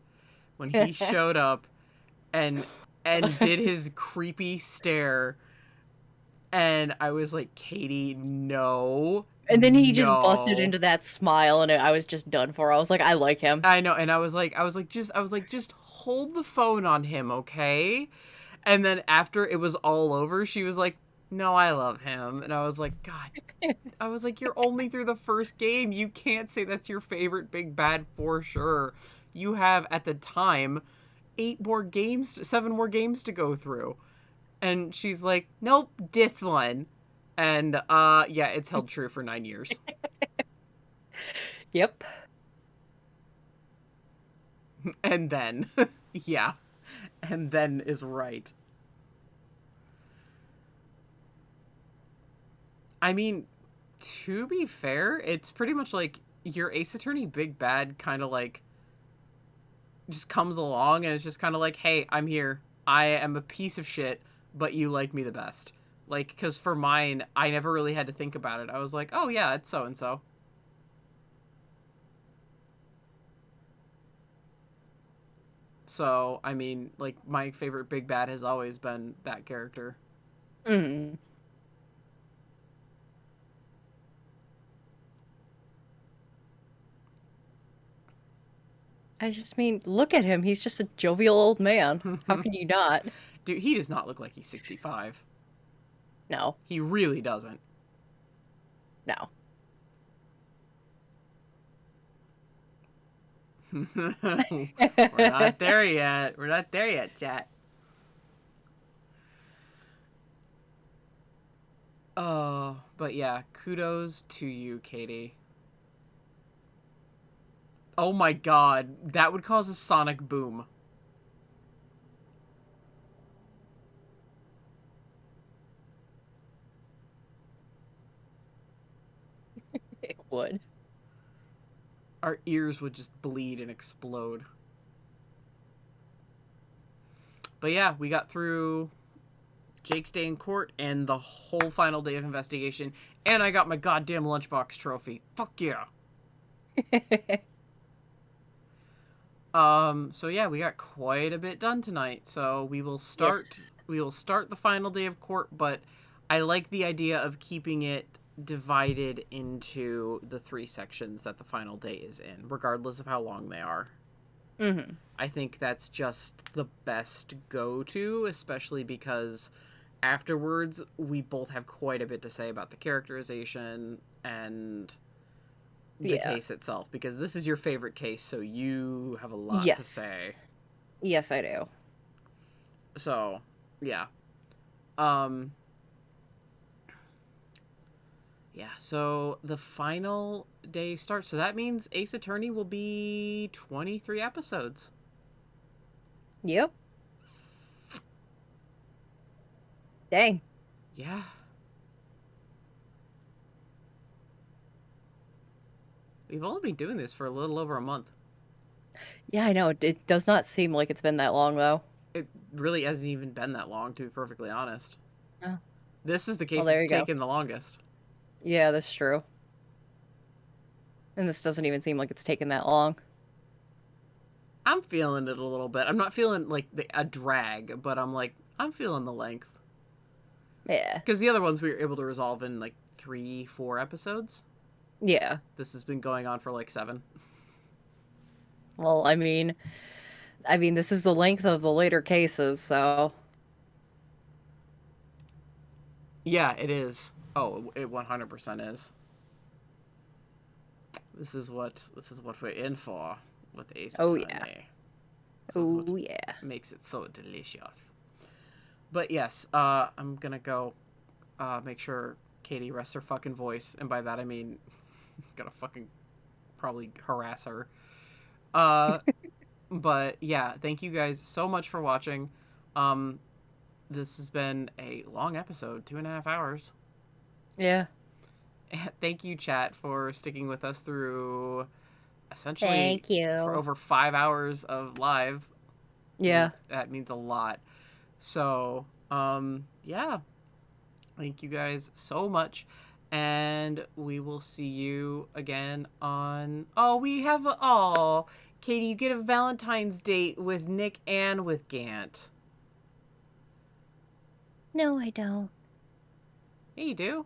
when he showed up and did his creepy stare, and I was like, Katie, no. And then he just busted No. into that smile, and I was just done for. I was like, I like him. I know, and I was like, just hold the phone on him, okay? And then after it was all over, she was like, no, I love him. And I was like, God, I was like, you're only through the first game. You can't say that's your favorite big bad for sure. You have, at the time, 7 more games to go through. And she's like, nope, this one. And, yeah, it's held true for 9 years. Yep. And then, yeah. And then is right. I mean, to be fair, it's pretty much like your Ace Attorney big bad kind of like just comes along and it's just kind of like, hey, I'm here. I am a piece of shit, but you like me the best. Like, because for mine, I never really had to think about it. I was like, oh yeah, it's so and so. So, I mean, like, my favorite big bad has always been that character. Mm. I just mean, look at him. He's just a jovial old man. How can you not? Dude, he does not look like he's 65. No. He really doesn't. No. We're not there yet. We're not there yet, chat. Oh, but yeah, kudos to you, Katie. Oh my god, that would cause a sonic boom. It would. Our ears would just bleed and explode. But yeah, we got through Jake's day in court and the whole final day of investigation, and I got my goddamn lunchbox trophy. Fuck yeah. So yeah, we got quite a bit done tonight. So we will start Yes. the final day of court, but I like the idea of keeping it divided into the 3 sections that the final day is in, regardless of how long they are. Mm-hmm. I think that's just the best go-to, especially because afterwards we both have quite a bit to say about the characterization and the case itself, because this is your favorite case, so you have a lot to say. Yes, I do. So, yeah. Yeah, so the final day starts. So that means Ace Attorney will be 23 episodes. Yep. Dang. Yeah. We've only been doing this for a little over a month. Yeah, I know. It does not seem like it's been that long, though. It really hasn't even been that long, to be perfectly honest. Oh. This is the case There that's you go. taken the longest. Yeah, that's true. And this doesn't even seem like it's taken that long. I'm feeling it a little bit. I'm not feeling like a drag, but I'm feeling the length. Yeah. Because the other ones we were able to resolve in like 3-4 episodes. Yeah. This has been going on for like 7. Well, I mean, this is the length of the later cases, so. Yeah, it is. Oh, it 100% is. This is what we're in for. with ace Oh, attorney. yeah. This is what Oh, yeah. makes it so delicious. But yes, I'm gonna go make sure Katie rests her fucking voice, and by that I mean gonna fucking probably harass her. But yeah, thank you guys so much for watching. This has been a long episode, 2.5 hours. Yeah. Thank you, chat, for sticking with us through essentially Thank you. for over 5 hours of live. Yeah. That means a lot. So, yeah. Thank you guys so much. And we will see you again on. Oh, we have. Oh, Katie, you get a Valentine's date with Nick and with Gant. No, I don't. Yeah, you do.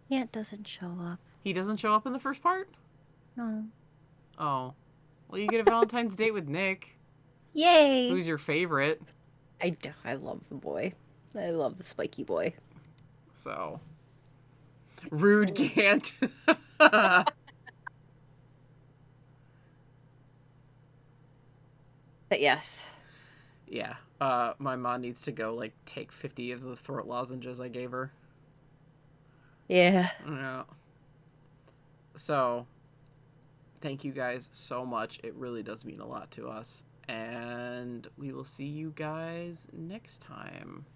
Yeah, it doesn't show up. He doesn't show up in the first part? No. Oh. Well, you get a Valentine's date with Nick. Yay! Who's your favorite? I love the boy. I love the spiky boy. So. Rude Gant. But yes. yeah. My mom needs to go, like, take 50 of the throat lozenges I gave her. Yeah. Yeah. So, thank you guys so much. It really does mean a lot to us. And we will see you guys next time.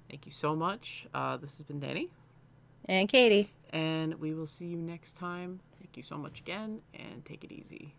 Thank you so much. This has been Danny. And Katie. And we will see you next time. Thank you so much again, and take it easy.